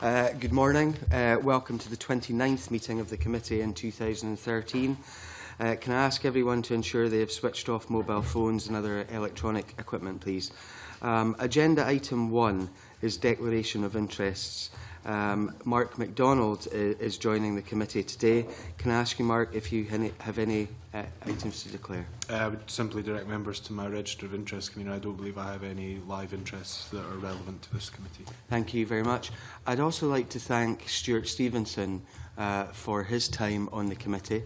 Good morning. Welcome to the 29th meeting of the committee in 2013. Can I ask everyone to ensure they have switched off mobile phones and other electronic equipment, please? Agenda item 1 is declaration of interests. Mark MacDonald is joining the committee today. Can I ask you, Mark, if you have any items to declare? I would simply direct members to my register of interest, Convener. I don't believe I have any live interests that are relevant to this committee. Thank you very much. I'd also like to thank Stuart Stevenson for his time on the committee.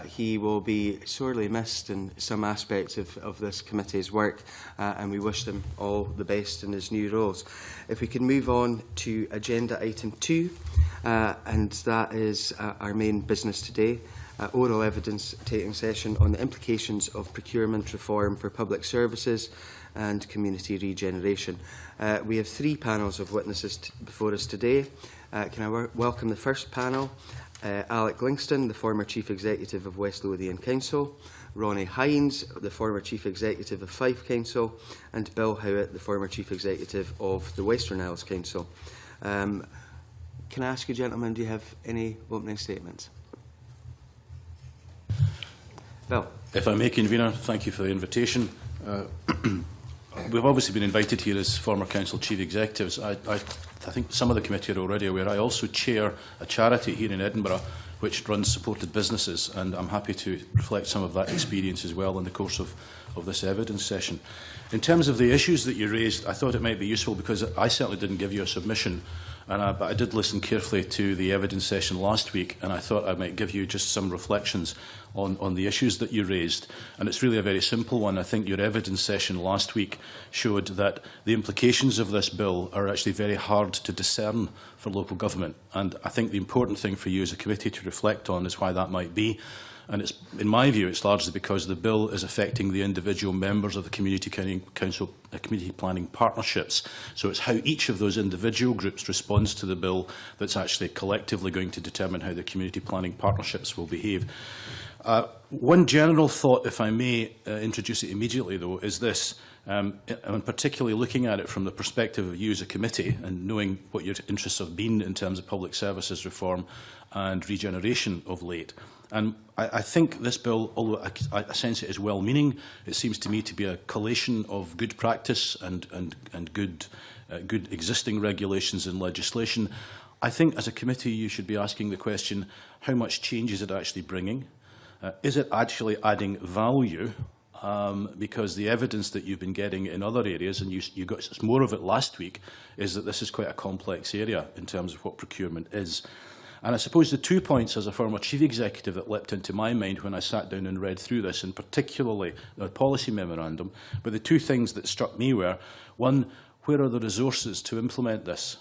He will be sorely missed in some aspects of this committee's work, and we wish him all the best in his new roles. If we can move on to agenda item 2, and that is our main business today, oral evidence-taking session on the implications of procurement reform for public services and community regeneration. We have 3 panels of witnesses before us today. Can I welcome the first panel? Alec Lingston, the former Chief Executive of West Lothian Council, Ronnie Hines, the former Chief Executive of Fife Council, and Bill Howitt, the former Chief Executive of the Western Isles Council. Can I ask you, gentlemen, do you have any opening statements? Bill. If I may, Convener, thank you for the invitation. We've obviously been invited here as former Council Chief Executives. I think some of the committee are already aware. I also chair a charity here in Edinburgh which runs supported businesses, and I'm happy to reflect some of that experience as well in the course of this evidence session. In terms of the issues that you raised, I thought it might be useful because I certainly didn't give you a submission, but I did listen carefully to the evidence session last week, and I thought I might give you just some reflections on the issues that you raised. And it's really a very simple one. I think your evidence session last week showed that the implications of this bill are actually very hard to discern for local government. And I think the important thing for you as a committee to reflect on is why that might be. And it's, in my view, it's largely because the bill is affecting the individual members of the community planning partnerships. So it's how each of those individual groups responds to the bill that's actually collectively going to determine how the community planning partnerships will behave. One general thought, if I may introduce it immediately, though, is this, and particularly looking at it from the perspective of you as a committee and knowing what your interests have been in terms of public services reform and regeneration of late. And I think this bill, although I sense it is well-meaning, it seems to me to be a collation of good practice and good existing regulations and legislation. I think as a committee you should be asking the question, how much change is it actually bringing? Is it actually adding value? Because the evidence that you've been getting in other areas, and you got more of it last week, is that this is quite a complex area in terms of what procurement is. And I suppose the 2 points as a former chief executive that leapt into my mind when I sat down and read through this, and particularly the policy memorandum, but the 2 things that struck me were, one, where are the resources to implement this?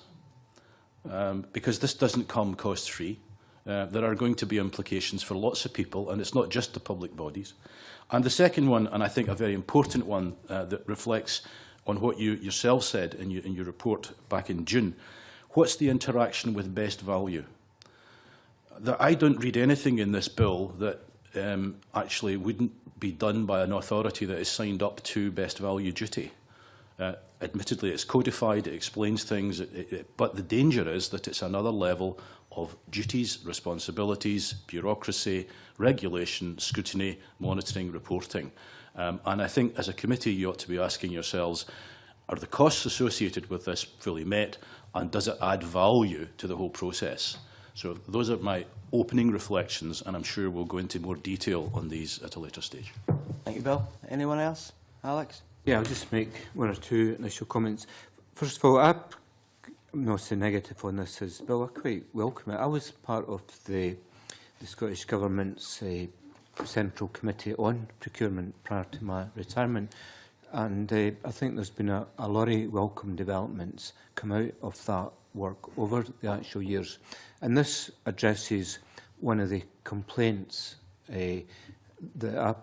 Because this doesn't come cost-free. There are going to be implications for lots of people, and it's not just the public bodies. And the second one, and I think a very important one, that reflects on what you yourself said in your report back in June, what's the interaction with best value? I don't read anything in this bill that actually wouldn't be done by an authority that is signed up to best value duty. Admittedly, it's codified, it explains things, but the danger is that it's another level of duties, responsibilities, bureaucracy, regulation, scrutiny, monitoring, reporting. And I think as a committee you ought to be asking yourselves, are the costs associated with this fully met, and does it add value to the whole process? So those are my opening reflections, and I'm sure we'll go into more detail on these at a later stage. Thank you, Bill. Anyone else? Alex? Yeah, I'll just make 1 or 2 initial comments. First of all, I'm not so negative on this as Bill. I quite welcome it. I was part of the Scottish Government's Central Committee on Procurement prior to my retirement, and I think there's been a lot of welcome developments come out of that work over the actual years. And this addresses one of the complaints that I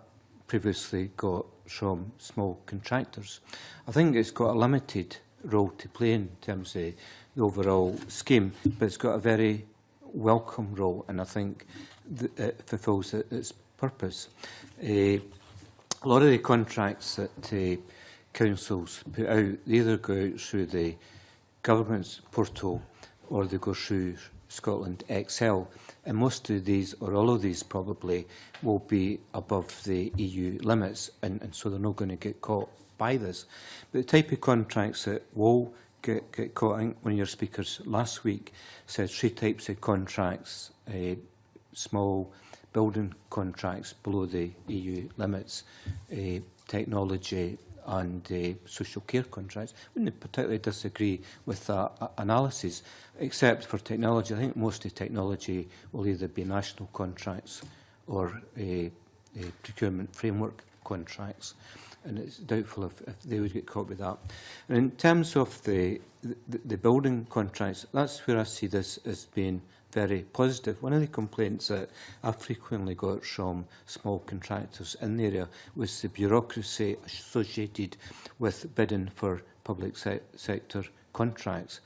previously got from small contractors. I think it's got a limited role to play in terms of the overall scheme, but it's got a very welcome role, and I think it fulfills its purpose. A lot of the contracts that councils put out, they either go out through the government's portal or they go through Scotland Excel. And most of these, or all of these probably, will be above the EU limits, and so they're not going to get caught by this. But the type of contracts that will get caught, I think one of your speakers last week said 3 types of contracts: small building contracts below the EU limits, technology and social care contracts. I wouldn't particularly disagree with that analysis, except for technology. I think most of technology will either be national contracts or procurement framework contracts, and it's doubtful if they would get caught with that. And in terms of the building contracts, that's where I see this as being very positive. One of the complaints that I frequently got from small contractors in the area was the bureaucracy associated with bidding for public sector contracts.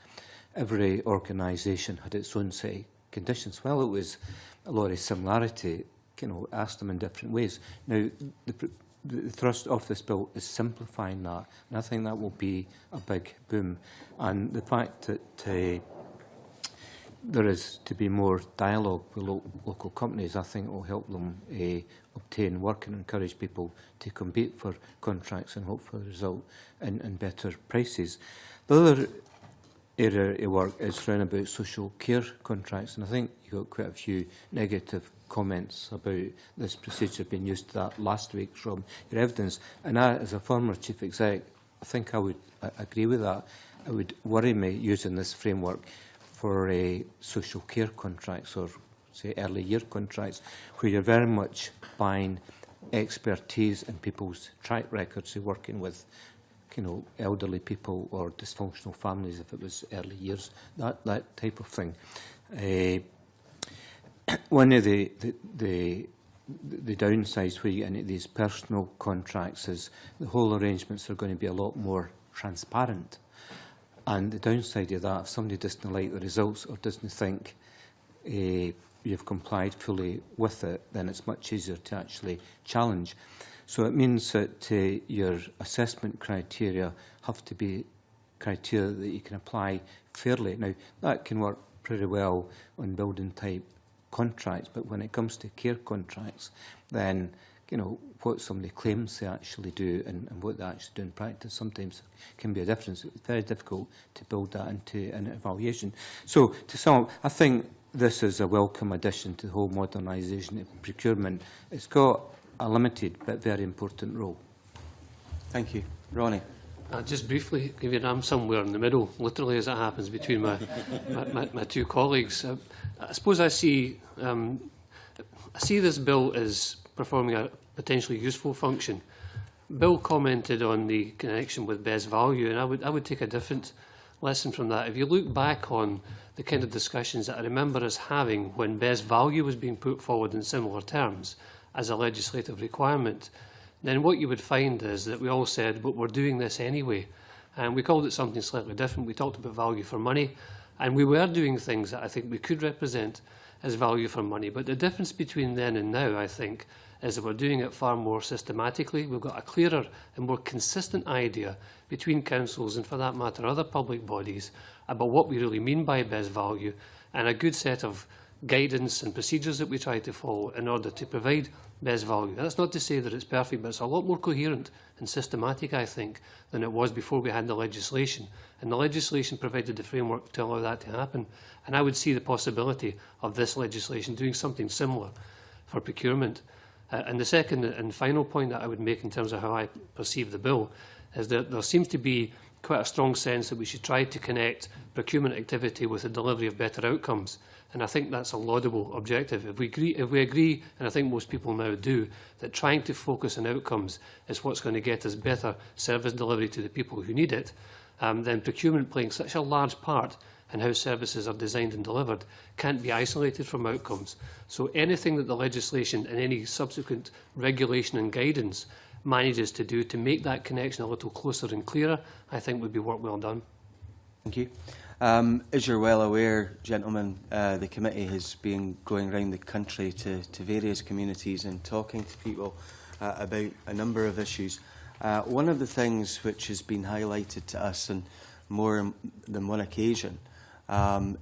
Every organisation had its own set of conditions. Well, it was a lot of similarity, asked them in different ways. Now, the thrust of this bill is simplifying that, and I think that will be a big boom. And the fact that there is to be more dialogue with local companies, I think will help them obtain work and encourage people to compete for contracts and hope for the result in better prices. The other area of work is round about social care contracts, and I think you got quite a few negative comments about this procedure being used to that last week from your evidence. And I, as a former chief exec, I think I would agree with that. It would worry me using this framework for social care contracts or, say, early year contracts, where you're very much buying expertise and people's track records of working with, elderly people or dysfunctional families, if it was early years, that type of thing. One of the downsides where you get into these personal contracts is the whole arrangements are going to be a lot more transparent. And the downside of that, if somebody doesn't like the results or doesn't think you've complied fully with it, then it's much easier to actually challenge. So it means that your assessment criteria have to be criteria that you can apply fairly. Now, that can work pretty well on building type contracts, but when it comes to care contracts, then what somebody claims they actually do and what they actually do in practice sometimes can be a difference. It's very difficult to build that into an evaluation. So to sum up, I think this is a welcome addition to the whole modernisation of procurement. It's got a limited but very important role. Thank you. Ronnie. Just briefly, I'm somewhere in the middle, literally as it happens, between my two colleagues. I suppose I see this bill as performing a potentially useful function. Bill commented on the connection with best value, and I would take a different lesson from that. If you look back on the kind of discussions that I remember us having when best value was being put forward in similar terms as a legislative requirement, then what you would find is that we all said, but we're doing this anyway. And we called it something slightly different. We talked about value for money, and we were doing things that I think we could represent as value for money. But the difference between then and now, I think, is that we're doing it far more systematically. We've got a clearer and more consistent idea between councils and, for that matter, other public bodies about what we really mean by best value, and a good set of guidance and procedures that we try to follow in order to provide best value. That's not to say that it's perfect, but it's a lot more coherent and systematic, I think, than it was before we had the legislation. And the legislation provided the framework to allow that to happen. And I would see the possibility of this legislation doing something similar for procurement. And the second and final point that I would make in terms of how I perceive the bill is that there seems to be quite a strong sense that we should try to connect procurement activity with the delivery of better outcomes. And I think that's a laudable objective. If we agree, and I think most people now do, that trying to focus on outcomes is what's going to get us better service delivery to the people who need it, then procurement playing such a large part in how services are designed and delivered can't be isolated from outcomes. So anything that the legislation and any subsequent regulation and guidance manages to do to make that connection a little closer and clearer, I think would be work well done. Thank you. As you're well aware, gentlemen, the committee has been going around the country to various communities and talking to people about a number of issues. One of the things which has been highlighted to us on more than one occasion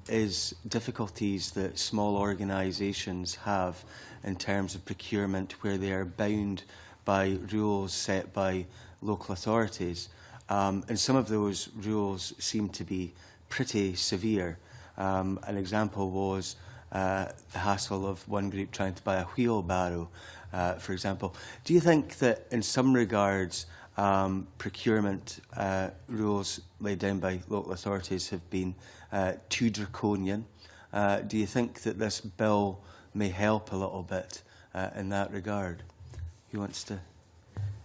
is difficulties that small organisations have in terms of procurement, where they are bound by rules set by local authorities. And some of those rules seem to be pretty severe. An example was the hassle of one group trying to buy a wheelbarrow, for example. Do you think that in some regards procurement rules laid down by local authorities have been too draconian? Do you think that this bill may help a little bit in that regard? Who wants to?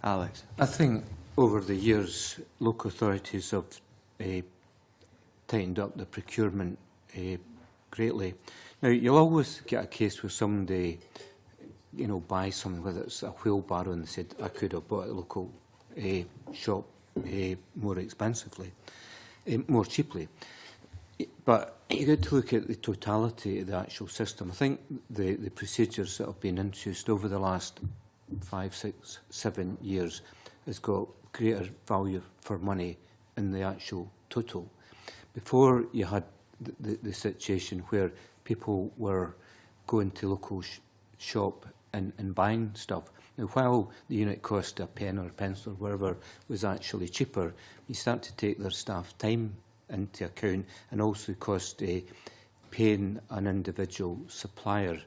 Alex? I think over the years, local authorities have tightened up the procurement greatly. Now, you'll always get a case where somebody, buys something, whether it's a wheelbarrow, and they said, I could have bought it at a local shop more expensively, more cheaply. But you get to look at the totality of the actual system. I think the procedures that have been introduced over the last 5, 6, 7 years has got greater value for money in the actual total. Before, you had the situation where people were going to local shop and buying stuff. Now, while the unit cost a pen or a pencil or whatever was actually cheaper, you start to take their staff time into account, and also cost paying an individual supplier,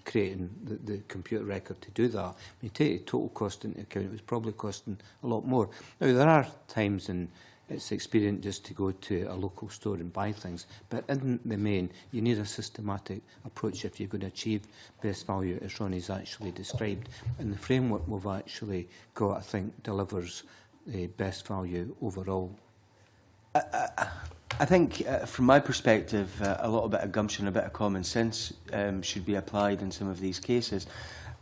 creating the computer record to do that. When you take the total cost into account, it was probably costing a lot more. Now, there are times in it's expedient just to go to a local store and buy things, but in the main, you need a systematic approach if you're going to achieve best value, as Ronnie's actually described. And the framework we've actually got, I think, delivers best value overall. I think, from my perspective, a little bit of gumption, a bit of common sense should be applied in some of these cases.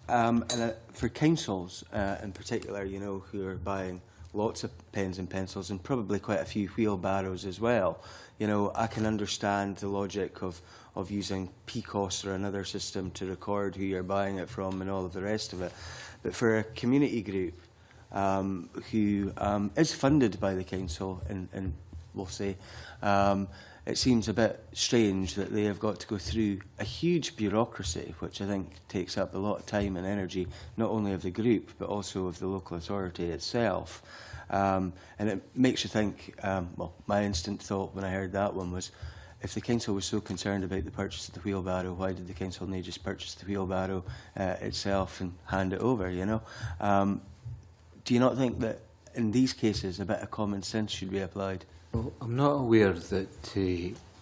And for councils in particular, who are buying lots of pens and pencils and probably quite a few wheelbarrows as well, I can understand the logic of using PCOS or another system to record who you're buying it from and all of the rest of it. But for a community group who is funded by the council, and we'll say, it seems a bit strange that they have got to go through a huge bureaucracy, which I think takes up a lot of time and energy, not only of the group, but also of the local authority itself. And it makes you think, well, my instant thought when I heard that one was, if the council was so concerned about the purchase of the wheelbarrow, why did the council not just purchase the wheelbarrow itself and hand it over, Do you not think that in these cases a bit of common sense should be applied? Well, I'm not aware that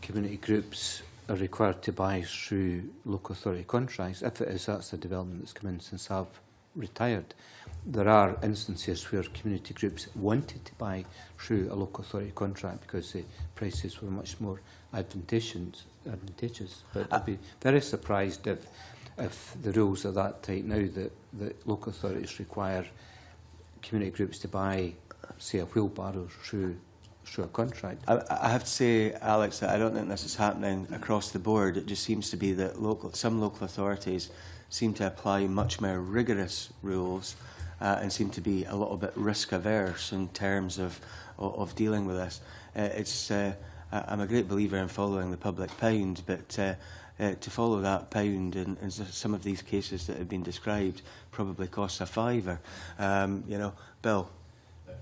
community groups are required to buy through local authority contracts. If it is, that's a development that's come in since I've retired. There are instances where community groups wanted to buy through a local authority contract because the prices were much more advantageous. But I'd be very surprised if the rules are that tight now that local authorities require community groups to buy, say, a wheelbarrow through a contract. I have to say, Alex, that I don't think this is happening across the board. It just seems to be that some local authorities seem to apply much more rigorous rules and seem to be a little bit risk averse in terms of dealing with this. I'm a great believer in following the public pound, but to follow that pound in some of these cases that have been described probably costs a fiver. Bill.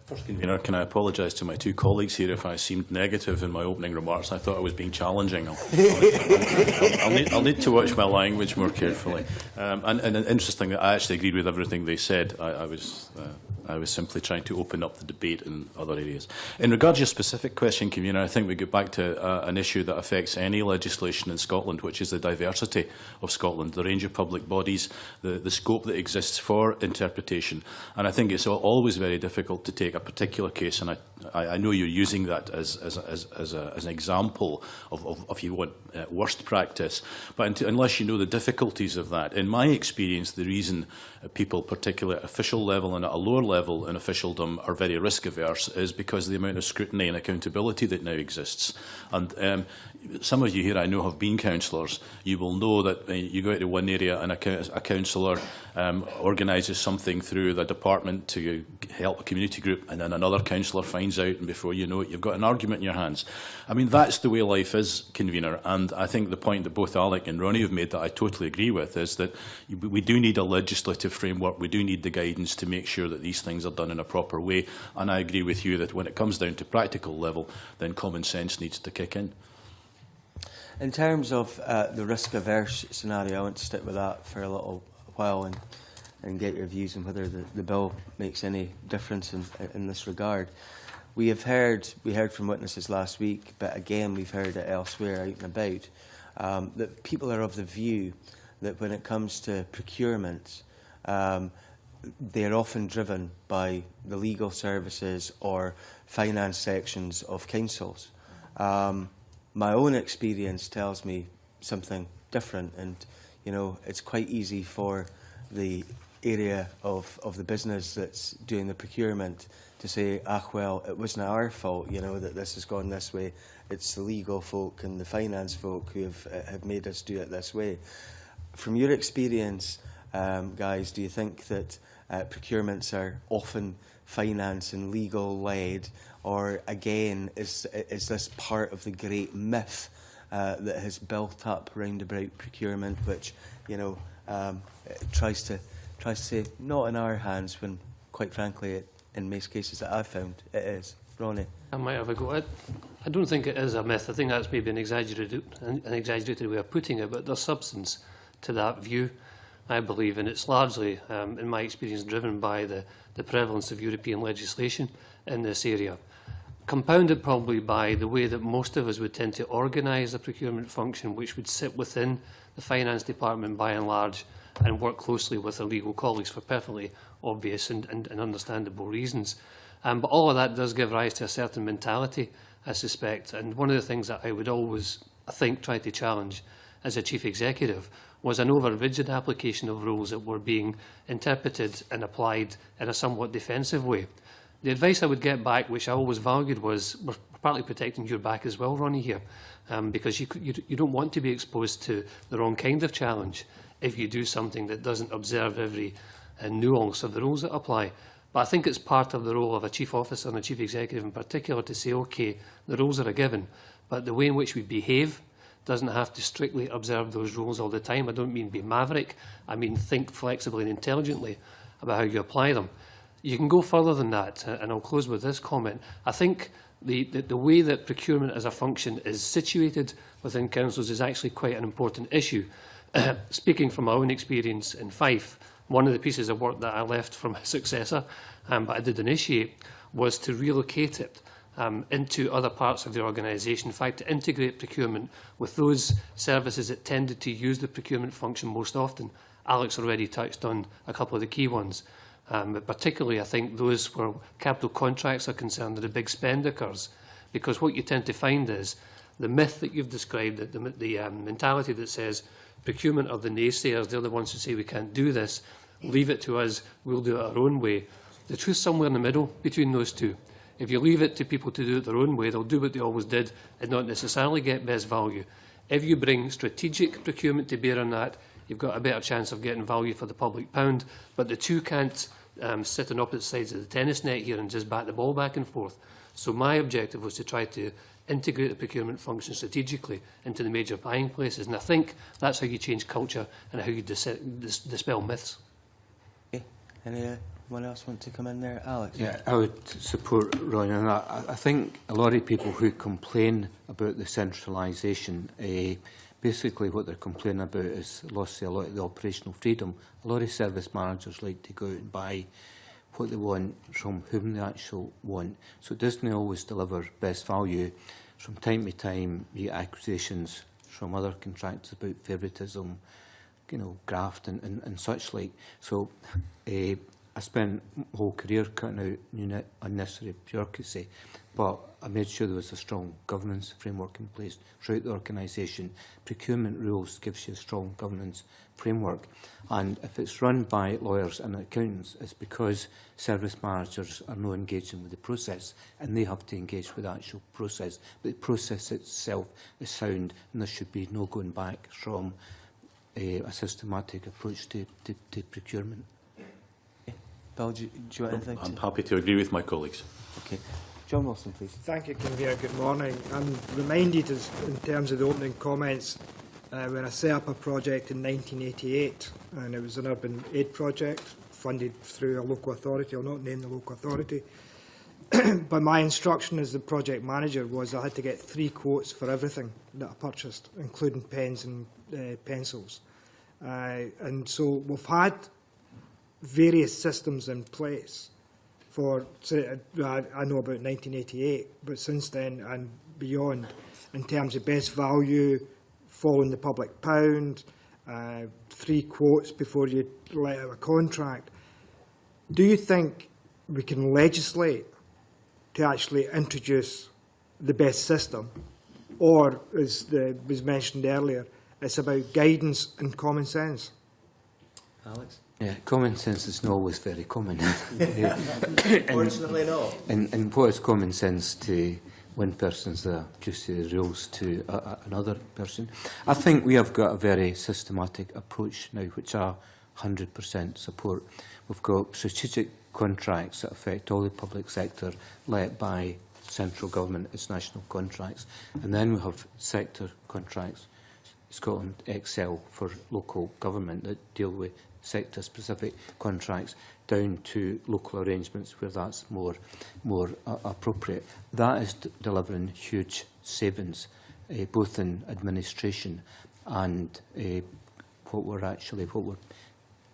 First, Convener, can I apologise to my two colleagues here if I seemed negative in my opening remarks? I thought I was being challenging. I'll need to watch my language more carefully. And interesting that I actually agreed with everything they said. I was simply trying to open up the debate in other areas. In regard to your specific question, Convener, I think we get back to an issue that affects any legislation in Scotland, which is the diversity of Scotland, the range of public bodies, the scope that exists for interpretation. And I think it's always very difficult to take a particular case, and I know you're using that as an example of if you want, worst practice. But unless you know the difficulties of that, in my experience, the reason people, particularly at official level and at a lower level, level in officialdom are very risk averse is because of the amount of scrutiny and accountability that now exists. And some of you here I know have been councillors. You will know that you go into one area and a councillor organises something through the department to help a community group, and then another councillor finds out, and before you know it, you've got an argument in your hands. I mean, that's the way life is, convener. And I think the point that both Alec and Ronnie have made that I totally agree with is that we do need a legislative framework. We do need the guidance to make sure that these things are done in a proper way. And I agree with you that when it comes down to practical level, then common sense needs to kick in. In terms of the risk-averse scenario, I want to stick with that for a little while and get your views on whether the bill makes any difference in this regard. We heard from witnesses last week, but again we've heard it elsewhere out and about, that people are of the view that when it comes to procurement, they're often driven by the legal services or finance sections of councils. My own experience tells me something different, and you know, it's quite easy for the area of the business that's doing the procurement to say, ah, well, it wasn't our fault, you know, that this has gone this way. It's the legal folk and the finance folk who have made us do it this way. From your experience, guys, do you think that procurements are often finance and legal led, or again, is this part of the great myth that has built up round about procurement, which, you know, tries to say not in our hands, when quite frankly, in most cases that I've found, it is. Ronnie? I might have a go at it. I don't think it is a myth. I think that's maybe an exaggerated way of putting it, but there's substance to that view, I believe, and it's largely, in my experience, driven by the prevalence of European legislation in this area, compounded probably by the way that most of us would tend to organise the procurement function, which would sit within the finance department by and large and work closely with our legal colleagues for perfectly obvious and understandable reasons. But all of that does give rise to a certain mentality, I suspect. And one of the things that I would always, I think, try to challenge as a chief executive was an over-rigid application of rules that were being interpreted and applied in a somewhat defensive way. The advice I would get back, which I always valued, was we're partly protecting your back as well, Ronnie, here, because you don't want to be exposed to the wrong kind of challenge if you do something that doesn't observe every nuance of the rules that apply. But I think it's part of the role of a chief officer and a chief executive in particular to say, OK, the rules are a given, but the way in which we behave doesn't have to strictly observe those rules all the time. I don't mean be maverick. I mean think flexibly and intelligently about how you apply them. You can go further than that, and I'll close with this comment. I think the way that procurement as a function is situated within councils is actually quite an important issue. Speaking from my own experience in Fife, one of the pieces of work that I left from a successor, but I did initiate, was to relocate it into other parts of the organisation. In fact, to integrate procurement with those services that tended to use the procurement function most often. Alex already touched on a couple of the key ones. But particularly, I think, those where capital contracts are concerned are the big spend occurs. Because what you tend to find is the myth that you've described, the mentality that says procurement are the naysayers, they're the ones who say we can't do this, leave it to us, we'll do it our own way. The truth's somewhere in the middle between those two. If you leave it to people to do it their own way, they'll do what they always did and not necessarily get best value. If you bring strategic procurement to bear on that, you've got a better chance of getting value for the public pound. But the two can't sit on opposite sides of the tennis net here and just bat the ball back and forth. So my objective was to try to integrate the procurement function strategically into the major buying places. And I think that's how you change culture and how you dispel myths. Okay. Anyone else want to come in there? Alex? Yeah, I would support Ron on that. I think a lot of people who complain about the centralisation, basically what they're complaining about is loss of a lot of the operational freedom. A lot of service managers like to go out and buy what they want from whom they actually want. So it doesn't always deliver best value. From time to time, you get accusations from other contractors about favouritism, you know, graft and such like. So I spent my whole career cutting out unnecessary bureaucracy, but I made sure there was a strong governance framework in place throughout the organisation. Procurement rules gives you a strong governance framework, and if it's run by lawyers and accountants, it's because service managers are not engaging with the process, and they have to engage with the actual process. But the process itself is sound, and there should be no going back from a systematic approach to procurement. Bill, do you want anything? I'm happy to agree with my colleagues. Okay. John Wilson, please. Thank you, Convener. Good morning. I'm reminded, in terms of the opening comments, when I set up a project in 1988, and it was an urban aid project funded through a local authority. I'll not name the local authority. But my instruction as the project manager was I had to get 3 quotes for everything that I purchased, including pens and pencils. And so we've had various systems in place for, I know about 1988, but since then and beyond, in terms of best value, following the public pound, 3 quotes before you let out a contract. Do you think we can legislate to actually introduce the best system? Or, as was mentioned earlier, it's about guidance and common sense? Alex? Yeah, common sense is not always very common. Fortunately not. And what is common sense to one person's abuse of the rules to another person? I think we have got a very systematic approach now, which I 100% support. We've got strategic contracts that affect all the public sector, led by central government as national contracts. And then we have sector contracts, Scotland Excel for local government, that deal with sector-specific contracts, down to local arrangements where that's more appropriate. That is delivering huge savings, both in administration and what we're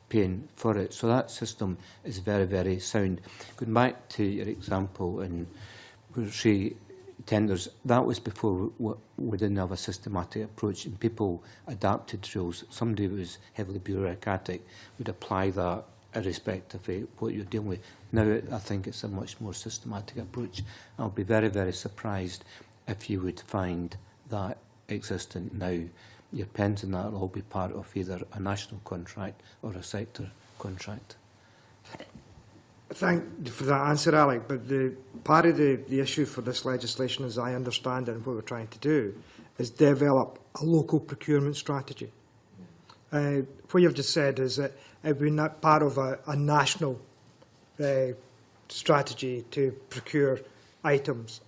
paying for it. So that system is very, very sound. Going back to your example in tenders, that was before we didn't have a systematic approach, and people adapted rules. Somebody who was heavily bureaucratic would apply that irrespective of what you're dealing with. Now I think it's a much more systematic approach. I'll be very, very surprised if you would find that existent now. Your pens and that will all be part of either a national contract or a sector contract. Thank you for that answer, Alec. But part of the issue for this legislation, as I understand it and what we're trying to do, is develop a local procurement strategy. What you've just said is that it would be not part of a national strategy to procure items,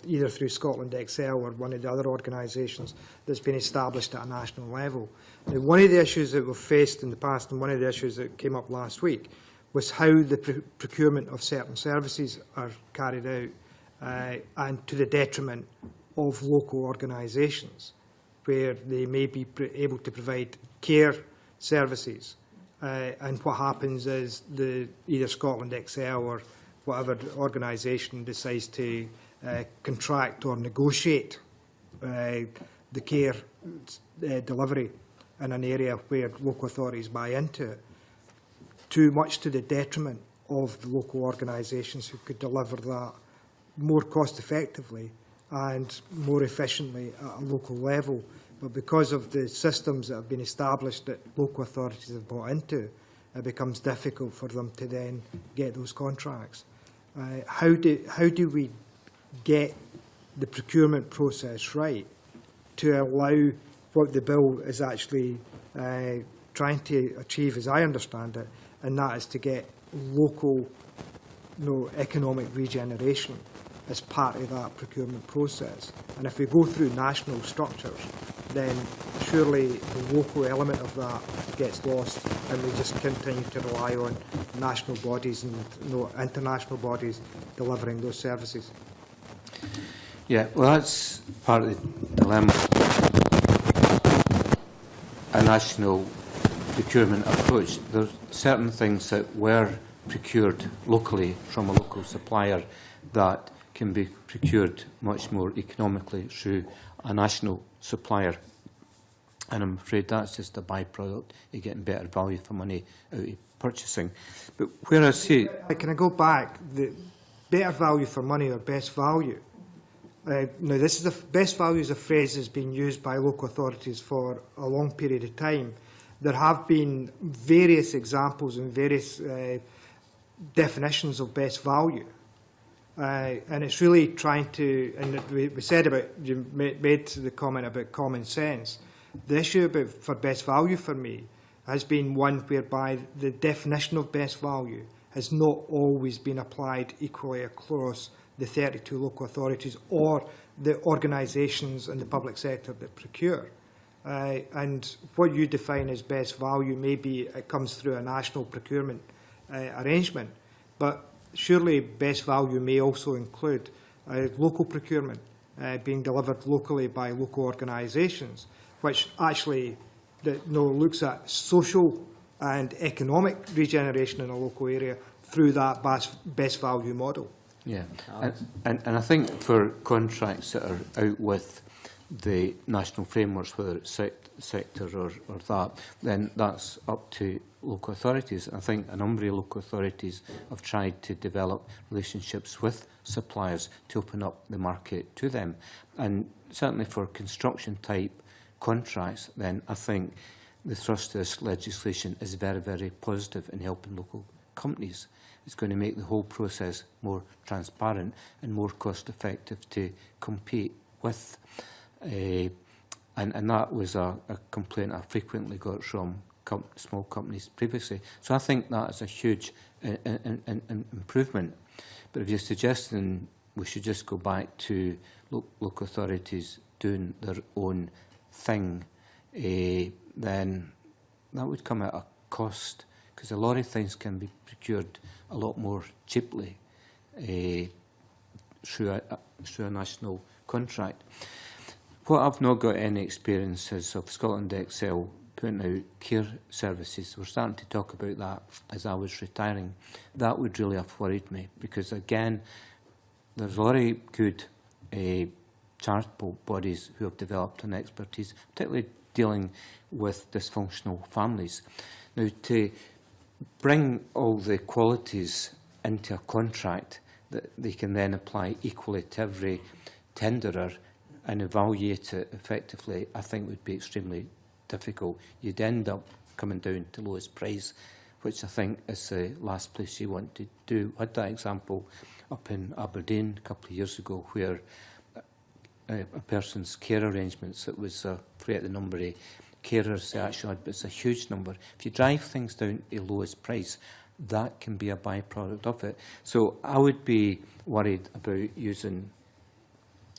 either through Scotland Excel or one of the other organisations that's been established at a national level. Now, one of the issues that we've faced in the past, and one of the issues that came up last week, was how the procurement of certain services are carried out, and to the detriment of local organisations, where they may be able to provide care services. And what happens is either Scotland Excel or whatever organisation decides to contract or negotiate the care delivery in an area where local authorities buy into it, too much to the detriment of the local organisations who could deliver that more cost effectively and more efficiently at a local level. But because of the systems that have been established that local authorities have bought into, it becomes difficult for them to then get those contracts. How do we get the procurement process right to allow what the bill is actually trying to achieve, as I understand it, and that is to get local economic regeneration as part of that procurement process? And if we go through national structures, then surely the local element of that gets lost, and we just continue to rely on national bodies and international bodies delivering those services. Yeah, well, that's part of the dilemma. A national procurement approach. There are certain things that were procured locally from a local supplier that can be procured much more economically through a national supplier. And I'm afraid that's just a byproduct of getting better value for money out of purchasing. But where I see... Can I go back? The better value for money or best value. Now, this is the best value is a phrase that's been used by local authorities for a long period of time. There have been various examples and various definitions of best value. And it's really trying to, and we said about, you made the comment about common sense. The issue for best value for me has been one whereby the definition of best value has not always been applied equally across the 32 local authorities or the organisations in the public sector that procure. And what you define as best value, maybe it comes through a national procurement arrangement, but surely best value may also include local procurement being delivered locally by local organisations, which actually looks at social and economic regeneration in a local area through that best value model. Yeah, and I think for contracts that are out with the national frameworks, whether it's sector or that, then that's up to local authorities. I think a number of local authorities have tried to develop relationships with suppliers to open up the market to them. And certainly for construction type contracts, then I think the thrust of this legislation is very, very positive in helping local companies. It's going to make the whole process more transparent and more cost effective to compete with. And that was a complaint I frequently got from small companies previously. So I think that is a huge improvement. But if you're suggesting we should just go back to local authorities doing their own thing, then that would come at a cost, because a lot of things can be procured a lot more cheaply through a national contract. What I've not got any experience is of Scotland Excel putting out care services. We're starting to talk about that as I was retiring. That would really have worried me, because again, there's a lot of good charitable bodies who have developed an expertise, particularly dealing with dysfunctional families. Now, to bring all the qualities into a contract that they can then apply equally to every tenderer and evaluate it effectively, I think would be extremely difficult. You'd end up coming down to lowest price, which I think is the last place you want to do. I had that example up in Aberdeen a couple of years ago, where a person's care arrangements, it was, I forget the number of carers they actually had, but it's a huge number. If you drive things down to the lowest price, that can be a byproduct of it. So I would be worried about using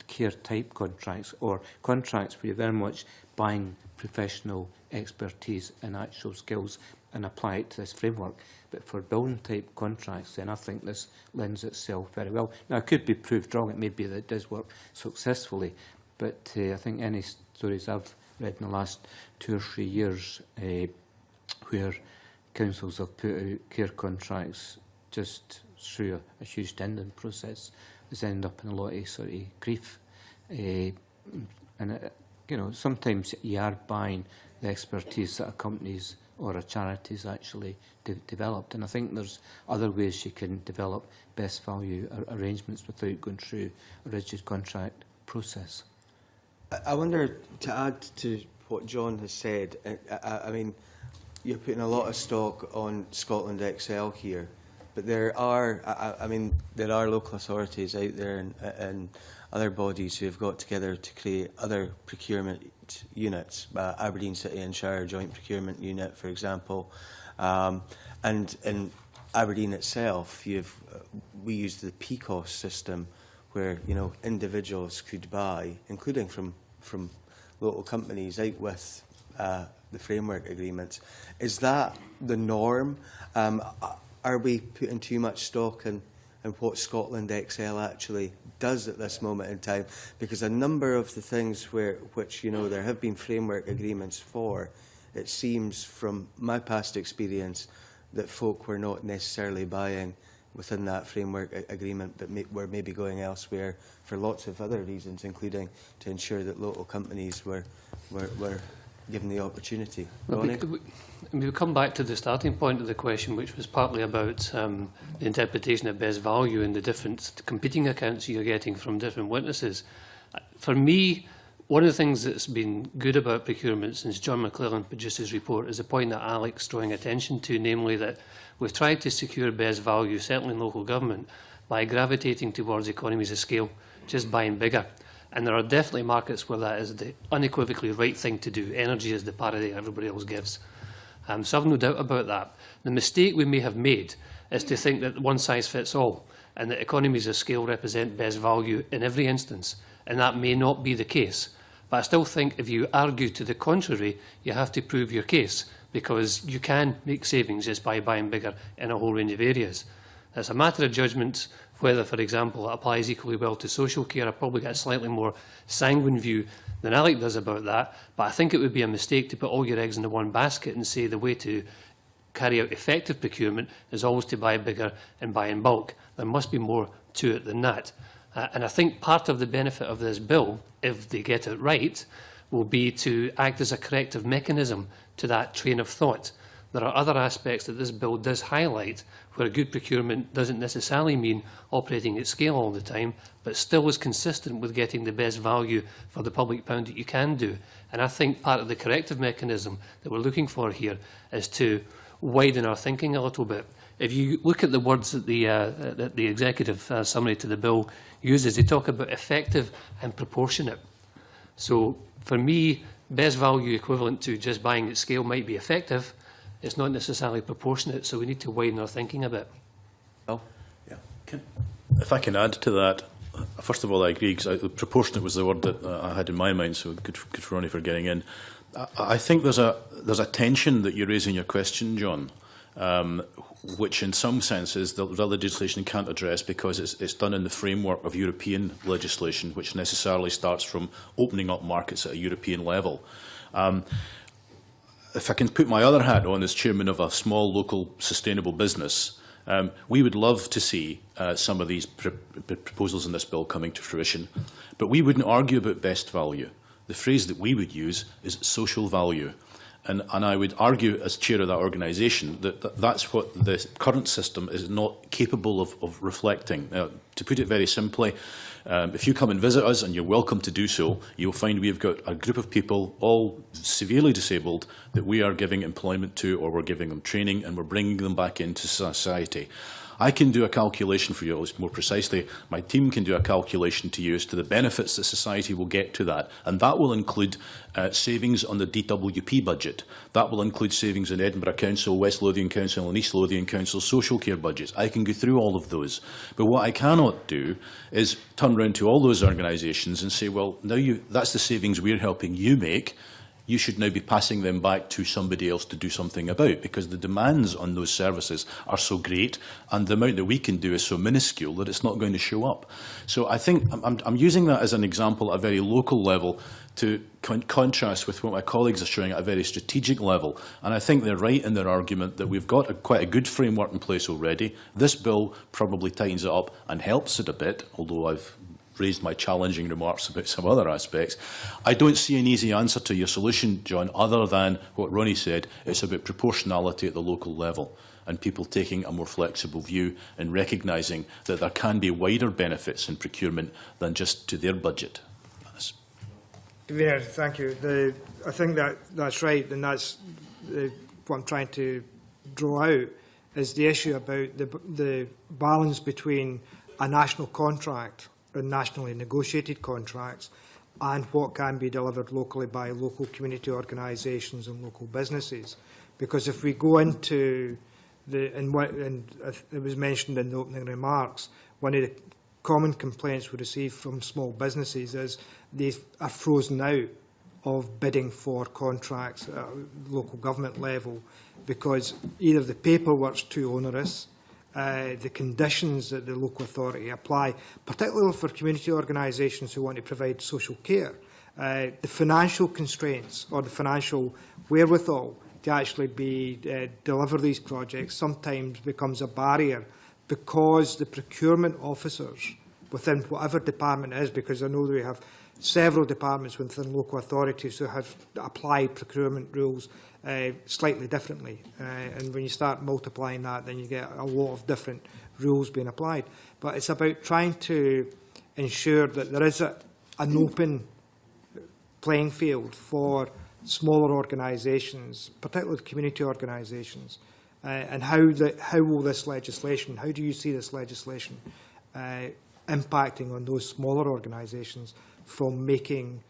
care type contracts or contracts where you're very much buying professional expertise and actual skills and apply it to this framework. But for building type contracts, then I think this lends itself very well. Now, it could be proved wrong. It may be that it does work successfully, but I think any stories I've read in the last 2 or 3 years where councils have put out care contracts just through a huge tendering process has ended up in a lot of sort of grief. And sometimes you are buying the expertise that a company's or a charity's actually developed. And I think there's other ways you can develop best value arrangements without going through a rigid contract process. I wonder, to add to what John has said, I mean, you're putting a lot of stock on Scotland Excel here, but there are, there are local authorities out there and other bodies who have got together to create other procurement units, Aberdeen City and Shire Joint Procurement Unit, for example, and in Aberdeen itself, we use the PCOS system, where individuals could buy, including from local companies, out with the framework agreements. Is that the norm? Are we putting too much stock in what Scotland Excel actually does at this moment in time? Because a number of the things which there have been framework agreements for, it seems from my past experience that folk were not necessarily buying within that framework agreement, but were maybe going elsewhere for lots of other reasons, including to ensure that local companies were given the opportunity. Well, we come back to the starting point of the question, which was partly about the interpretation of best value and the different competing accounts you're getting from different witnesses. For me, one of the things that's been good about procurement since John McClellan produced his report is the point that Alec's drawing attention to, namely that we've tried to secure best value, certainly in local government, by gravitating towards economies of scale, just buying bigger. And there are definitely markets where that is the unequivocally right thing to do. Energy is the parity everybody else gives. So I've no doubt about that. The mistake we may have made is to think that one size fits all, and that economies of scale represent best value in every instance. And that may not be the case. But I still think if you argue to the contrary, you have to prove your case, because you can make savings just by buying bigger in a whole range of areas. It's a matter of judgment whether, for example, it applies equally well to social care. I probably get a slightly more sanguine view than Alec does about that, but I think it would be a mistake to put all your eggs into one basket and say the way to carry out effective procurement is always to buy bigger and buy in bulk. There must be more to it than that. And I think part of the benefit of this bill, if they get it right, will be to act as a corrective mechanism to that train of thought. There are other aspects that this bill does highlight where good procurement doesn't necessarily mean operating at scale all the time, but still is consistent with getting the best value for the public pound that you can do. And I think part of the corrective mechanism that we're looking for here is to widen our thinking a little bit. If you look at the words that the executive summary to the bill uses, they talk about effective and proportionate. So for me, best value equivalent to just buying at scale might be effective. It's not necessarily proportionate, so we need to widen our thinking a bit. Oh, yeah. If I can add to that, first of all, I agree, because proportionate was the word that I had in my mind, so good for Ronnie for getting in. I think there's a tension that you raise in your question, John, which in some senses the legislation can't address because it's done in the framework of European legislation, which necessarily starts from opening up markets at a European level. If I can put my other hat on as chairman of a small local sustainable business, we would love to see some of these proposals in this bill coming to fruition, but we wouldn't argue about best value. The phrase that we would use is social value. And I would argue, as chair of that organisation, that that's what the current system is not capable of reflecting. To put it very simply, if you come and visit us, and you're welcome to do so, you'll find we've got a group of people, all severely disabled, that we are giving employment to, or we're giving them training, and we're bringing them back into society. I can do a calculation for you, more precisely, my team can do a calculation to you as to the benefits that society will get to that, and that will include savings on the DWP budget. That will include savings in Edinburgh Council, West Lothian Council and East Lothian Council social care budgets. I can go through all of those. But what I cannot do is turn around to all those organisations and say, well, now that's the savings we're helping you make. You should now be passing them back to somebody else to do something about, because the demands on those services are so great and the amount that we can do is so minuscule that it's not going to show up. So I think I'm using that as an example at a very local level to contrast with what my colleagues are showing at a very strategic level. And I think they're right in their argument that we've got quite a good framework in place already. This bill probably tightens it up and helps it a bit, although I've raised my challenging remarks about some other aspects. I don't see an easy answer to your solution, John, other than what Ronnie said. It's about proportionality at the local level and people taking a more flexible view and recognising that there can be wider benefits in procurement than just to their budget. Convener, thank you. I think that's right, and that's what I'm trying to draw out, is the issue about the balance between a national contract and nationally negotiated contracts and what can be delivered locally by local community organisations and local businesses. Because if we go into and it was mentioned in the opening remarks, one of the common complaints we receive from small businesses is they are frozen out of bidding for contracts at local government level because either the paperwork's too onerous, the conditions that the local authority apply, particularly for community organisations who want to provide social care, the financial constraints or the financial wherewithal to actually deliver these projects sometimes becomes a barrier because the procurement officers within whatever department it is, because I know that we have several departments within local authorities who have applied procurement rules slightly differently. And when you start multiplying that, then you get a lot of different rules being applied. But it's about trying to ensure that there is an open playing field for smaller organisations, particularly community organisations. And how will this legislation, how do you see this legislation impacting on those smaller organisations from making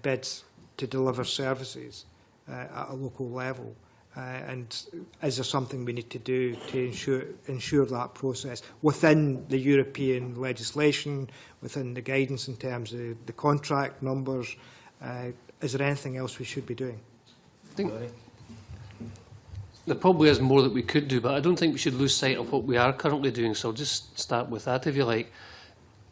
bids to deliver services at a local level? And is there something we need to do to ensure that process within the European legislation, within the guidance in terms of the contract numbers? Is there anything else we should be doing? I think there probably is more that we could do, but I don't think we should lose sight of what we are currently doing. So I'll just start with that, if you like.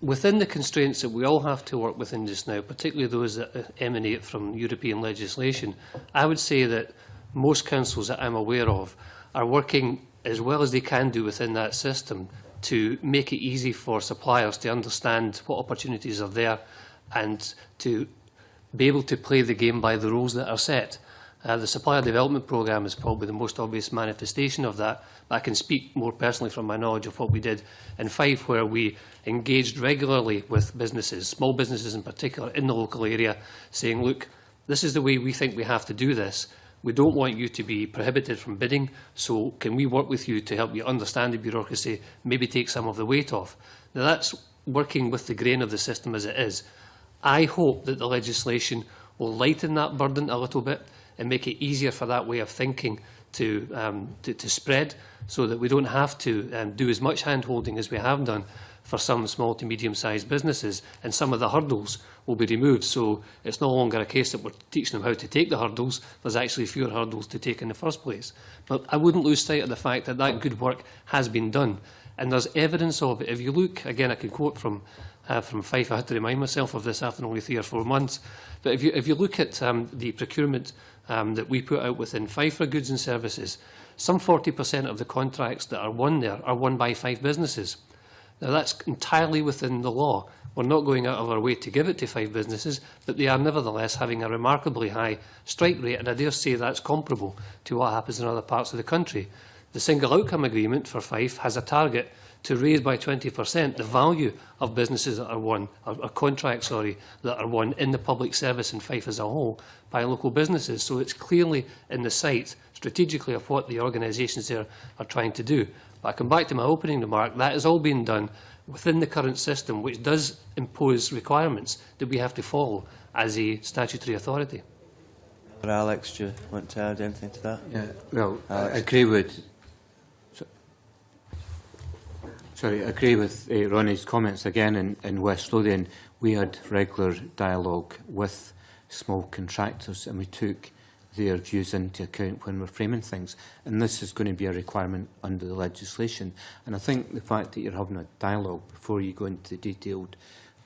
Within the constraints that we all have to work within just now, particularly those that emanate from European legislation, I would say that most councils that I'm aware of are working as well as they can do within that system to make it easy for suppliers to understand what opportunities are there and to be able to play the game by the rules that are set. The Supplier Development Programme is probably the most obvious manifestation of that. But I can speak more personally from my knowledge of what we did in Fife, where we engaged regularly with businesses, small businesses in particular, in the local area, saying, look, this is the way we think we have to do this. We don't want you to be prohibited from bidding, so can we work with you to help you understand the bureaucracy, maybe take some of the weight off? Now that's working with the grain of the system as it is. I hope that the legislation will lighten that burden a little bit and make it easier for that way of thinking to spread, so that we don't have to do as much hand-holding as we have done for some small to medium-sized businesses, and some of the hurdles will be removed. So it's no longer a case that we're teaching them how to take the hurdles. There's actually fewer hurdles to take in the first place. But I wouldn't lose sight of the fact that that good work has been done, and there's evidence of it. If you look, again, I can quote from Fife. I had to remind myself of this after only 3 or 4 months. But if you look at the procurement that we put out within Fife for goods and services, some 40% of the contracts that are won there are won by Fife businesses. Now that's entirely within the law. We're not going out of our way to give it to Fife businesses, but they are nevertheless having a remarkably high strike rate, and I dare say that's comparable to what happens in other parts of the country. The single outcome agreement for Fife has a target to raise by 20% the value of businesses that are won, or contracts, sorry, that are won in the public service in Fife as a whole by local businesses. So it's clearly in the sight, strategically, of what the organisations there are trying to do. But I come back to my opening remark, that is all being done within the current system, which does impose requirements that we have to follow as a statutory authority. Alex, do you want to add anything to that? Yeah, well, I agree with... Sorry, I agree with Ronnie's comments. Again, in West Lothian, we had regular dialogue with small contractors, and we took their views into account when we're framing things. And this is going to be a requirement under the legislation. And I think the fact that you're having a dialogue before you go into detailed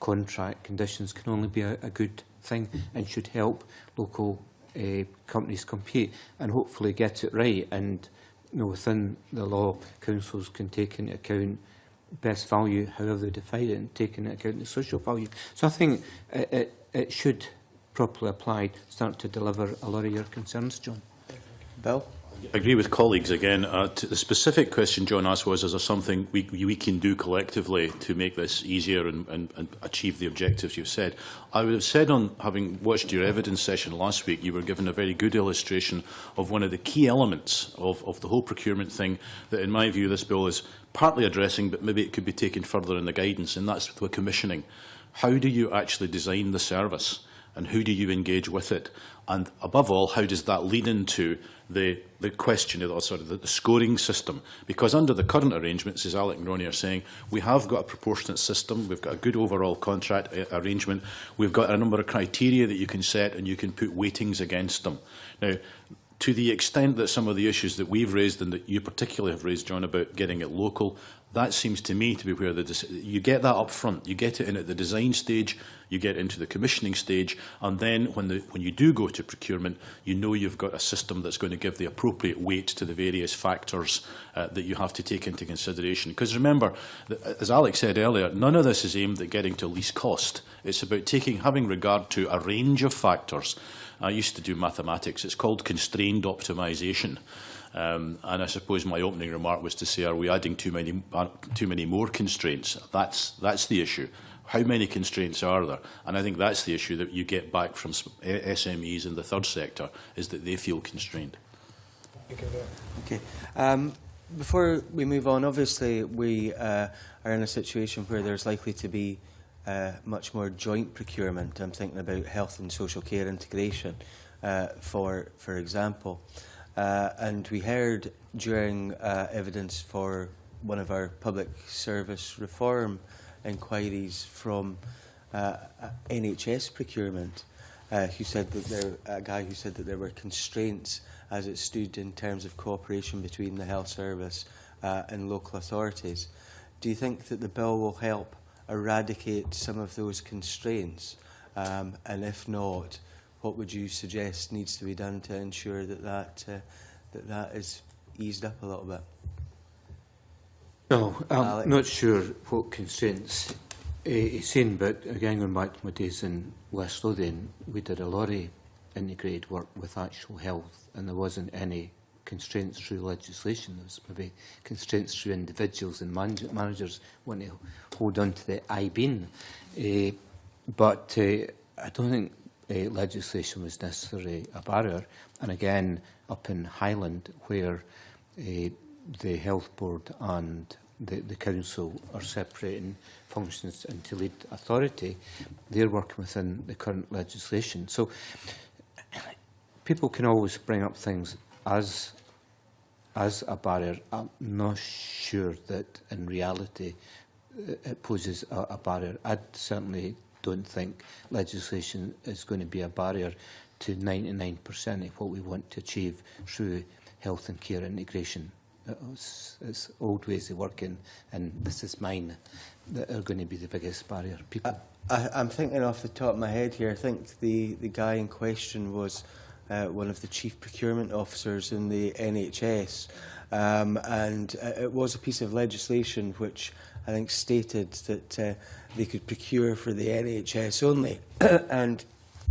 contract conditions can only be a good thing, and should help local companies compete and hopefully get it right. And within the law, councils can take into account best value, however they define it, and take into account the social value. So I think it should, properly applied, start to deliver a lot of your concerns, John. Bill? I agree with colleagues again. To the specific question John asked was, is there something we can do collectively to make this easier and achieve the objectives you've said? I would have said, on having watched your evidence session last week, you were given a very good illustration of one of the key elements of the whole procurement thing that, in my view, this bill is partly addressing, but maybe it could be taken further in the guidance, and that's the commissioning. How do you actually design the service, and who do you engage with it? And above all, how does that lead into the question of the scoring system? Because under the current arrangements, as Alec and Ronnie are saying, we have got a proportionate system, we've got a good overall contract arrangement, we've got a number of criteria that you can set, and you can put weightings against them. Now, to the extent that some of the issues that we've raised and that you particularly have raised, John, about getting it local, that seems to me to be where you get that up front. You get it in at the design stage, you get into the commissioning stage, and then when you do go to procurement, you know you've got a system that's going to give the appropriate weight to the various factors that you have to take into consideration. Because remember, as Alex said earlier, none of this is aimed at getting to least cost. It's about having regard to a range of factors. I used to do mathematics. It's called constrained optimization. And I suppose my opening remark was to say, are we adding too many more constraints? That's the issue. How many constraints are there? And I think that's the issue that you get back from SMEs in the third sector, is that they feel constrained. Okay. Before we move on, obviously we are in a situation where there's likely to be much more joint procurement. I'm thinking about health and social care integration, for example. And we heard during evidence for one of our public service reform inquiries from NHS procurement, who said that a guy who said that there were constraints as it stood in terms of cooperation between the health service and local authorities. Do you think that the bill will help eradicate some of those constraints? And if not, what would you suggest needs to be done to ensure that that is eased up a little bit? No, I'm Alex? not sure what constraints he's saying, but again, going back to my days in West Lothian, we did a lot of integrated work with actual health, and there wasn't any constraints through legislation. There was maybe constraints through individuals and managers wanting to hold on to the IBIN. But I don't think legislation was necessarily a barrier. And again, up in Highland, where the Health Board and the Council are separating functions into lead authority, they're working within the current legislation. So people can always bring up things as a barrier. I'm not sure that in reality it poses a barrier. I certainly don't think legislation is going to be a barrier to 99% of what we want to achieve through health and care integration. It's old ways of working, and this is mine, that are going to be the biggest barrier. People. I'm thinking off the top of my head here, I think the guy in question was one of the chief procurement officers in the NHS, and it was a piece of legislation which I think stated that they could procure for the NHS only. And,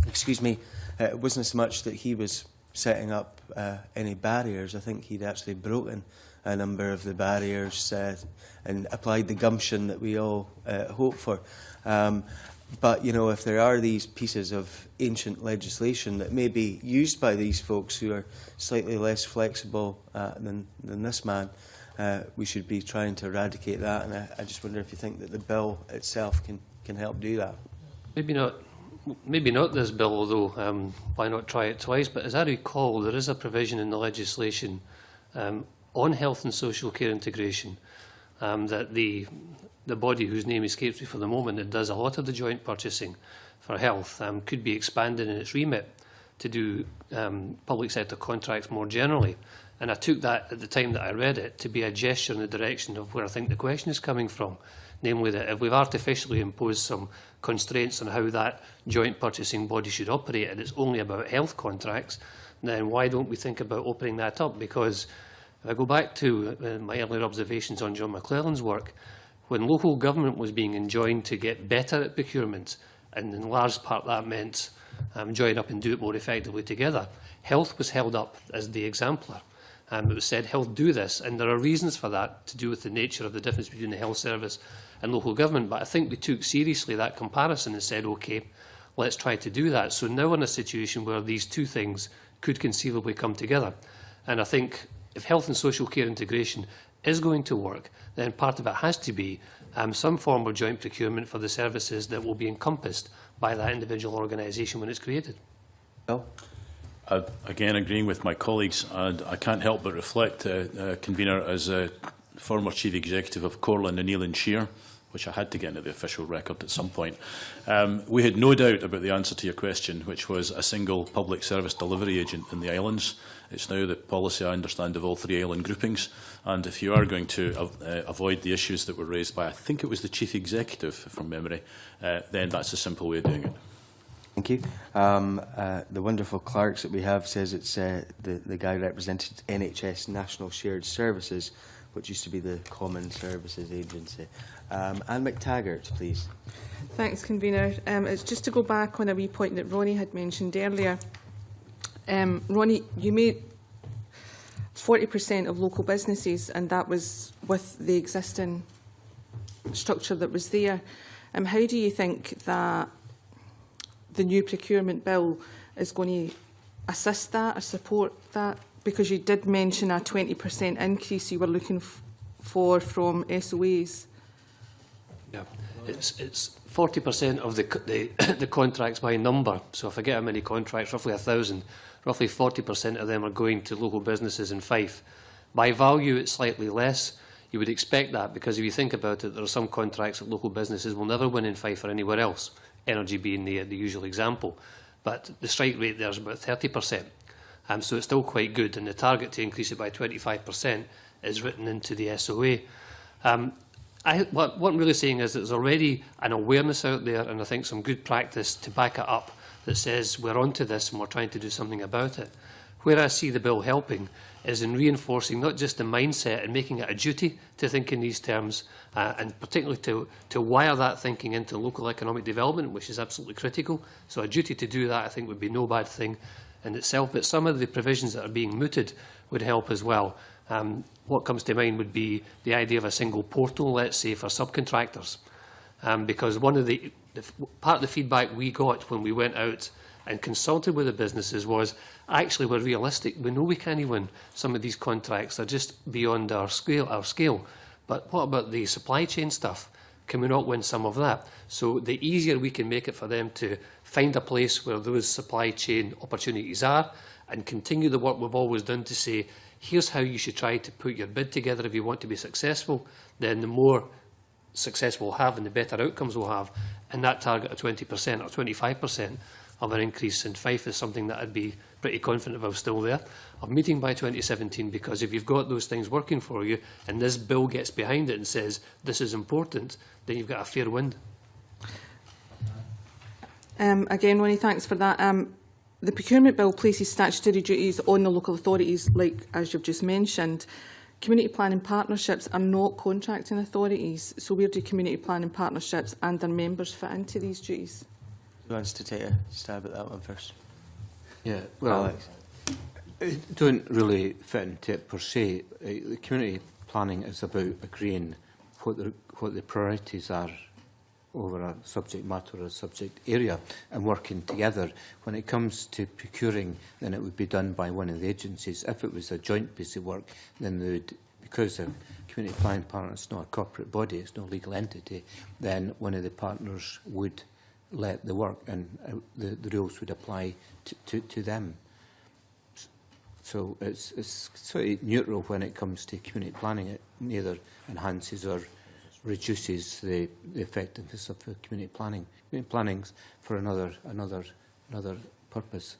excuse me, it wasn't so much that he was setting up any barriers. I think he'd actually broken a number of the barriers and applied the gumption that we all hope for. But, you know, if there are these pieces of ancient legislation that may be used by these folks who are slightly less flexible than this man, we should be trying to eradicate that. And I just wonder if you think that the bill itself can help do that. Maybe not this bill, although why not try it twice? But as I recall, there is a provision in the legislation on health and social care integration that the body whose name escapes me for the moment that does a lot of the joint purchasing for health could be expanded in its remit to do public sector contracts more generally. And I took that at the time that I read it to be a gesture in the direction of where I think the question is coming from. Namely that if we've artificially imposed some constraints on how that joint purchasing body should operate and it's only about health contracts, then why don't we think about opening that up? Because if I go back to my earlier observations on John McClelland's work, when local government was being enjoined to get better at procurement, and in large part that meant join up and do it more effectively together, health was held up as the exemplar. It was said, health do this, and there are reasons for that to do with the nature of the difference between the health service and local government. But I think we took seriously that comparison and said, OK, let's try to do that. So now we're in a situation where these two things could conceivably come together. And I think if health and social care integration is going to work, then part of it has to be some form of joint procurement for the services that will be encompassed by that individual organisation when it's created. Bill? Again, agreeing with my colleagues, I can't help but reflect, Convener, as a former Chief Executive of Corlin and Neil and Shear, which I had to get into the official record at some point. We had no doubt about the answer to your question, which was a single public service delivery agent in the islands. It's now the policy, I understand, of all 3 island groupings. And if you are going to avoid the issues that were raised by, I think it was the Chief Executive, from memory, then that's a simple way of doing it. Thank you. The wonderful clerks that we have says it's the guy represented NHS National Shared Services, which used to be the Common Services Agency. Anne McTaggart, please. Thanks, Convener. It's just to go back on a wee point that Ronnie had mentioned earlier. Ronnie, you made 40% of local businesses, and that was with the existing structure that was there. How do you think that the new procurement bill is going to assist that or support that? Because you did mention a 20% increase you were looking for from SOAs. Yeah, it's 40% of the contracts by number. So if I get how many contracts, roughly 1,000, roughly 40% of them are going to local businesses in Fife. By value, it's slightly less. You would expect that because if you think about it, there are some contracts that local businesses will never win in Fife or anywhere else. Energy being the usual example, but the strike rate there is about 30%, so it's still quite good, and the target to increase it by 25% is written into the SOA. What I'm really saying is that there's already an awareness out there, and I think some good practice to back it up that says we're onto this and we're trying to do something about it. Where I see the bill helping is in reinforcing not just the mindset and making it a duty to think in these terms, and particularly to wire that thinking into local economic development, which is absolutely critical. So a duty to do that, I think, would be no bad thing in itself. But some of the provisions that are being mooted would help as well. What comes to mind would be the idea of a single portal, let's say, for subcontractors. Because one of part of the feedback we got when we went out and consulted with the businesses was, actually, we're realistic. We know we can't win some of these contracts. They're just beyond our scale. But what about the supply chain stuff? Can we not win some of that? So the easier we can make it for them to find a place where those supply chain opportunities are and continue the work we've always done to say, here's how you should try to put your bid together if you want to be successful, then the more success we'll have and the better outcomes we'll have. And that target of 20% or 25% of an increase in Fife is something that I'd be pretty confident if I was still there, of meeting by 2017, because if you've got those things working for you and this bill gets behind it and says this is important, then you've got a fair wind. Again, Ronnie, thanks for that. The procurement bill places statutory duties on the local authorities, like as you've just mentioned. Community planning partnerships are not contracting authorities, so where do community planning partnerships and their members fit into these duties? Who wants to take a stab at that one first? Yeah, well, Alex. it don't really fit into it per se. The community planning is about agreeing what the priorities are over a subject matter or a subject area and working together. When it comes to procuring, then it would be done by one of the agencies. If it was a joint piece of work, then they would, because a community planning partner is not a corporate body, it's no legal entity, then one of the partners would let the work, and the rules would apply to them. So it's sort of neutral when it comes to community planning. It neither enhances or reduces the effectiveness of the community planning. Community planning's for another purpose.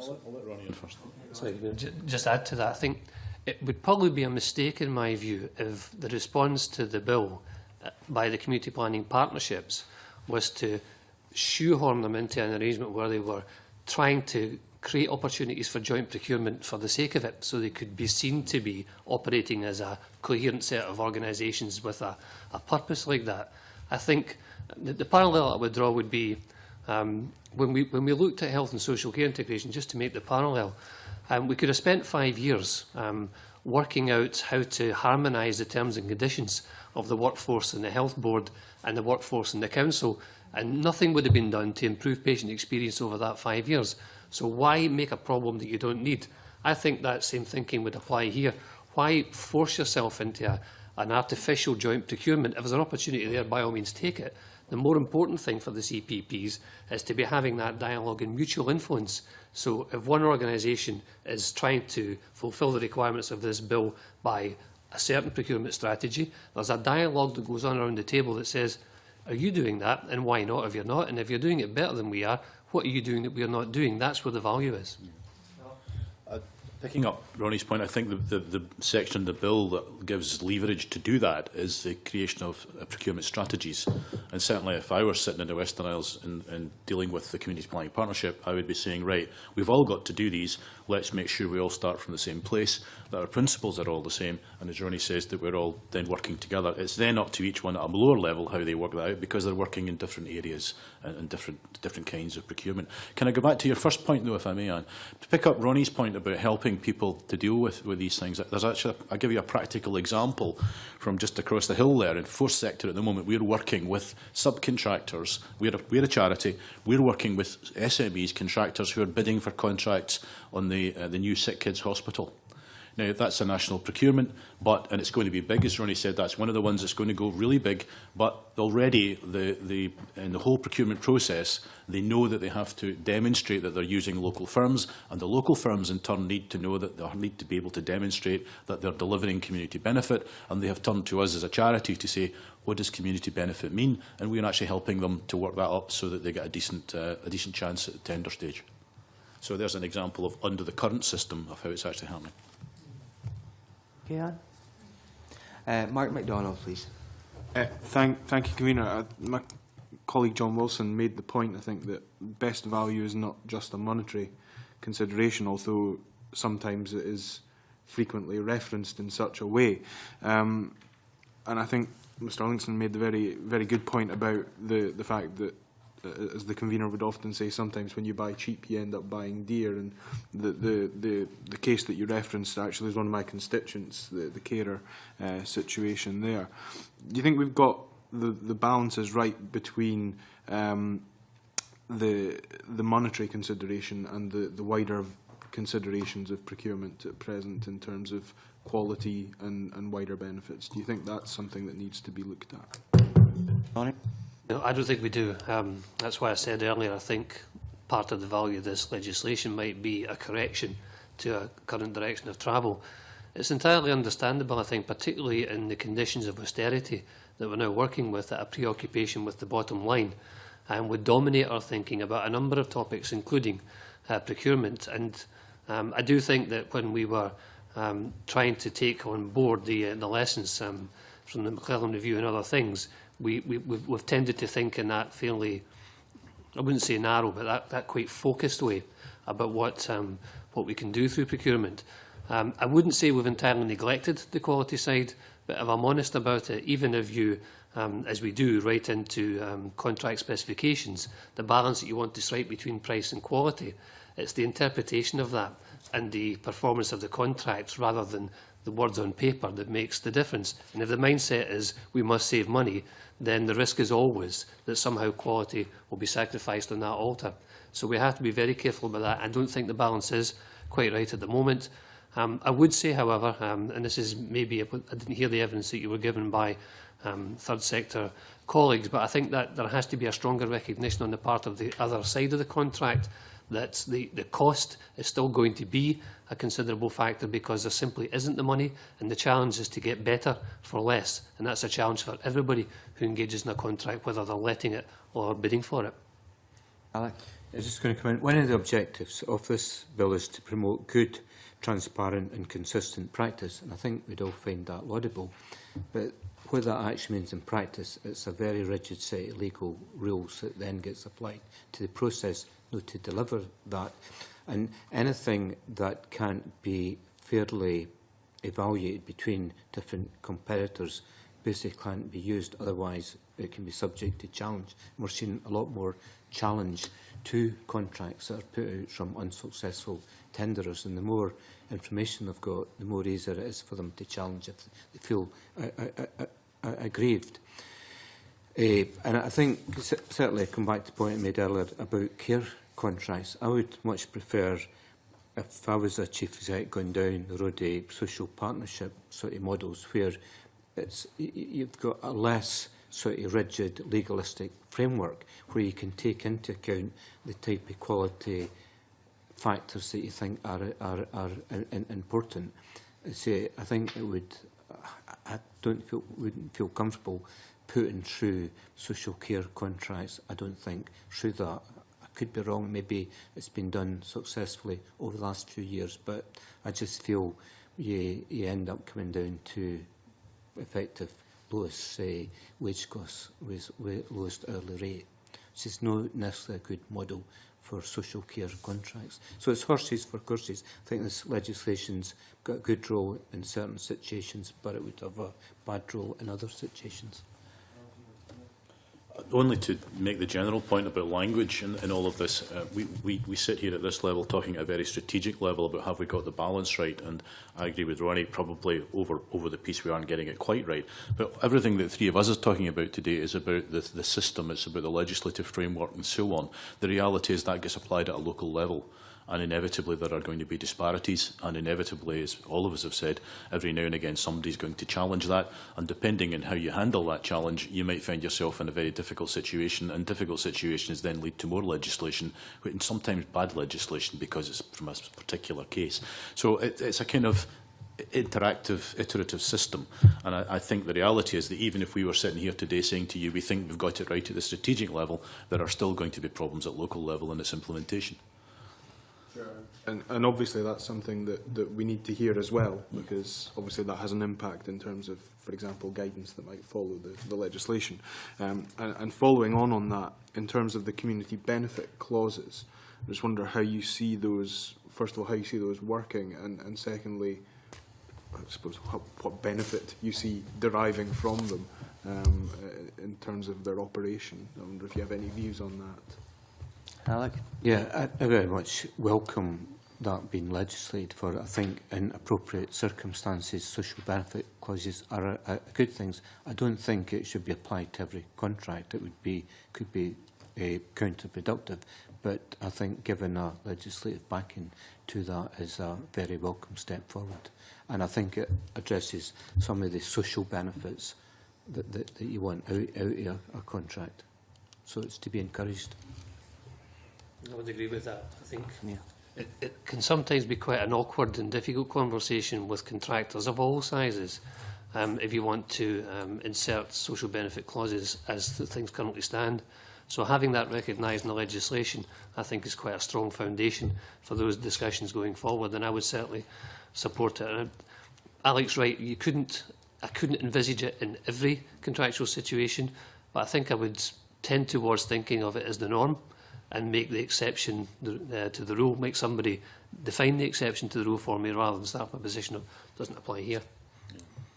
I'll let Ronnie in first. Sorry, just add to that. I think it would probably be a mistake, in my view, if the response to the bill by the community planning partnerships was to shoehorn them into an arrangement where they were trying to create opportunities for joint procurement for the sake of it, so they could be seen to be operating as a coherent set of organisations with a purpose like that. I think the parallel I would draw would be when we looked at health and social care integration, just to make the parallel, we could have spent 5 years working out how to harmonise the terms and conditions of the workforce and the health board and the workforce and the council, and nothing would have been done to improve patient experience over that 5 years. So why make a problem that you don't need? I think that same thinking would apply here. Why force yourself into an artificial joint procurement? If there's an opportunity there, by all means take it. The more important thing for the CPPs is to be having that dialogue and mutual influence. So if one organisation is trying to fulfil the requirements of this bill by a certain procurement strategy. There's a dialogue that goes on around the table that says, are you doing that, and why not if you're not? And if you're doing it better than we are, what are you doing that we're not doing? That's where the value is. Picking up Ronnie's point, I think the section in the bill that gives leverage to do that is the creation of procurement strategies. And certainly if I were sitting in the Western Isles and dealing with the Community Planning Partnership, I would be saying, right, we've all got to do these. Let's make sure we all start from the same place, that our principles are all the same. And as Ronnie says, that we're all then working together. It's then up to each one at a lower level how they work that out, because they're working in different areas and different kinds of procurement. Can I go back to your first point, though, if I may, Anne? To pick up Ronnie's point about helping people to deal with these things, there's actually, I'll give you a practical example from just across the hill there. In fourth sector at the moment, we're working with subcontractors. We're a charity. We're working with SMEs, contractors who are bidding for contracts on the new Sick Kids Hospital. Now, that's a national procurement, and it's going to be big, as Ronnie said. That's one of the ones that's going to go really big. But already, in the whole procurement process, they know that they have to demonstrate that they're using local firms, and the local firms, in turn, need to know that they need to be able to demonstrate that they're delivering community benefit. And they have turned to us as a charity to say, what does community benefit mean? And we're actually helping them to work that up so that they get a decent chance at the tender stage. So there's an example of under the current system of how it's actually happening. Okay, Anne. Mark MacDonald, please. Thank you, Convener. My colleague John Wilson made the point, I think, that best value is not just a monetary consideration, although sometimes it is frequently referenced in such a way. And I think Mr Arlington made the very good point about the fact that, as the convener would often say, sometimes when you buy cheap you end up buying dear, and the case that you referenced actually is one of my constituents, the carer situation there. Do you think we've got the balances right between the monetary consideration and the wider considerations of procurement at present in terms of quality and wider benefits? Do you think that's something that needs to be looked at? Ronnie? No, I don't think we do. That's why I said earlier, I think part of the value of this legislation might be a correction to a current direction of travel. It's entirely understandable, I think, particularly in the conditions of austerity that we're now working with, that a preoccupation with the bottom line would dominate our thinking about a number of topics, including procurement. And I do think that when we were trying to take on board the lessons from the McClellan Review and other things, we've tended to think in that fairly, I wouldn't say narrow, but that quite focused way about what we can do through procurement. I wouldn't say we've entirely neglected the quality side, but if I'm honest about it, even if you, as we do, write into contract specifications, the balance that you want to strike between price and quality, it's the interpretation of that and the performance of the contracts rather than the words on paper that makes the difference. And if the mindset is we must save money, then the risk is always that somehow quality will be sacrificed on that altar. So we have to be very careful about that. I don't think the balance is quite right at the moment. I would say, however, and this is maybe, I didn't hear the evidence that you were given by third sector colleagues, but I think that there has to be a stronger recognition on the part of the other side of the contract that the cost is still going to be a considerable factor because there simply isn't the money, and the challenge is to get better for less. And that's a challenge for everybody who engages in a contract, whether they're letting it or bidding for it. Alex? I was just going to come in. One of the objectives of this bill is to promote good, transparent and consistent practice, and I think we'd all find that laudable. But what that actually means in practice, it's a very rigid set of legal rules that then gets applied to the process to deliver that. And anything that can't be fairly evaluated between different competitors basically can't be used, otherwise it can be subject to challenge. We're seeing a lot more challenge to contracts that are put out from unsuccessful tenderers, and the more information they've got, the more easier it is for them to challenge if they feel aggrieved. And I think, certainly, come back to the point I made earlier about care contracts. I would much prefer, if I was a chief exec, going down the road of social partnership sort of models where you've got a less sort of rigid legalistic framework where you can take into account the type of quality factors that you think are important. I think it would I wouldn't feel comfortable putting through social care contracts. I don't think through that. I could be wrong. Maybe it's been done successfully over the last few years, but I just feel you end up coming down to effective lowest wage costs, lowest hourly rate, which is not necessarily a good model for social care contracts. So it's horses for courses. I think this legislation's got a good role in certain situations, but it would have a bad role in other situations. Only to make the general point about language in all of this, we sit here at this level talking at a very strategic level about have we got the balance right, and I agree with Ronnie, probably over the piece we aren't getting it quite right. But everything that the three of us are talking about today is about the system, it's about the legislative framework and so on. The reality is that gets applied at a local level. And inevitably there are going to be disparities, and inevitably, as all of us have said, every now and again somebody's going to challenge that, and depending on how you handle that challenge, you might find yourself in a very difficult situation, and difficult situations then lead to more legislation, and sometimes bad legislation because it's from a particular case. So it's a kind of interactive, iterative system, and I think the reality is that even if we were sitting here today saying to you we think we've got it right at the strategic level, there are still going to be problems at local level in its implementation. And obviously that's something that we need to hear as well, because obviously that has an impact in terms of, for example, guidance that might follow the legislation. And following on that, in terms of the community benefit clauses, I just wonder how you see those, first of all, how you see those working, and secondly, I suppose, what benefit you see deriving from them in terms of their operation. I wonder if you have any views on that. Alec? Yeah, I very much welcome that being legislated for. I think in appropriate circumstances, social benefit clauses are a good things. I don't think it should be applied to every contract. It could be counterproductive, but I think giving a legislative backing to that is a very welcome step forward. And I think it addresses some of the social benefits that you want out of a contract. So it's to be encouraged. I would agree with that. I think it can sometimes be quite an awkward and difficult conversation with contractors of all sizes if you want to insert social benefit clauses as the things currently stand. So having that recognised in the legislation, I think, is quite a strong foundation for those discussions going forward, and I would certainly support it. And Alec's right, I couldn't envisage it in every contractual situation, but I think I would tend towards thinking of it as the norm, and make the exception to the rule, make somebody define the exception to the rule for me rather than start from a position of doesn't apply here.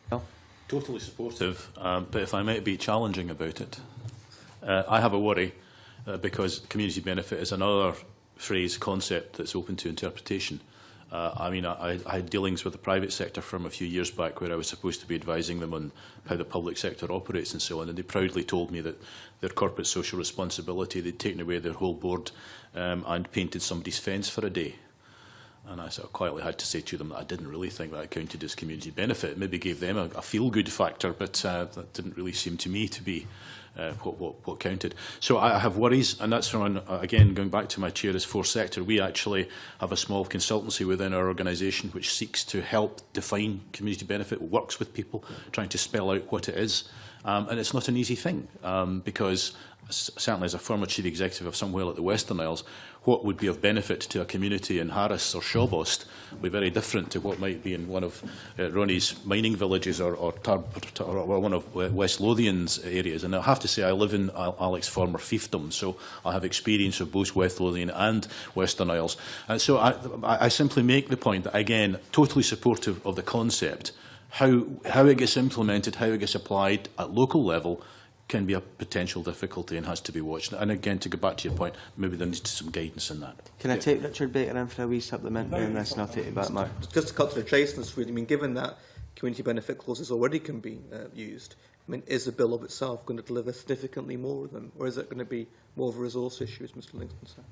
No? Totally supportive, but if I might be challenging about it, I have a worry because community benefit is another phrase, concept that's open to interpretation. I mean, I had dealings with the private sector firm a few years back where I was supposed to be advising them on how the public sector operates and so on, and they proudly told me that their corporate social responsibility, they'd taken away their whole board and painted somebody's fence for a day. And I sort of quietly had to say to them that I didn't really think that counted as community benefit. It maybe gave them a feel-good factor, but that didn't really seem to me to be what counted. So I have worries, and that's from, again, going back to my chair as fourth sector, we actually have a small consultancy within our organisation which seeks to help define community benefit, works with people, trying to spell out what it is. And it's not an easy thing, because certainly as a former chief executive of somewhere like the Western Isles, what would be of benefit to a community in Harris or Shawbost would be very different to what might be in one of Ronnie's mining villages or one of West Lothian's areas. And I have to say, I live in Alec's former fiefdom, so I have experience of both West Lothian and Western Isles. And so I simply make the point that, again, totally supportive of the concept. How it gets implemented, how it gets applied at local level can be a potential difficulty and has to be watched. And again, to go back to your point, maybe there needs to be some guidance in that. Can I take Richard Baker in for a wee supplementary on this, and I'll take it back, Mark? Just to cut to the chase in this, really, I mean, given that community benefit clauses already can be used, I mean, is the bill of itself going to deliver significantly more of them, or is it going to be more of a resource issue, as Mr Livingston said?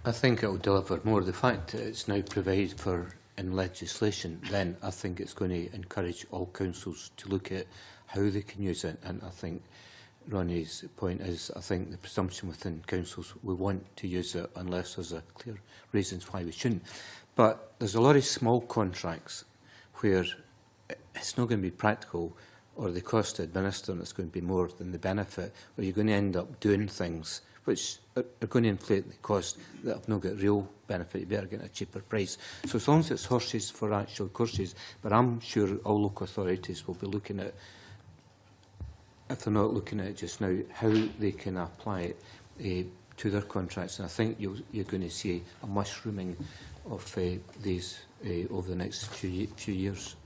I think it will deliver more. The fact that it's now provided for in legislation, then I think it's going to encourage all councils to look at how they can use it. And I think Ronnie's point is, I think the presumption within councils, we want to use it unless there's a clear reasons why we shouldn't. But there's a lot of small contracts where it's not going to be practical, or the cost to administer them is going to be more than the benefit, or you're going to end up doing things which are going to inflate the cost that have not got real benefit. You better get a cheaper price. So as long as it's horses for actual courses, but I'm sure all local authorities will be looking at, if they're not looking at it just now, how they can apply it to their contracts. And I think you're going to see a mushrooming of these over the next few years.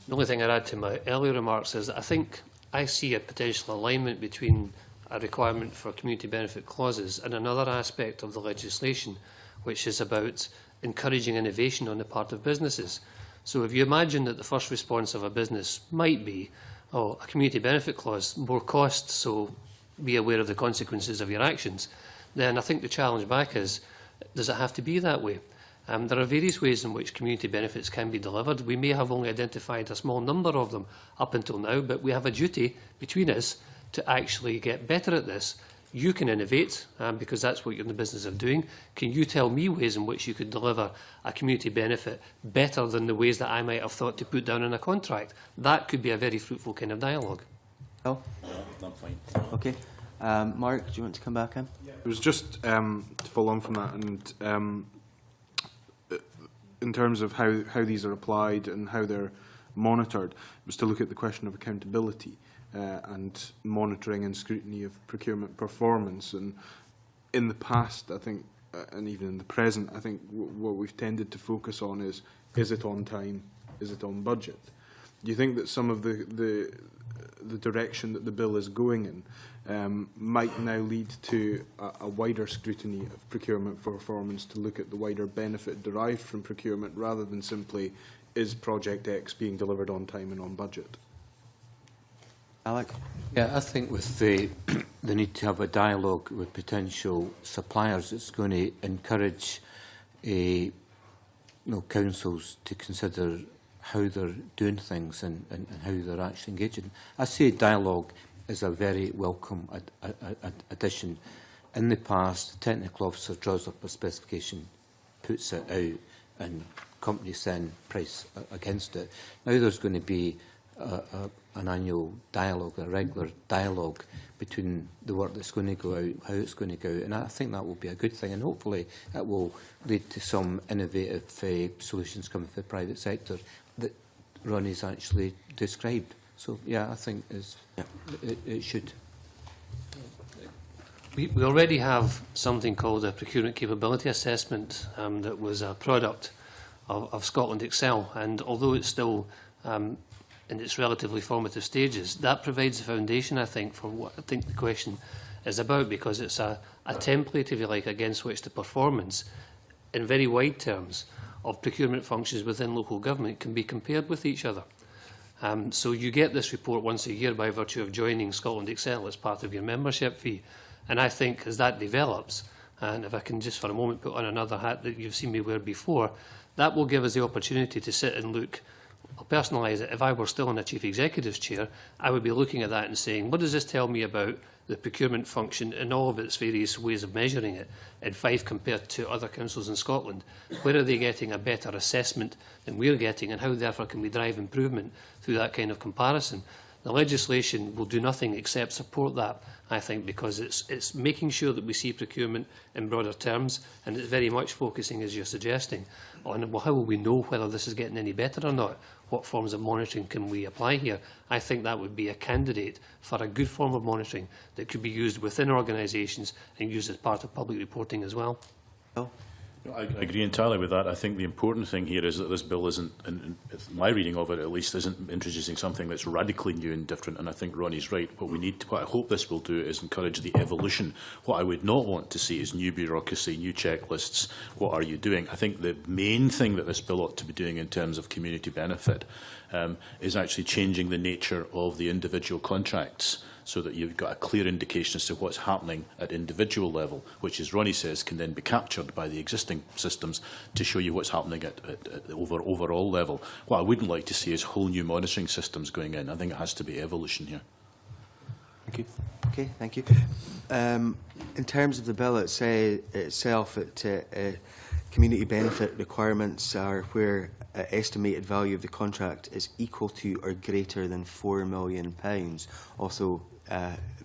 The only thing I'd add to my earlier remarks is that I think I see a potential alignment between a requirement for community benefit clauses and another aspect of the legislation, which is about encouraging innovation on the part of businesses. So if you imagine that the first response of a business might be, oh, a community benefit clause, more costs, so be aware of the consequences of your actions, then I think the challenge back is, does it have to be that way? There are various ways in which community benefits can be delivered. We may have only identified a small number of them up until now, but we have a duty between us to actually get better at this. You can innovate, because that's what you're in the business of doing. Can you tell me ways in which you could deliver a community benefit better than the ways that I might have thought to put down in a contract? That could be a very fruitful kind of dialogue. Oh, I'm fine. okay. Mark, do you want to come back in? It was just to follow on from that, and in terms of how these are applied and how they're monitored, was to look at the question of accountability and monitoring and scrutiny of procurement performance. And in the past, I think, and even in the present, I think what we've tended to focus on is it on time, is it on budget? Do you think that some of the direction that the bill is going in might now lead to a wider scrutiny of procurement performance to look at the wider benefit derived from procurement rather than simply, is Project X being delivered on time and on budget? Alec? Yeah, I think with the need to have a dialogue with potential suppliers, it's going to encourage councils to consider how they're doing things and how they're actually engaging. I say dialogue is a very welcome addition. In the past, the technical officer draws up a specification, puts it out, and companies then price against it. Now there's going to be an annual dialogue, a regular dialogue between the work that's going to go out, how it's going to go out, and I think that will be a good thing, and hopefully it will lead to some innovative solutions coming from the private sector that Ronnie's actually described. So, yeah, I think it should. We already have something called a procurement capability assessment that was a product of Scotland Excel, and although it's still in its relatively formative stages, that provides the foundation, I think, for what I think the question is about, because it's a template, if you like, against which the performance, in very wide terms, of procurement functions within local government can be compared with each other. So you get this report once a year by virtue of joining Scotland Excel as part of your membership fee. And I think as that develops, and if I can just for a moment put on another hat that you've seen me wear before, that will give us the opportunity to sit and look. I'll personalise it. If I were still in a Chief Executive's chair, I would be looking at that and saying, what does this tell me about the procurement function in all of its various ways of measuring it in Fife compared to other councils in Scotland? Where are they getting a better assessment than we're getting, and how therefore can we drive improvement through that kind of comparison? The legislation will do nothing except support that, I think, because it's making sure that we see procurement in broader terms, and it's very much focusing, as you're suggesting, on, well, how will we know whether this is getting any better or not? What forms of monitoring can we apply here? I think that would be a candidate for a good form of monitoring that could be used within organisations and used as part of public reporting as well. Oh. I agree entirely with that. I think the important thing here is that this bill isn't, in my reading of it at least, isn't introducing something that's radically new and different, and I think Ronnie's right. What I hope this will do is encourage the evolution. What I would not want to see is new bureaucracy, new checklists. What are you doing? I think the main thing that this bill ought to be doing in terms of community benefit is actually changing the nature of the individual contracts, so that you've got a clear indication as to what's happening at individual level, which, as Ronnie says, can then be captured by the existing systems to show you what's happening at overall level. What I wouldn't like to see is whole new monitoring systems going in. I think it has to be evolution here. Thank you. Okay, thank you. In terms of the bill itself, it community benefit requirements are where estimated value of the contract is equal to or greater than £4 million. Also,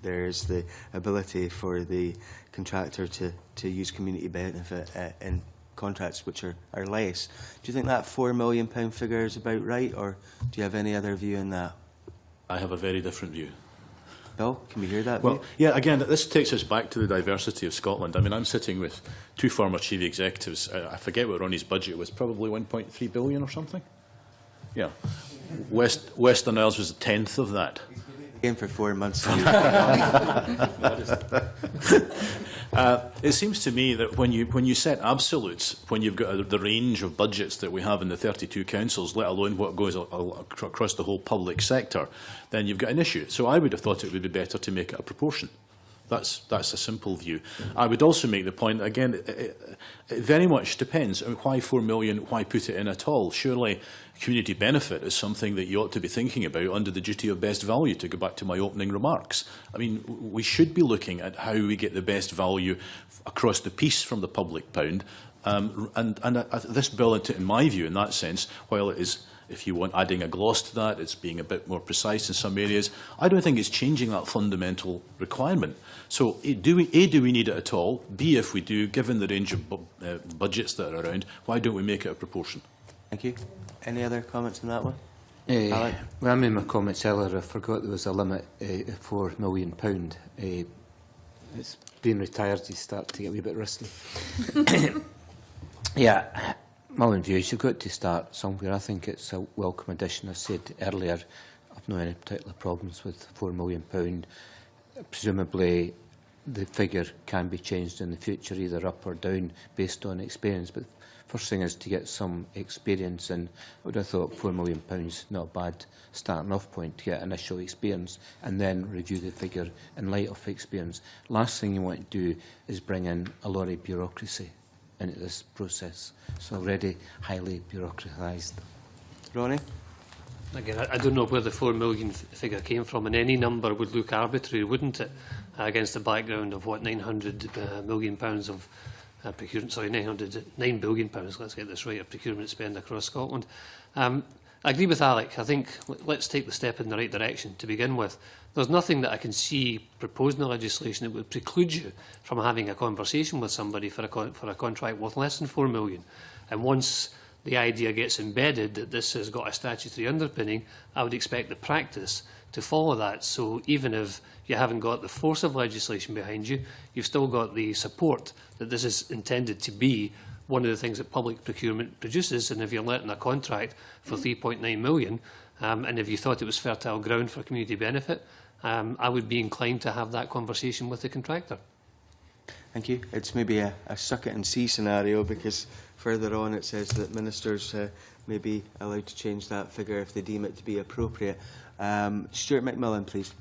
there is the ability for the contractor to use community benefit in contracts which are less. Do you think that £4 million figure is about right, or do you have any other view on that? I have a very different view. Bill, can we hear that? Well, view? yeah, again, this takes us back to the diversity of Scotland. I mean, I'm sitting with two former chief executives. I forget what Ronnie's budget was, probably 1.3 billion or something. Yeah. Western Isles was a tenth of that. Again for 4 months. It seems to me that when you set absolutes, when you've got the range of budgets that we have in the 32 councils, let alone what goes across the whole public sector, then you've got an issue. So I would have thought it would be better to make it a proportion. That's a simple view. I would also make the point, again, it very much depends. I mean, why 4 million? Why put it in at all? Surely community benefit is something that you ought to be thinking about under the duty of best value, to go back to my opening remarks. I mean, we should be looking at how we get the best value across the piece from the public pound. This bill, in my view, in that sense, while it is, if you want, adding a gloss to that, it's being a bit more precise in some areas, I don't think it's changing that fundamental requirement. So, do we need it at all? B, if we do, given the range of budgets that are around, why don't we make it a proportion? Thank you. Any other comments on that one? When I made my comments earlier, I forgot there was a limit of £4 million. It's being retired, you start to get a wee bit rusty. Yeah, my own view is you've got to start somewhere. I think it's a welcome addition. I said earlier, I've not any particular problems with £4 million. Presumably, the figure can be changed in the future, either up or down, based on experience. But first thing is to get some experience, and I would have thought £4 million not a bad starting off point to get initial experience, and then review the figure in light of experience. Last thing you want to do is bring in a lot of bureaucracy into this process. It's already highly bureaucratised. Ronnie? Again, I don't know where the 4 million figure came from, and any number would look arbitrary, wouldn't it, against the background of what, £900 million of procurement, sorry, £9 billion, let's get this right, of procurement spend across Scotland. I agree with Alec. I think let's take the step in the right direction to begin with. There's nothing that I can see proposed in the legislation that would preclude you from having a conversation with somebody for a contract worth less than 4 million. And once the idea gets embedded that this has got a statutory underpinning, I would expect the practice to follow that. So even if you haven't got the force of legislation behind you, you've still got the support that this is intended to be one of the things that public procurement produces. And if you're letting a contract for 3.9 million, and if you thought it was fertile ground for community benefit, I would be inclined to have that conversation with the contractor. Thank you. It's maybe a suck it and see scenario, because further on it says that ministers may be allowed to change that figure if they deem it to be appropriate. Stuart McMillan, please.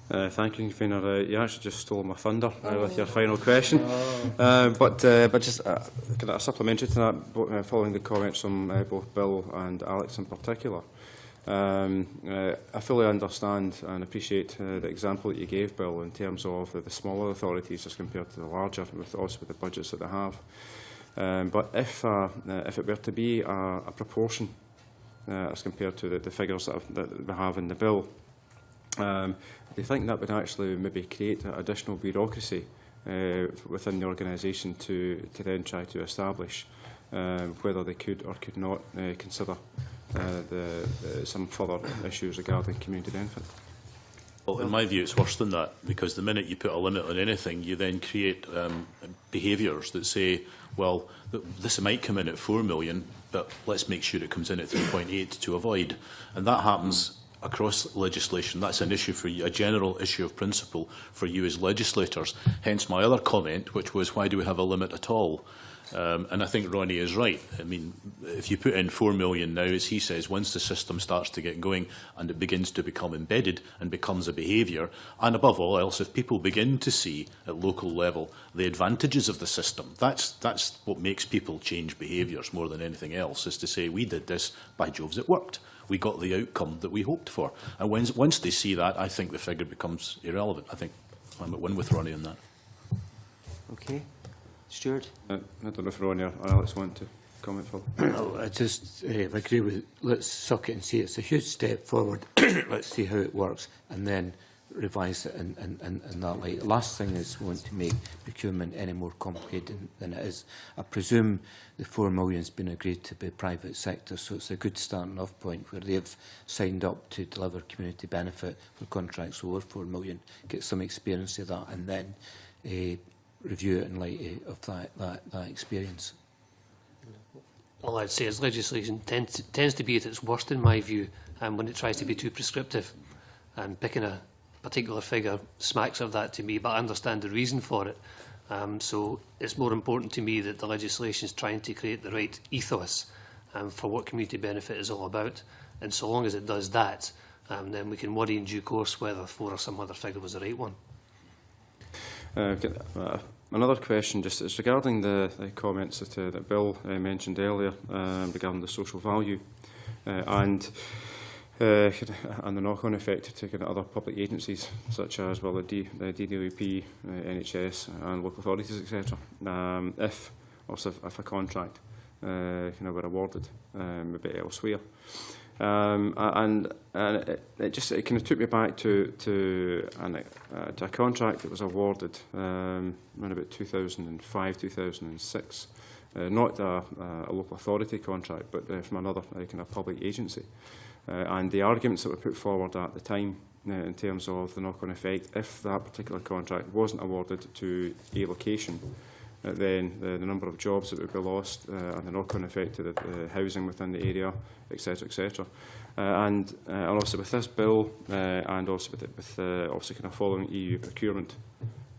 Thank you, Convener. You actually just stole my thunder with your final question. But just kind of a supplementary to that, following the comments from both Bill and Alex in particular. I fully understand and appreciate the example that you gave, Bill, in terms of the smaller authorities as compared to the larger, also with the budgets that they have. But if it were to be a proportion as compared to the figures that we have in the bill, do you think that would actually maybe create additional bureaucracy within the organisation to then try to establish whether they could or could not consider some further issues regarding community benefit? Well, in my view, it's worse than that, because the minute you put a limit on anything, you then create behaviours that say, well, this might come in at 4 million, but let's make sure it comes in at 3.8 to avoid. And that happens across legislation. That's an issue for you, a general issue of principle for you as legislators. Hence my other comment, which was, why do we have a limit at all? And I think Ronnie is right. I mean, if you put in 4 million now, as he says, once the system starts to get going and it begins to become embedded and becomes a behaviour, and above all else, if people begin to see at local level the advantages of the system, that's what makes people change behaviours more than anything else, is to say, we did this, by Joves, it worked. We got the outcome that we hoped for. And once they see that, I think the figure becomes irrelevant. I think I'm at one with Ronnie on that. Okay. Stuart? I don't know if Ronnie or Alex want to comment further. No, I just agree with, let's suck it and see. It's a huge step forward. Let's see how it works and then revise it in that light. The last thing is we want to make procurement any more complicated than it is. I presume the 4 million has been agreed to by private sector, so it's a good starting off point where they've signed up to deliver community benefit for contracts over 4 million, get some experience of that and then review it in light of that experience. All I'd say is legislation tends to be at its worst, in my view, when it tries to be too prescriptive. And picking a particular figure smacks of that to me, but I understand the reason for it. So it's more important to me that the legislation is trying to create the right ethos for what community benefit is all about. And so long as it does that, then we can worry in due course whether 4 or some other figure was the right one. Another question just is regarding the comments that Bill mentioned earlier regarding the social value and the knock-on effect to kind of other public agencies such as the DWP, NHS and local authorities, etc. If a contract were awarded maybe elsewhere. And it kind of took me back to a contract that was awarded around about 2005, 2006, not a local authority contract, but from another kind of public agency. And the arguments that were put forward at the time in terms of the knock-on effect, if that particular contract wasn't awarded to a location, then the number of jobs that would be lost and the knock-on effect to the housing within the area, etc., etc. And also with this bill, and also with obviously kind of following EU procurement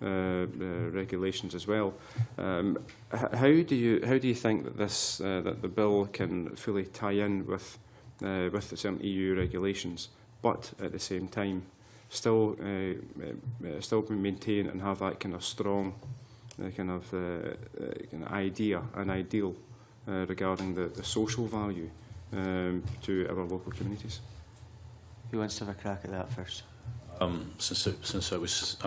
regulations as well, how do you think that that the bill can fully tie in with the certain EU regulations, but at the same time still maintain and have that kind of strong kind of idea and ideal regarding the social value to our local communities? Who wants to have a crack at that first? Since I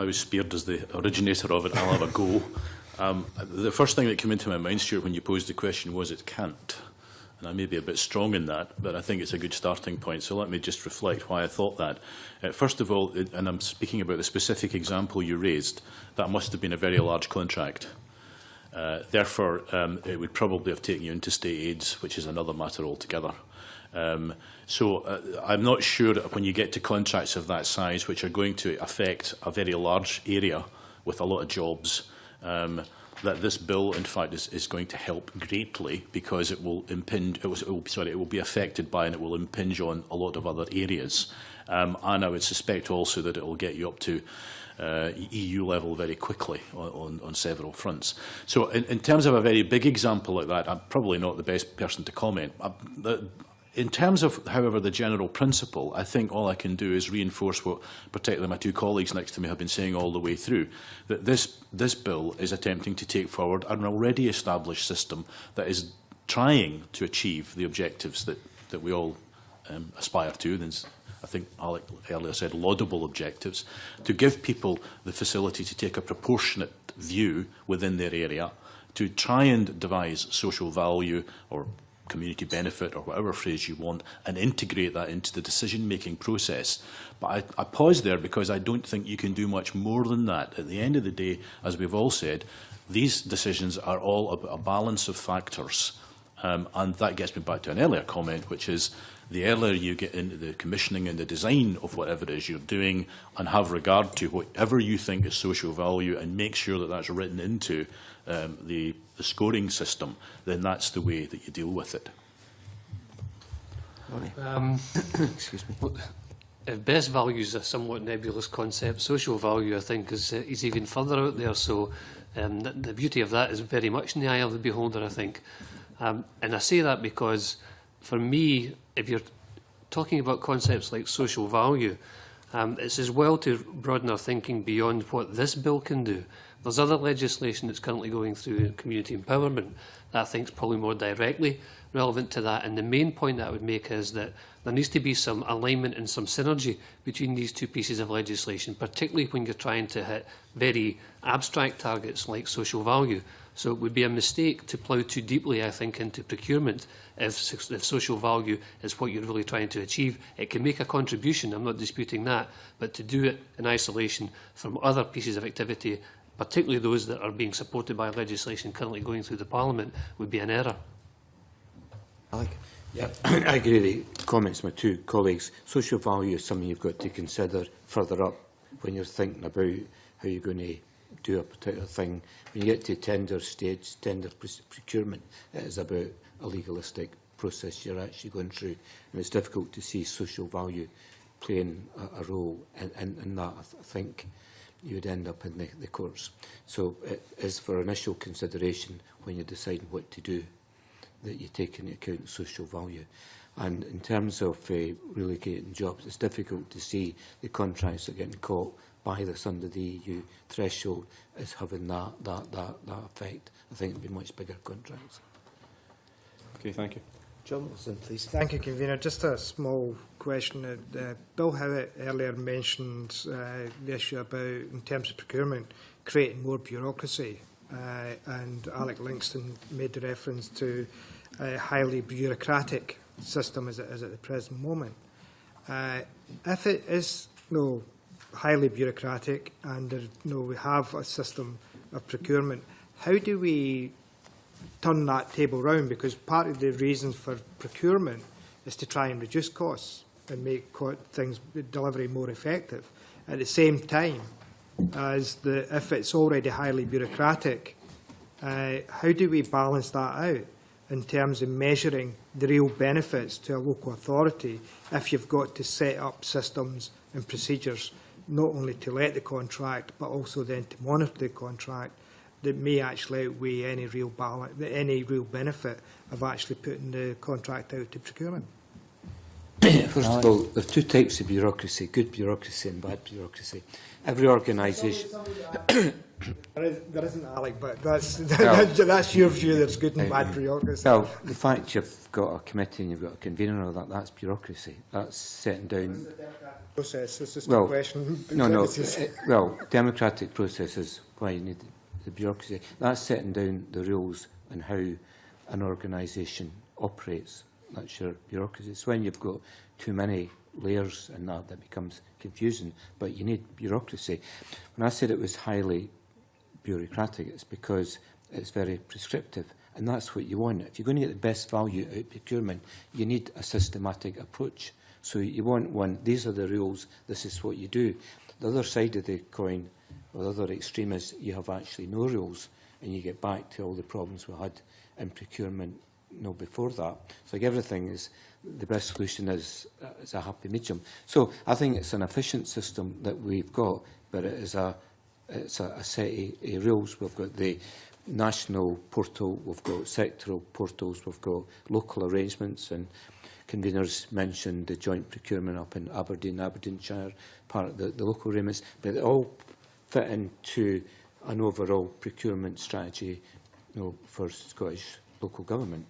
was spared as the originator of it, I'll have a go. The first thing that came into my mind, Stuart, when you posed the question was it can't. And I may be a bit strong in that, but I think it's a good starting point. So let me just reflect why I thought that. First of all, and I'm speaking about the specific example you raised, that must have been a very large contract. Therefore, it would probably have taken you into state aids, which is another matter altogether. So I'm not sure that when you get to contracts of that size, which are going to affect a very large area with a lot of jobs, that this bill, in fact, is going to help greatly, because it will impinge. It will be affected by, and it will impinge on a lot of other areas. And I would suspect also that it will get you up to EU level very quickly on several fronts. So, in terms of a very big example like that, I'm probably not the best person to comment. In terms of, however, the general principle, I think all I can do is reinforce what particularly my two colleagues next to me have been saying all the way through, that this bill is attempting to take forward an already established system that is trying to achieve the objectives that we all aspire to. And I think Alec earlier said laudable objectives, to give people the facility to take a proportionate view within their area, to try and devise social value or community benefit or whatever phrase you want, and integrate that into the decision-making process. But I pause there because I don't think you can do much more than that. At the end of the day, as we've all said, these decisions are all a balance of factors. And that gets me back to an earlier comment, which is the earlier you get into the commissioning and the design of whatever it is you're doing, and have regard to whatever you think is social value, and make sure that that's written into the scoring system, then that's the way that you deal with it. Excuse me. If best value is a somewhat nebulous concept, social value, I think, is even further out there. So the beauty of that is very much in the eye of the beholder, I think. And I say that because, for me, if you're talking about concepts like social value, it's as well to broaden our thinking beyond what this bill can do, There's other legislation that's currently going through community empowerment that I think is probably more directly relevant to that. And the main point that I would make is that there needs to be some alignment and some synergy between these two pieces of legislation, particularly when you're trying to hit very abstract targets like social value. So it would be a mistake to plough too deeply, I think, into procurement if social value is what you're really trying to achieve. It can make a contribution, I'm not disputing that, but to do it in isolation from other pieces of activity, particularly those that are being supported by legislation currently going through the Parliament, would be an error. Alec? Yeah, I agree with the comments of my two colleagues. Social value is something you've got to consider further up when you're thinking about how you're going to do a particular thing. When you get to tender stage, tender procurement, it is about a legalistic process you're actually going through, and it's difficult to see social value playing a role in that. I think you would end up in the courts. So it is for initial consideration when you're deciding what to do that you take into account social value. And in terms of relocating jobs, it's difficult to see the contracts that are getting caught by this under the EU threshold as having that effect. I think it would be much bigger contracts. Okay, thank you. John Wilson, please. Thank you, Convener. Just a small question. Bill Howitt earlier mentioned the issue about, in terms of procurement, creating more bureaucracy. And Alec Lingston made the reference to a highly bureaucratic system as it is at the present moment. If it is highly bureaucratic and we have a system of procurement, how do we turn that table round? Because part of the reason for procurement is to try and reduce costs and make delivery more effective. At the same time, if it's already highly bureaucratic, how do we balance that out in terms of measuring the real benefits to a local authority if you've got to set up systems and procedures not only to let the contract but also then to monitor the contract that may actually outweigh any real benefit of actually putting the contract out to procurement? First of all, there are two types of bureaucracy, good bureaucracy and bad bureaucracy. Every organisation... There isn't, Alec, but that's your view, there's good and bad bureaucracy. Well, the fact you've got a committee and you've got a convener and all that's bureaucracy. That's setting down... Process, this is the question. Well, democratic process is why you need the bureaucracy. That's setting down the rules and how an organisation operates. That's your bureaucracy. It's when you've got too many layers in that becomes confusing, but you need bureaucracy. When I said it was highly bureaucratic, it's because it's very prescriptive, and that's what you want. If you're going to get the best value out of procurement, you need a systematic approach. So you want one, these are the rules, this is what you do. The other side of the coin, or the other extreme, is you have actually no rules, and you get back to all the problems we had in procurement before that. So like everything is, the best solution is a happy medium. So I think it's an efficient system that we've got, but it's a set of rules. We've got the national portal, we've got sectoral portals, we've got local arrangements, and conveners mentioned the joint procurement up in Aberdeenshire, part of the local arrangements, but they all fit into an overall procurement strategy for Scottish local government.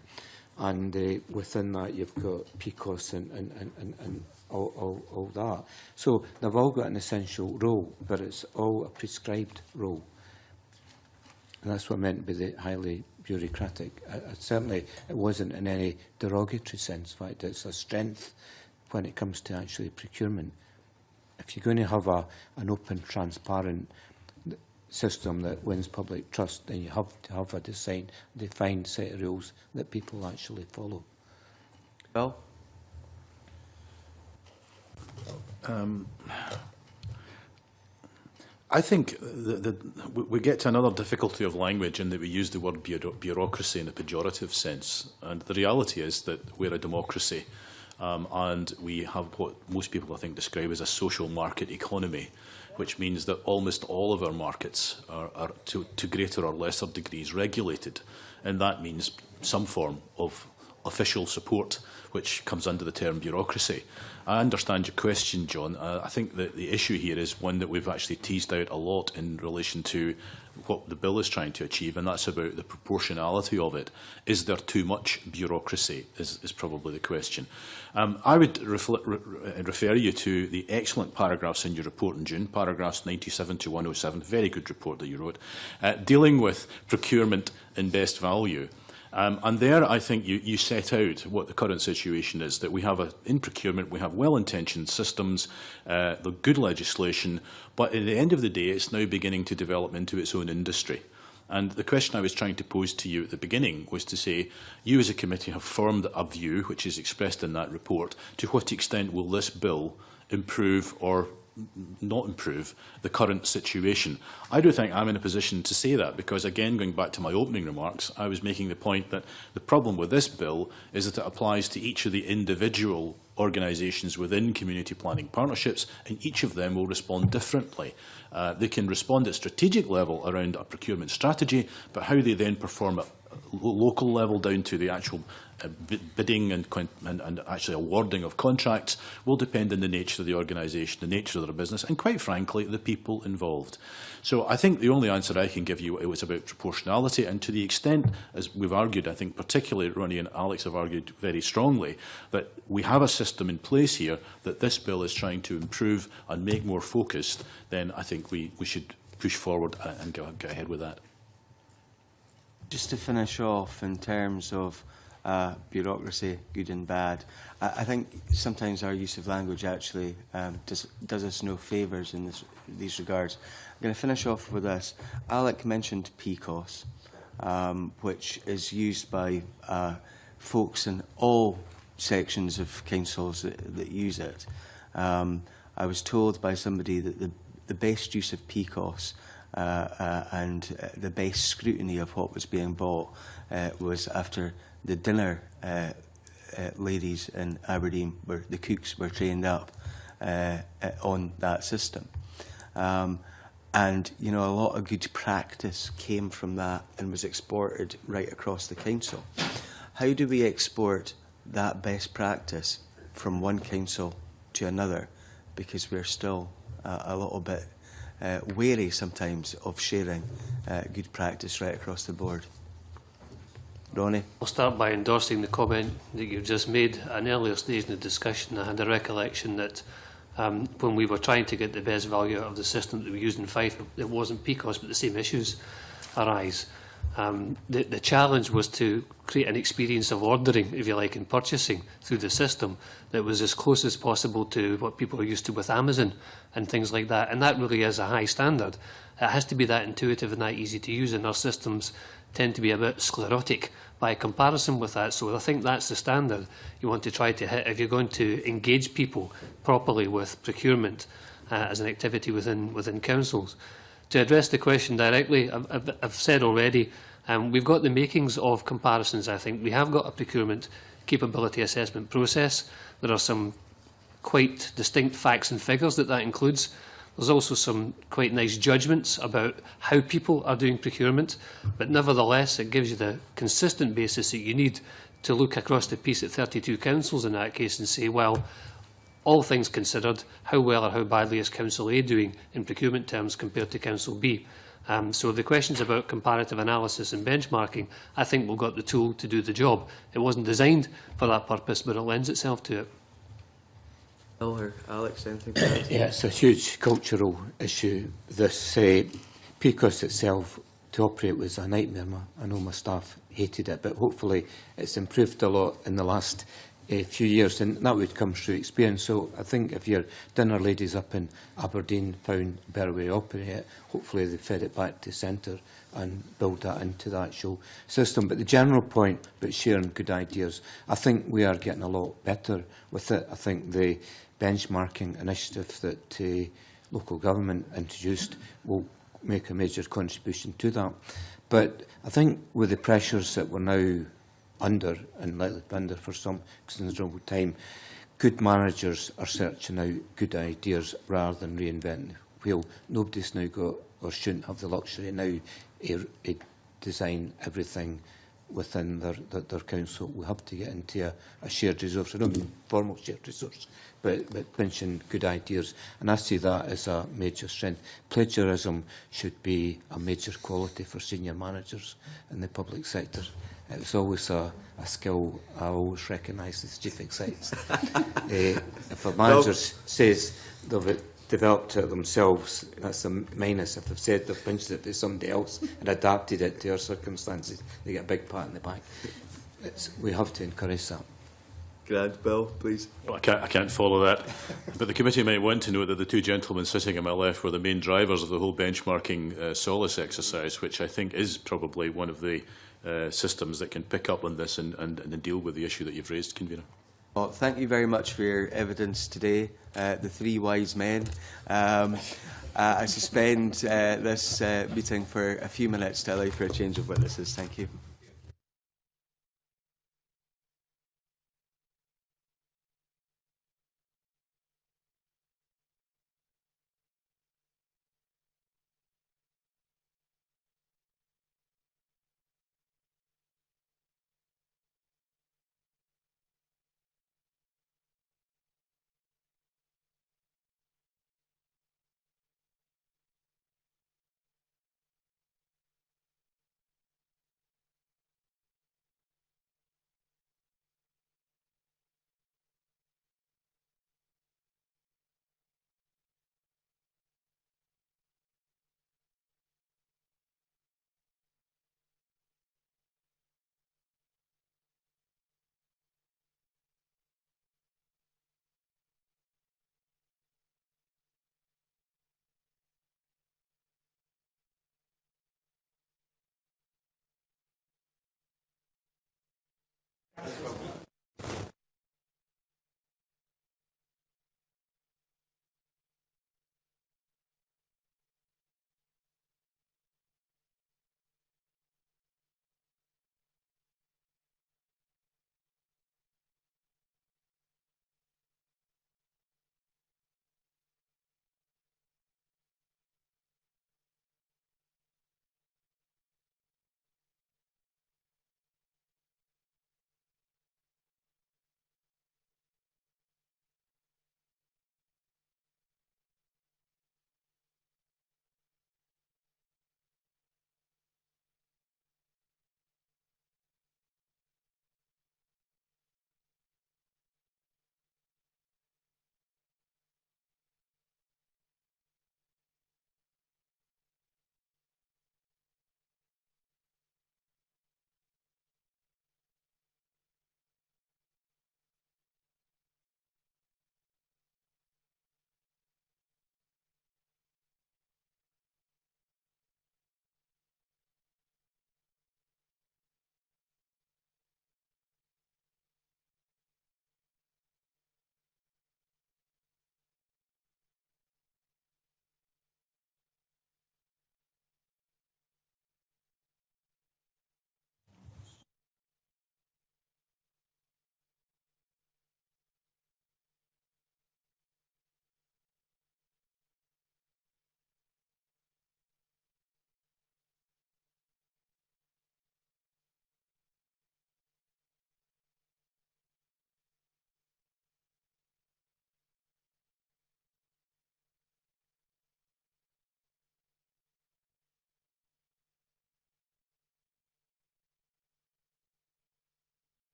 And within that you've got PCOS and all that. So they've all got an essential role, but it's all a prescribed role. And that's what I meant by the highly bureaucratic. Certainly it wasn't in any derogatory sense. In fact, it's a strength when it comes to actually procurement. If you're going to have an open, transparent system that wins public trust, then you have to have a defined set of rules that people actually follow. Bill? I think we get to another difficulty of language in that we use the word bureaucracy in a pejorative sense. And the reality is that we're a democracy and we have what most people, I think, describe as a social market economy, which means that almost all of our markets are to greater or lesser degrees regulated. And that means some form of official support, which comes under the term bureaucracy. I understand your question, John. I think that the issue here is one that we've actually teased out a lot in relation to what the bill is trying to achieve, and that's about the proportionality of it. Is there too much bureaucracy, is probably the question. I would refer you to the excellent paragraphs in your report in June, paragraphs 97 to 107, very good report that you wrote, dealing with procurement and best value. And there, I think you set out what the current situation is, that we have, in procurement, we have well-intentioned systems, the good legislation, but at the end of the day, it's now beginning to develop into its own industry. And the question I was trying to pose to you at the beginning was to say, you as a committee have formed a view, which is expressed in that report, to what extent will this bill improve or not improve the current situation? I do think I'm in a position to say that because, again, going back to my opening remarks, I was making the point that the problem with this bill is that it applies to each of the individual organisations within community planning partnerships, and each of them will respond differently. They can respond at strategic level around a procurement strategy, but how they then perform at local level down to the actual bidding and actually awarding of contracts will depend on the nature of the organisation, the nature of their business, and quite frankly, the people involved. So I think the only answer I can give you is about proportionality, and to the extent, as we've argued, I think particularly Ronnie and Alex have argued very strongly, that we have a system in place here that this bill is trying to improve and make more focused, then I think we should push forward and go ahead with that. Just to finish off in terms of bureaucracy, good and bad, I think sometimes our use of language actually does us no favours in these regards. I'm going to finish off with this. Alec mentioned PCOS, which is used by folks in all sections of councils that use it. I was told by somebody that the best use of PCOS and the best scrutiny of what was being bought was after the dinner ladies in Aberdeen, where the cooks were trained up on that system. And, you know, a lot of good practice came from that and was exported right across the council. How do we export that best practice from one council to another? Because we're still a little bit wary sometimes of sharing good practice right across the board. Ronnie? I'll start by endorsing the comment that you've just made. At an earlier stage in the discussion, I had a recollection that when we were trying to get the best value out of the system that we used in Fife, it wasn't PCOS, but the same issues arise. The challenge was to create an experience of ordering, if you like, and purchasing through the system that was as close as possible to what people are used to with Amazon and things like that. And that really is a high standard. It has to be that intuitive and that easy to use, and our systems tend to be a bit sclerotic by comparison with that. So I think that's the standard you want to try to hit if you're going to engage people properly with procurement as an activity within councils. To address the question directly, I've said already, we've got the makings of comparisons, I think. We have got a procurement capability assessment process. There are some quite distinct facts and figures that includes. There's also some quite nice judgments about how people are doing procurement, but nevertheless it gives you the consistent basis that you need to look across the piece at 32 councils in that case and say, well, all things considered, how well or how badly is Council A doing in procurement terms compared to Council B? So the questions about comparative analysis and benchmarking, I think we've got the tool to do the job. It wasn't designed for that purpose, but it lends itself to it. Bill or Alex, anything to add? Yeah, it's a huge cultural issue. This PCOS itself, to operate was a nightmare. I know my staff hated it, but hopefully it's improved a lot in the last few years, and that would come through experience. So I think if your dinner ladies up in Aberdeen found a better way to operate it, hopefully they fed it back to centre and build that into the actual system. But the general point about sharing good ideas, I think we are getting a lot better with it. I think the benchmarking initiative that local government introduced will make a major contribution to that. But I think with the pressures that we're now under, and likely to be under for some considerable time, good managers are searching out good ideas rather than reinventing the wheel. Nobody's now got, or shouldn't have the luxury now to design everything within their council. We have to get into a shared resource. I don't mean formal shared resource, but mention good ideas. And I see that as a major strength. Plagiarism should be a major quality for senior managers in the public sector. It's always a skill I always recognise as chief execs. If a manager says they've developed it themselves, that's a minus. If they've said they've pinched it to somebody else and adapted it to our circumstances, they get a big pat in the back. We have to encourage that. Grand, Bill, please. Well, I can't follow that. But the committee might want to know that the two gentlemen sitting on my left were the main drivers of the whole benchmarking solace exercise, which I think is probably one of the systems that can pick up on this and deal with the issue that you've raised, Convener. Well, thank you very much for your evidence today, the three wise men. I suspend this meeting for a few minutes to allow for a change of witnesses. Thank you.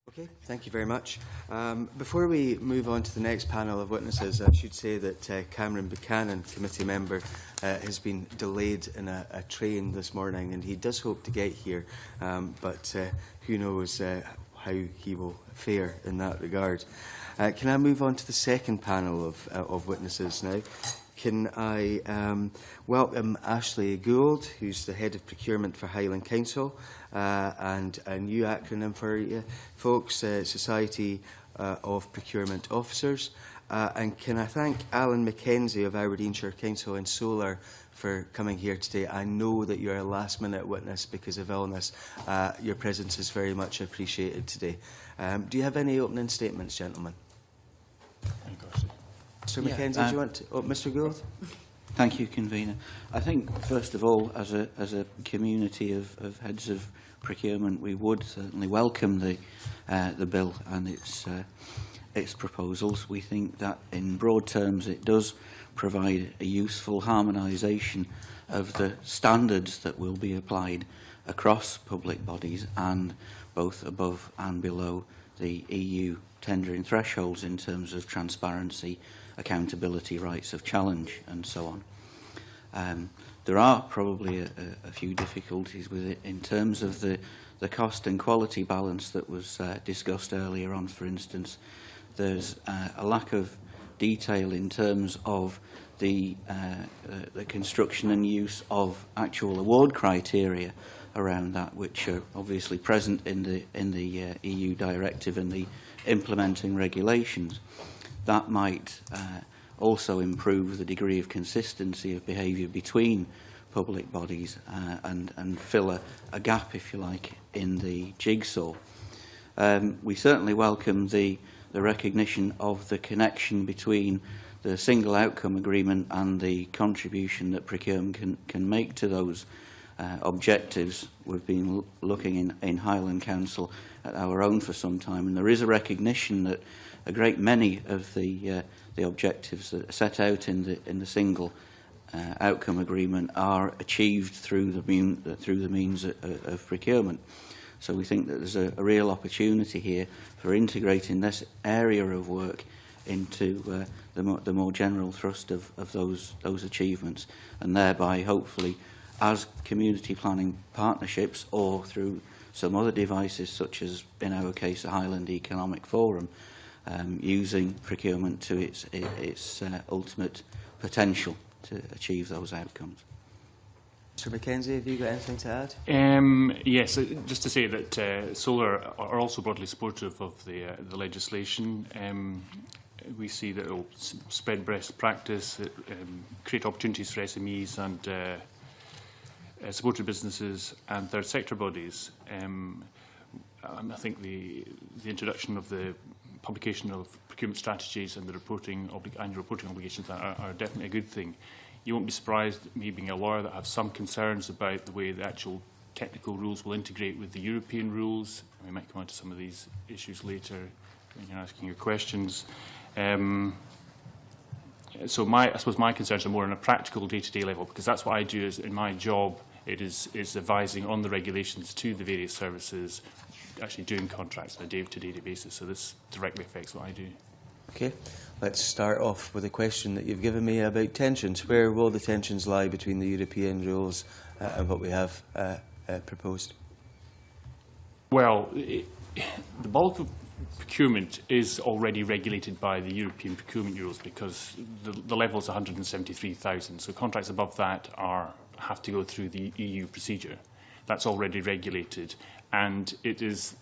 Okay, thank you very much. Before we move on to the next panel of witnesses, I should say that Cameron Buchanan, committee member, has been delayed in a train this morning, and he does hope to get here, but who knows how he will fare in that regard. Can I move on to the second panel of witnesses now? Can I welcome Ashley Gould, who's the Head of Procurement for Highland Council, and a new acronym for you folks, Society of Procurement Officers. And can I thank Alan Mackenzie of Aberdeenshire Council and Solar for coming here today. I know that you're a last-minute witness because of illness. Your presence is very much appreciated today. Do you have any opening statements, gentlemen? Mr. Mackenzie, do you want to, Mr. Gould? Thank you, Convener. I think, first of all, as a community of heads of procurement, we would certainly welcome the bill and its proposals. We think that, in broad terms, it does provide a useful harmonisation of the standards that will be applied across public bodies and both above and below the EU tendering thresholds in terms of transparency, accountability, rights of challenge and so on. There are probably a few difficulties with it in terms of the cost and quality balance that was discussed earlier on. For instance, there's a lack of detail in terms of the construction and use of actual award criteria around that, which are obviously present in the EU directive and the implementing regulations. That might also improve the degree of consistency of behaviour between public bodies and fill a gap, if you like, in the jigsaw. We certainly welcome the recognition of the connection between the single outcome agreement and the contribution that procurement can make to those objectives. We've been looking in Highland Council at our own for some time, and there is a recognition that a great many of the objectives that are set out in the single outcome agreement are achieved through the means of procurement. So we think that there's a real opportunity here for integrating this area of work into the more general thrust of those achievements, and thereby hopefully, as community planning partnerships or through some other devices, such as in our case the Highland Economic Forum, using procurement to its ultimate potential to achieve those outcomes. Mr. Mackenzie, have you got anything to add? Yes, just to say that Solar are also broadly supportive of the legislation. We see that it will spread best practice, create opportunities for SMEs and supported businesses and third sector bodies. I think the introduction of the publication of procurement strategies and the annual reporting obligations are definitely a good thing. You won't be surprised, me being a lawyer, that I have some concerns about the way the actual technical rules will integrate with the European rules. We might come on to some of these issues later when you're asking your questions. So I suppose my concerns are more on a practical day-to-day level, because that's what I do in my job. It is advising on the regulations to the various services, actually doing contracts on a day-to-day basis. So this directly affects what I do. Okay, let's start off with a question that you've given me about tensions. Where will the tensions lie between the European rules and what we have proposed? Well, the bulk of procurement is already regulated by the European procurement rules, because the level is 173,000. So contracts above that have to go through the EU procedure. That's already regulated, and it's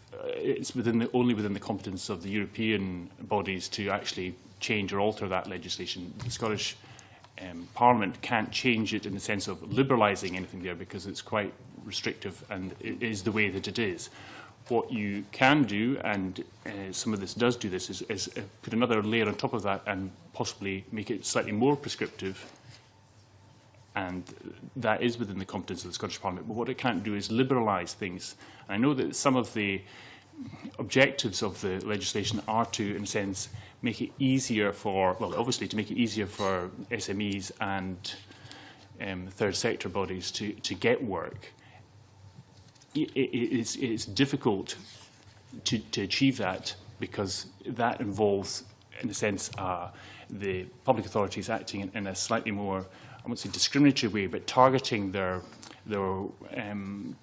only within the competence of the European bodies to actually change or alter that legislation. The Scottish Parliament can't change it in the sense of liberalising anything there, because it's quite restrictive and it is the way that it is. What you can do, and some of this does do this, is put another layer on top of that and possibly make it slightly more prescriptive, and that is within the competence of the Scottish Parliament. But what it can't do is liberalise things. And I know that some of the objectives of the legislation are to, in a sense, make it easier for, well, obviously to make it easier for SMEs and third sector bodies to get work. It's difficult to achieve that, because that involves, in a sense, the public authorities acting in a slightly more, I won't say discriminatory way, but targeting their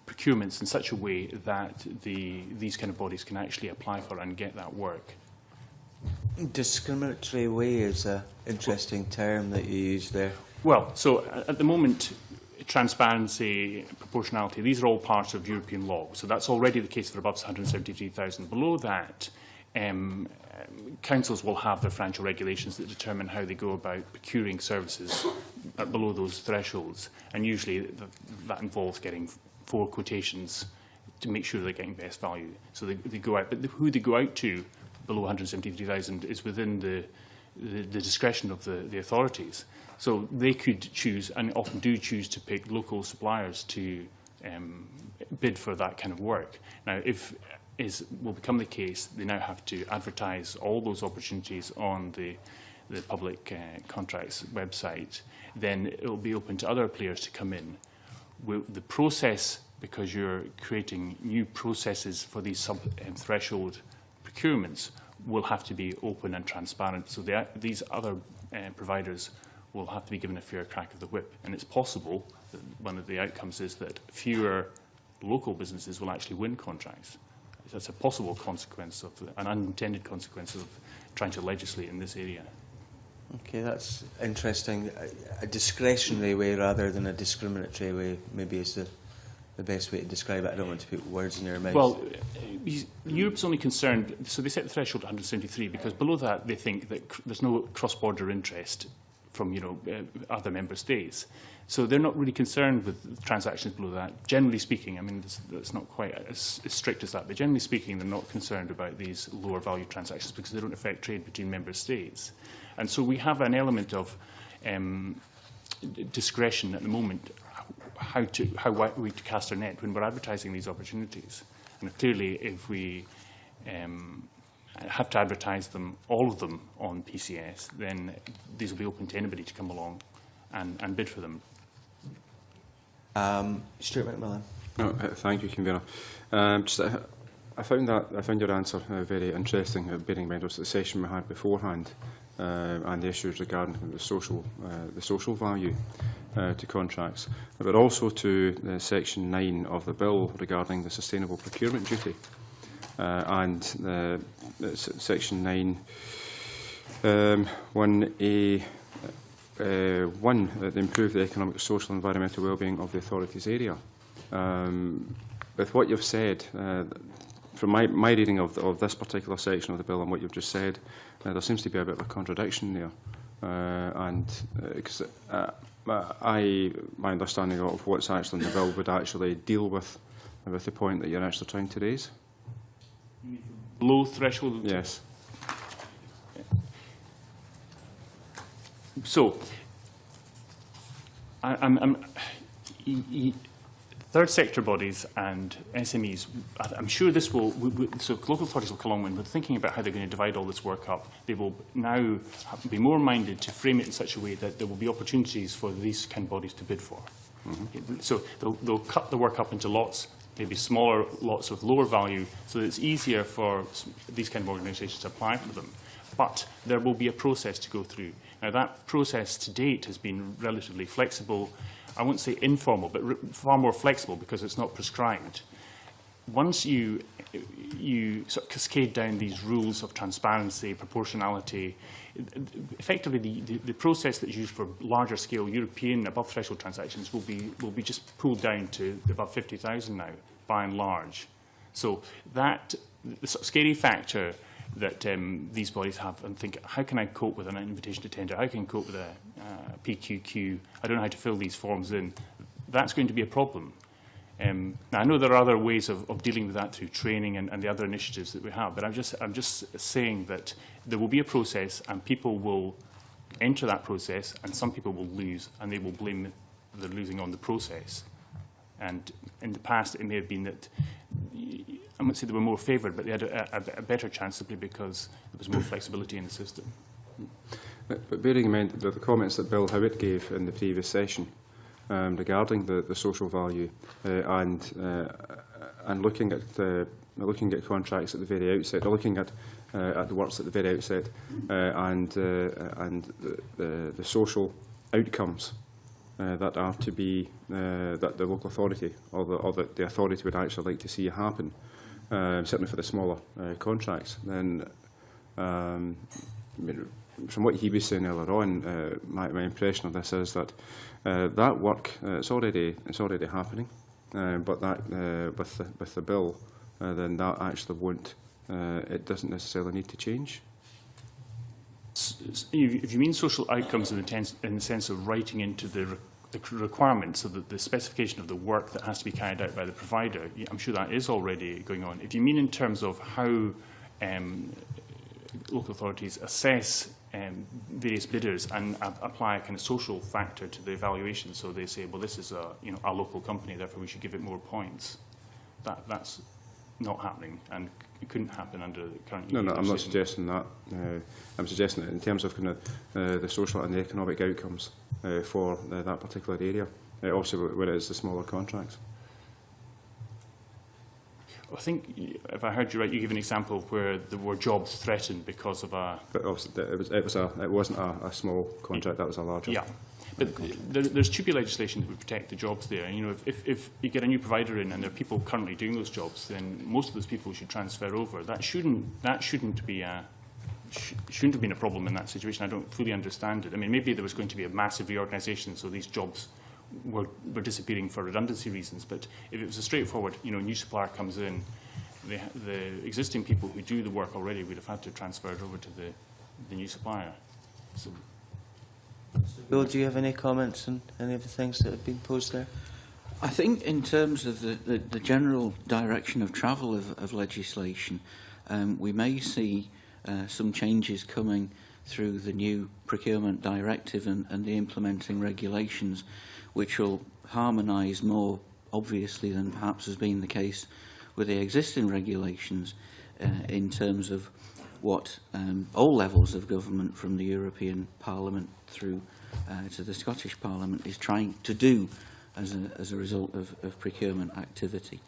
procurements in such a way that these kind of bodies can actually apply for and get that work. Discriminatory way is an interesting term that you use there. Well, so at the moment, transparency, proportionality, these are all parts of European law. So that's already the case for above 173,000. Below that, councils will have their financial regulations that determine how they go about procuring services below those thresholds. And usually that involves getting 4 quotations to make sure they're getting best value. So they go out, but who they go out to below 173,000 is within the discretion of the authorities. So they could choose, and often do choose, to pick local suppliers to bid for that kind of work. Now, if will become the case, they now have to advertise all those opportunities on the public contracts website, then it will be open to other players to come in. The process, because you're creating new processes for these sub-threshold procurements, will have to be open and transparent. So these other providers will have to be given a fair crack of the whip. And it's possible that one of the outcomes is that fewer local businesses will actually win contracts. That's a possible consequence of an unintended consequence of trying to legislate in this area. Okay, that's interesting. A discretionary way rather than a discriminatory way maybe is the best way to describe it. I don't want to put words in your mouth. Well, Europe's only concerned, so they set the threshold at 173 because below that they think that there's no cross-border interest from other member states. So they're not really concerned with transactions below that. Generally speaking, I mean, it's not quite as strict as that, but generally speaking, they're not concerned about these lower value transactions because they don't affect trade between member states. And so we have an element of discretion at the moment, how we to cast our net when we're advertising these opportunities. And clearly, if we have to advertise them, all of them, on PCS, then these will be open to anybody to come along and bid for them. Stuart McMillan. No, thank you, Convener. I found your answer very interesting, bearing in mind the session we had beforehand and the issues regarding the social value to contracts, but also to Section 9 of the bill regarding the sustainable procurement duty. And Section 9, 1A, 1, to improve the economic, social and environmental well-being of the authorities area. With what you've said, from my reading of this particular section of the bill and what you've just said, there seems to be a bit of a contradiction there. Because my understanding of what's actually in the bill would actually deal with the point that you're actually trying to raise. Low threshold? Yes. So, third sector bodies and SMEs, I'm sure this will, so local authorities will come along when they're thinking about how they're going to divide all this work up. They will now be more minded to frame it in such a way that there will be opportunities for these kind of bodies to bid for. Mm-hmm. So they'll cut the work up into lots, maybe smaller lots with lower value, so that it's easier for these kind of organisations to apply for them. But there will be a process to go through. Now, that process to date has been relatively flexible. I won't say informal, but far more flexible because it's not prescribed. Once you sort of cascade down these rules of transparency, proportionality, effectively the process that's used for larger scale European above threshold transactions will be just pulled down to above 50,000 now, by and large. So that the sort of scary factor that these bodies have and think, how can I cope with an invitation to tender? How can I cope with a PQQ? I don't know how to fill these forms in. That's going to be a problem. Now, I know there are other ways of dealing with that through training and the other initiatives that we have, but I'm just saying that there will be a process and people will enter that process and some people will lose and they will blame the losing on the process. And in the past, it may have been that, I wouldn't say they were more favoured, but they had a better chance simply because there was more flexibility in the system. But bearing in mind the comments that Bill Howitt gave in the previous session regarding the social value and looking at they're looking at contracts at the very outset. They're looking at the works at the very outset, and the social outcomes that are to be that the local authority or the authority would actually like to see happen. Certainly for the smaller contracts. Then, I mean, from what he was saying earlier on, my impression of this is that that work it's already happening, but that with the bill, then that actually won't. It doesn't necessarily need to change. If you mean social outcomes in the sense of writing into the requirements, so that the specification of the work that has to be carried out by the provider, I'm sure that is already going on. If you mean in terms of how local authorities assess various bidders and apply a kind of social factor to the evaluation, so they say, well, this is a local company, therefore we should give it more points. That's not happening, and it couldn't happen under the current EU No, I'm not legislation. suggesting that. I'm suggesting that in terms of kind of the social and the economic outcomes for that particular area, also where it is the smaller contracts. I think, if I heard you right, you give an example where there were jobs threatened because of a... But obviously it wasn't a small contract, that was a larger. Yeah, but there's TUPE legislation that would protect the jobs there. And, you know, if you get a new provider in and there are people currently doing those jobs, then most of those people should transfer over. That shouldn't have been a problem in that situation. I don't fully understand it. I mean, maybe there was going to be a massive reorganisation, so these jobs were disappearing for redundancy reasons. But if it was a straightforward, you know, new supplier comes in, the existing people who do the work already would have had to transfer it over to the new supplier. So, Bill, do you have any comments on any of the things that have been posed there? I think in terms of the general direction of travel of legislation, we may see some changes coming through the new procurement directive and the implementing regulations, which will harmonise more obviously than perhaps has been the case with the existing regulations in terms of what all levels of government, from the European Parliament through to the Scottish Parliament, is trying to do as a result of procurement activity.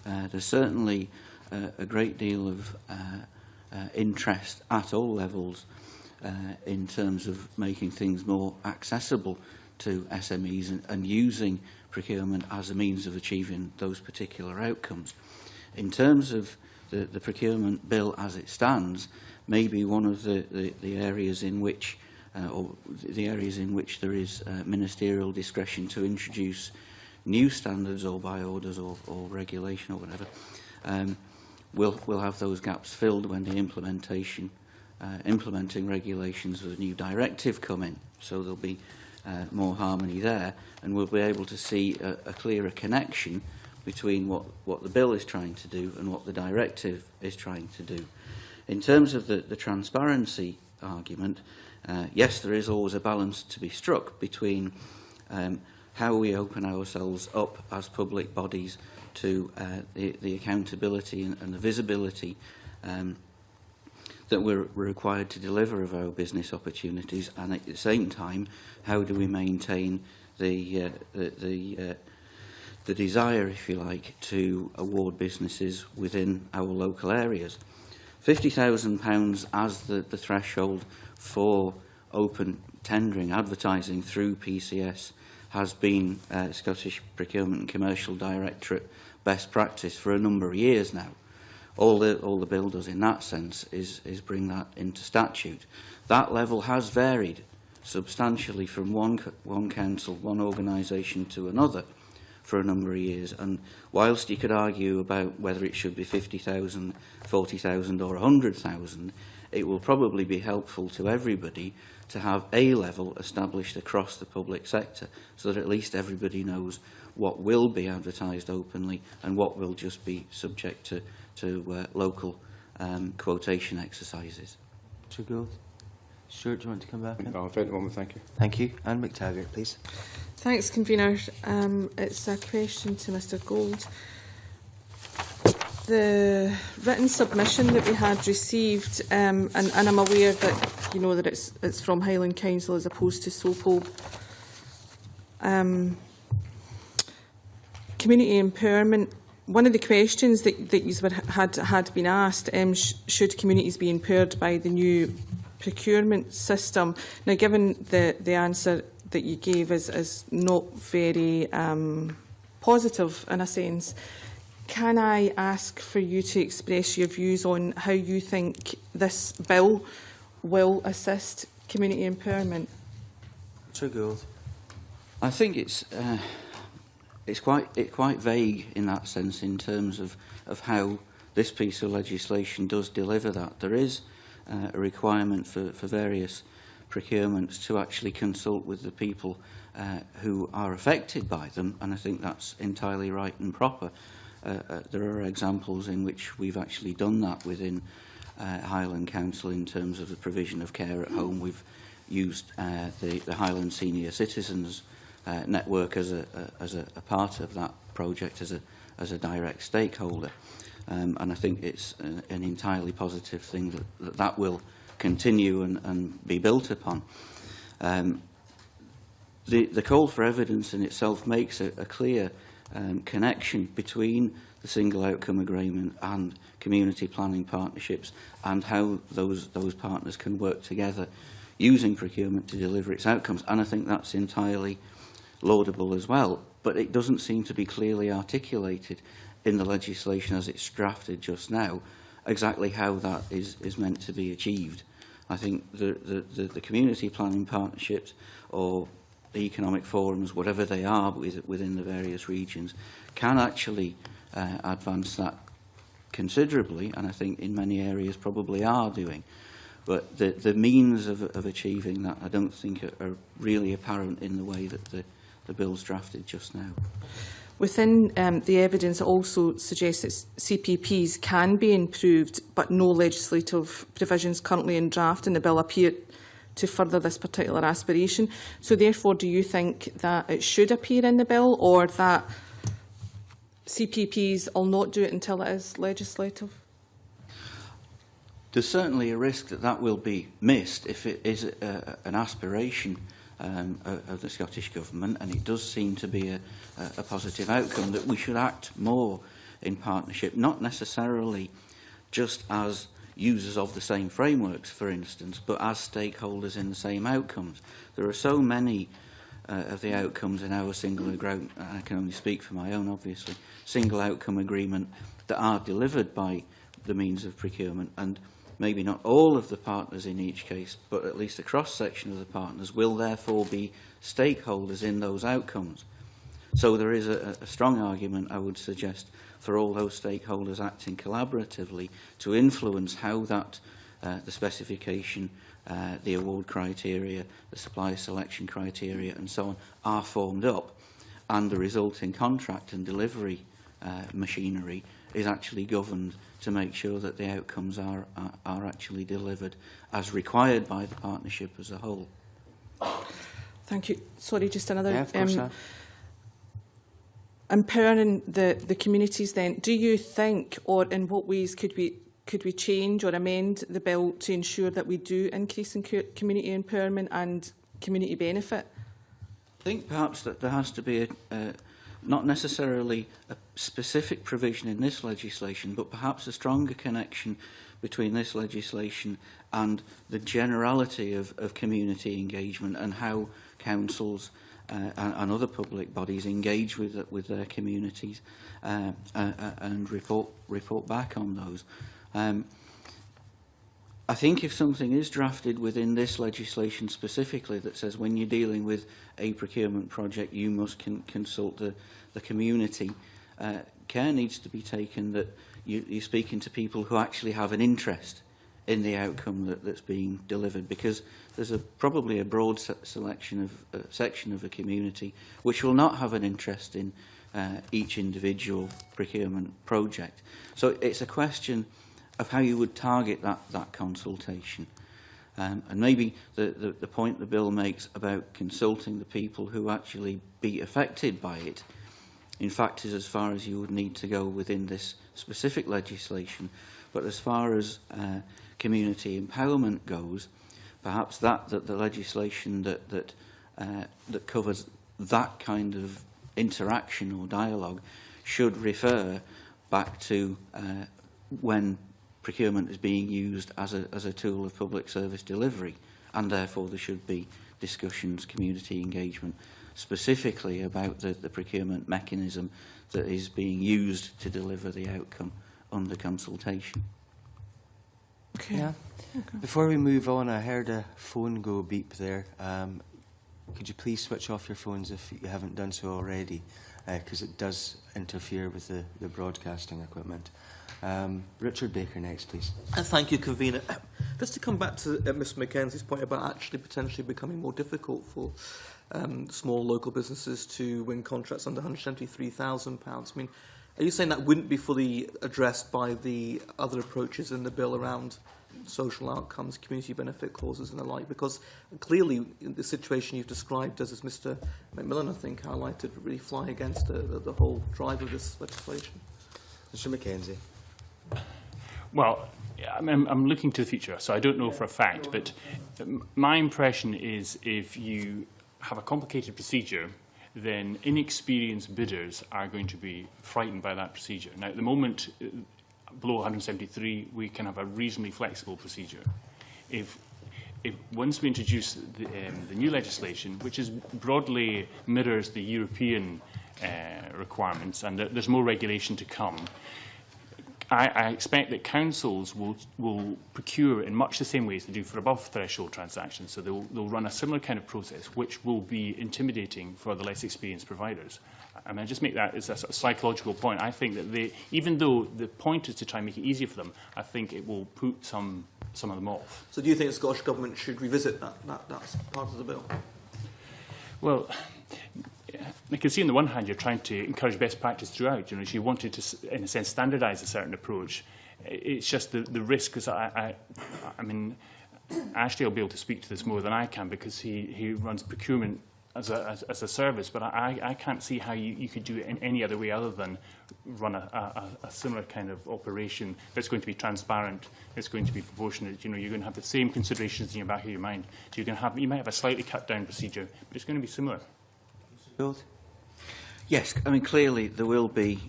There's certainly a great deal of interest at all levels in terms of making things more accessible to SMEs and using procurement as a means of achieving those particular outcomes. In terms of the procurement bill as it stands, maybe one of the areas in which there is ministerial discretion to introduce new standards or by orders or regulation or whatever, we'll have those gaps filled when the implementing regulations of the new directive come in. So there'll be more harmony there, and we'll be able to see a clearer connection between what the bill is trying to do and what the directive is trying to do. In terms of the transparency argument, yes, there is always a balance to be struck between how we open ourselves up as public bodies to the accountability and the visibility that we're required to deliver of our business opportunities, and at the same time, how do we maintain the desire, if you like, to award businesses within our local areas. £50,000 as the threshold for open tendering, advertising through PCS has been Scottish Procurement and Commercial Directorate best practice for a number of years now. All the bill does in that sense is bring that into statute. That level has varied substantially from one council, one organisation to another for a number of years, and whilst you could argue about whether it should be 50,000, 40,000 or 100,000, it will probably be helpful to everybody to have a level established across the public sector, so that at least everybody knows what will be advertised openly and what will just be subject to local quotation exercises. Mr. Gould. Stuart, do you want to come back in? No, at the moment, thank you. Thank you. Anne McTaggart, please. Thanks, Convener. It's a question to Mr Gould. The written submission that we had received, and I'm aware that you know that it's from Highland Council as opposed to SOPO. Community empowerment one of the questions that you had been asked, should communities be empowered by the new procurement system? Now, given the answer that you gave is not very positive in a sense, can I ask for you to express your views on how you think this bill will assist community empowerment? Sir Gould. I think it's quite vague in that sense in terms of how this piece of legislation does deliver that. There is a requirement for various procurements to actually consult with the people who are affected by them, and I think that's entirely right and proper. There are examples in which we've actually done that within Highland Council in terms of the provision of care at home. We've used the Highland Senior Citizens network as a part of that project, as a direct stakeholder. And I think it's an entirely positive thing that will continue and be built upon. The call for evidence in itself makes a clear connection between the single outcome agreement and community planning partnerships, and how those partners can work together using procurement to deliver its outcomes. And I think that's entirely laudable as well, but it doesn't seem to be clearly articulated in the legislation as it's drafted just now exactly how that is meant to be achieved. I think the community planning partnerships or the economic forums, whatever they are within the various regions, can actually advance that considerably, and I think in many areas probably are doing. But the means of achieving that, I don't think are really apparent in the way that the bill's drafted just now. Within the evidence, it also suggests that CPPs can be improved, but no legislative provisions currently in draft in the bill appear to further this particular aspiration. So therefore, do you think that it should appear in the bill, or that CPPs will not do it until it is legislative? There's certainly a risk that will be missed if it is an aspiration of the Scottish Government, and it does seem to be a positive outcome, that we should act more in partnership, not necessarily just as users of the same frameworks, for instance, but as stakeholders in the same outcomes. There are so many of the outcomes in our single agreement, I can only speak for my own, obviously, single outcome agreement that are delivered by the means of procurement, and maybe not all of the partners in each case, but at least a cross-section of the partners will therefore be stakeholders in those outcomes. So there is a strong argument, I would suggest, for all those stakeholders acting collaboratively to influence how that the specification, the award criteria, the supplier selection criteria and so on are formed up, and the resulting contract and delivery machinery is actually governed to make sure that the outcomes are actually delivered as required by the partnership as a whole. Thank you. Sorry, just another... Yeah, of course, empowering the communities then, do you think, or in what ways could we change or amend the bill to ensure that we do increase in community empowerment and community benefit? I think perhaps that there has to be not necessarily a specific provision in this legislation, but perhaps a stronger connection between this legislation and the generality of community engagement and how councils and other public bodies engage with their communities and report back on those. I think if something is drafted within this legislation specifically that says when you're dealing with a procurement project you must consult the community, care needs to be taken that you're speaking to people who actually have an interest in the outcome that's being delivered, because there's probably a broad section of the community which will not have an interest in each individual procurement project. So it's a question of how you would target that consultation. And maybe the point the bill makes about consulting the people who actually be affected by it, in fact, is as far as you would need to go within this specific legislation. But as far as community empowerment goes, perhaps the legislation that covers that kind of interaction or dialogue should refer back to when procurement is being used as a tool of public service delivery, and therefore there should be discussions, community engagement, specifically about the procurement mechanism that is being used to deliver the outcome under consultation. Okay. Yeah. Before we move on, I heard a phone go beep there. Could you please switch off your phones if you haven't done so already, because it does interfere with the broadcasting equipment. Richard Baker next, please. Thank you, Convener. Just to come back to Mr Mackenzie's point about actually potentially becoming more difficult for small local businesses to win contracts under £173,000. I mean, are you saying that wouldn't be fully addressed by the other approaches in the bill around social outcomes, community benefit clauses and the like? Because clearly the situation you've described does, as Mr Macmillan, I think, highlighted, really fly against the whole drive of this legislation. Mr Mackenzie. Well, I'm looking to the future, so I don't know for a fact, but my impression is if you have a complicated procedure, then inexperienced bidders are going to be frightened by that procedure. Now, at the moment, below 173, we can have a reasonably flexible procedure. If once we introduce the new legislation, which is broadly mirrors the European requirements, and there's more regulation to come, I expect that councils will procure in much the same way as they do for above-threshold transactions. So they'll run a similar kind of process, which will be intimidating for the less experienced providers. I mean, I just make that as a sort of psychological point. I think that even though the point is to try and make it easier for them, I think it will put some of them off. So do you think the Scottish Government should revisit that part of the bill? Well, I can see on the one hand you're trying to encourage best practice throughout. You know, if you wanted to, in a sense, standardise a certain approach, it's just the risk. Because I mean, Ashley will be able to speak to this more than I can because he runs procurement as a service. But I can't see how you could do it in any other way other than run a similar kind of operation that's going to be transparent. It's going to be proportionate. You know, you're going to have the same considerations in your back of your mind. So you might have a slightly cut down procedure, but it's going to be similar. Yes, I mean, clearly there will be,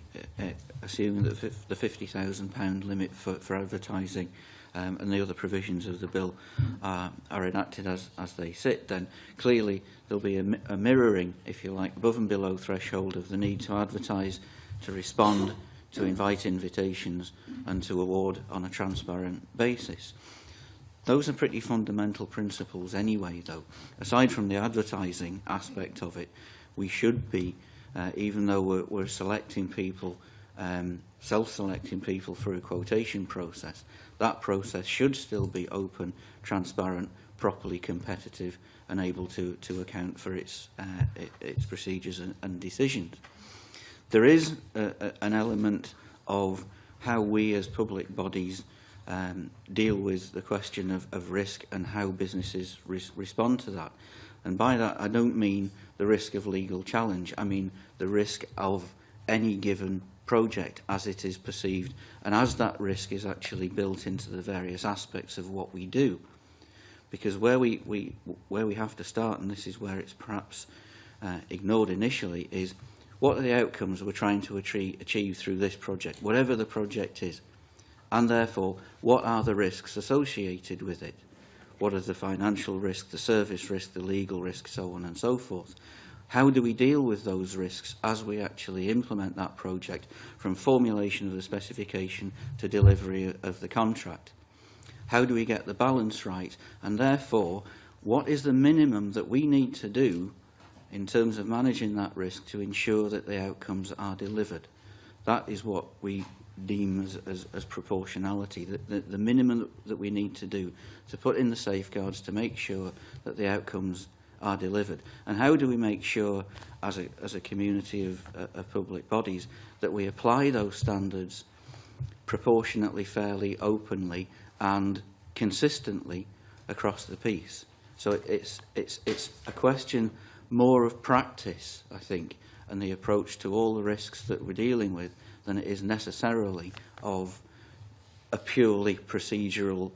assuming that the £50,000 limit for advertising and the other provisions of the bill are enacted as they sit, then clearly there'll be a mirroring, if you like, above and below threshold of the need to advertise, to respond, to invite invitations and to award on a transparent basis. Those are pretty fundamental principles anyway, though. Aside from the advertising aspect of it, we should be, even though we're selecting people, self-selecting people through a quotation process, that process should still be open, transparent, properly competitive, and able to account for its procedures and decisions. There is an element of how we as public bodies deal with the question of risk and how businesses respond to that. And by that, I don't mean the risk of legal challenge. I mean the risk of any given project as it is perceived, and as that risk is actually built into the various aspects of what we do. Because where we have to start, and this is where it's perhaps ignored initially, is what are the outcomes we're trying to achieve through this project, whatever the project is, and therefore what are the risks associated with it. What are the financial risk, the service risk, the legal risk, so on and so forth? How do we deal with those risks as we actually implement that project, from formulation of the specification to delivery of the contract? How do we get the balance right? And therefore, what is the minimum that we need to do in terms of managing that risk to ensure that the outcomes are delivered? That is what we deem as proportionality, the minimum that we need to do to put in the safeguards to make sure that the outcomes are delivered. And how do we make sure, as a community of public bodies, that we apply those standards proportionately, fairly, openly, and consistently across the piece? So it's a question more of practice, I think, and the approach to all the risks that we're dealing with, than it is necessarily of a purely procedural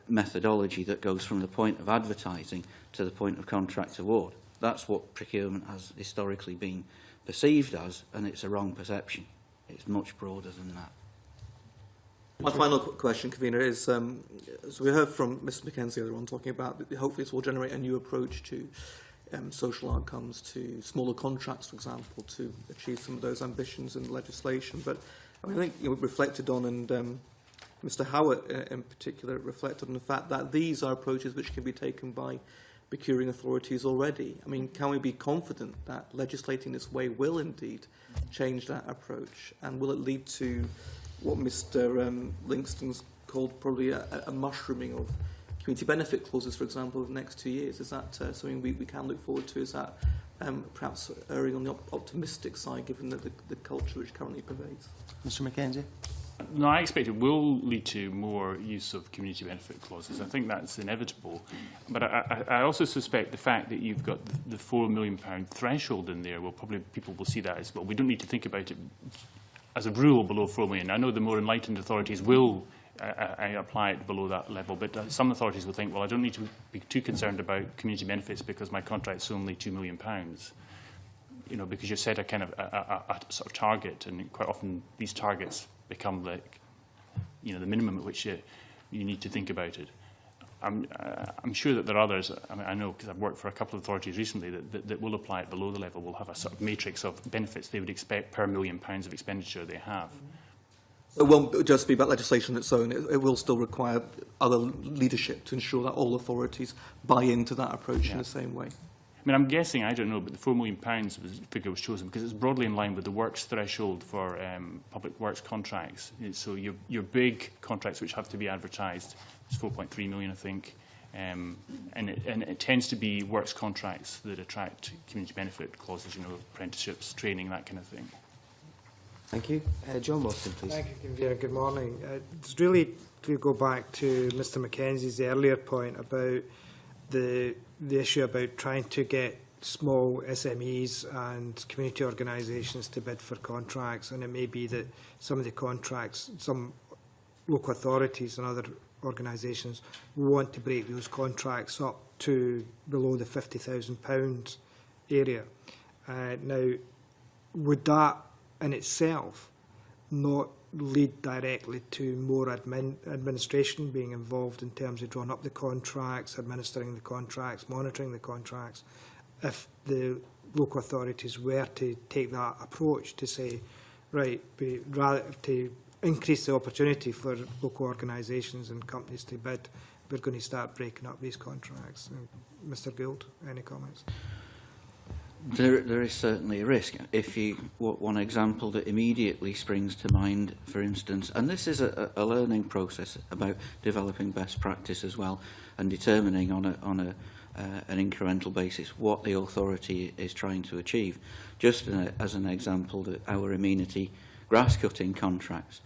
methodology that goes from the point of advertising to the point of contract award. That's what procurement has historically been perceived as, and it's a wrong perception. It's much broader than that. My final question, Convener, is, so we heard from Mr Mackenzie earlier on talking about that hopefully this will generate a new approach to social outcomes, to smaller contracts, for example, to achieve some of those ambitions in the legislation. But I mean, I think we've reflected on, and Mr Howard in particular reflected on the fact that these are approaches which can be taken by procuring authorities already. I mean, can we be confident that legislating this way will indeed change that approach, and will it lead to what Mr Lingston's called probably a mushrooming of community benefit clauses, for example, over the next 2 years? Is that something we can look forward to? Is that perhaps erring on the optimistic side, given the culture which currently pervades? Mr Mackenzie? No, I expect it will lead to more use of community benefit clauses. I think that's inevitable. But I also suspect the fact that you've got the £4 million threshold in there, well, probably people will see that as, well, we don't need to think about it as a rule below 4 million. I know the more enlightened authorities will apply it below that level, but some authorities will think, well, I don't need to be too concerned about community benefits because my contract's only £2 million. You know, because you set a kind of a sort of target, and quite often these targets become like, you know, the minimum at which you need to think about it. I'm sure that there are others, I know because I've worked for a couple of authorities recently, that will apply it below the level, will have a sort of matrix of benefits they would expect per £1 million of expenditure they have. It won't just be about legislation on its own. It will still require other leadership to ensure that all authorities buy into that approach in the same way. I mean, I'm guessing, I don't know, but the £4 million figure was chosen because it's broadly in line with the works threshold for public works contracts. So your big contracts which have to be advertised is 4.3 million, I think, and it tends to be works contracts that attract community benefit clauses, you know, apprenticeships, training, that kind of thing. Thank you. John Wilson, please. Thank you, Convener. Good morning. It's really to go back to Mr Mackenzie's earlier point about the issue about trying to get small SMEs and community organisations to bid for contracts, and it may be that some of the contracts, some local authorities and other organisations want to break those contracts up to below the £50,000 area. Now, would that in itself not lead directly to more administration being involved in terms of drawing up the contracts, administering the contracts, monitoring the contracts, if the local authorities were to take that approach to say, right, rather to increase the opportunity for local organisations and companies to bid, we're going to start breaking up these contracts? Mr Gould, any comments? There is certainly a risk. One example that immediately springs to mind, for instance, and this is a learning process about developing best practice as well, and determining on an incremental basis what the authority is trying to achieve. Just as an example, our amenity grass cutting contracts,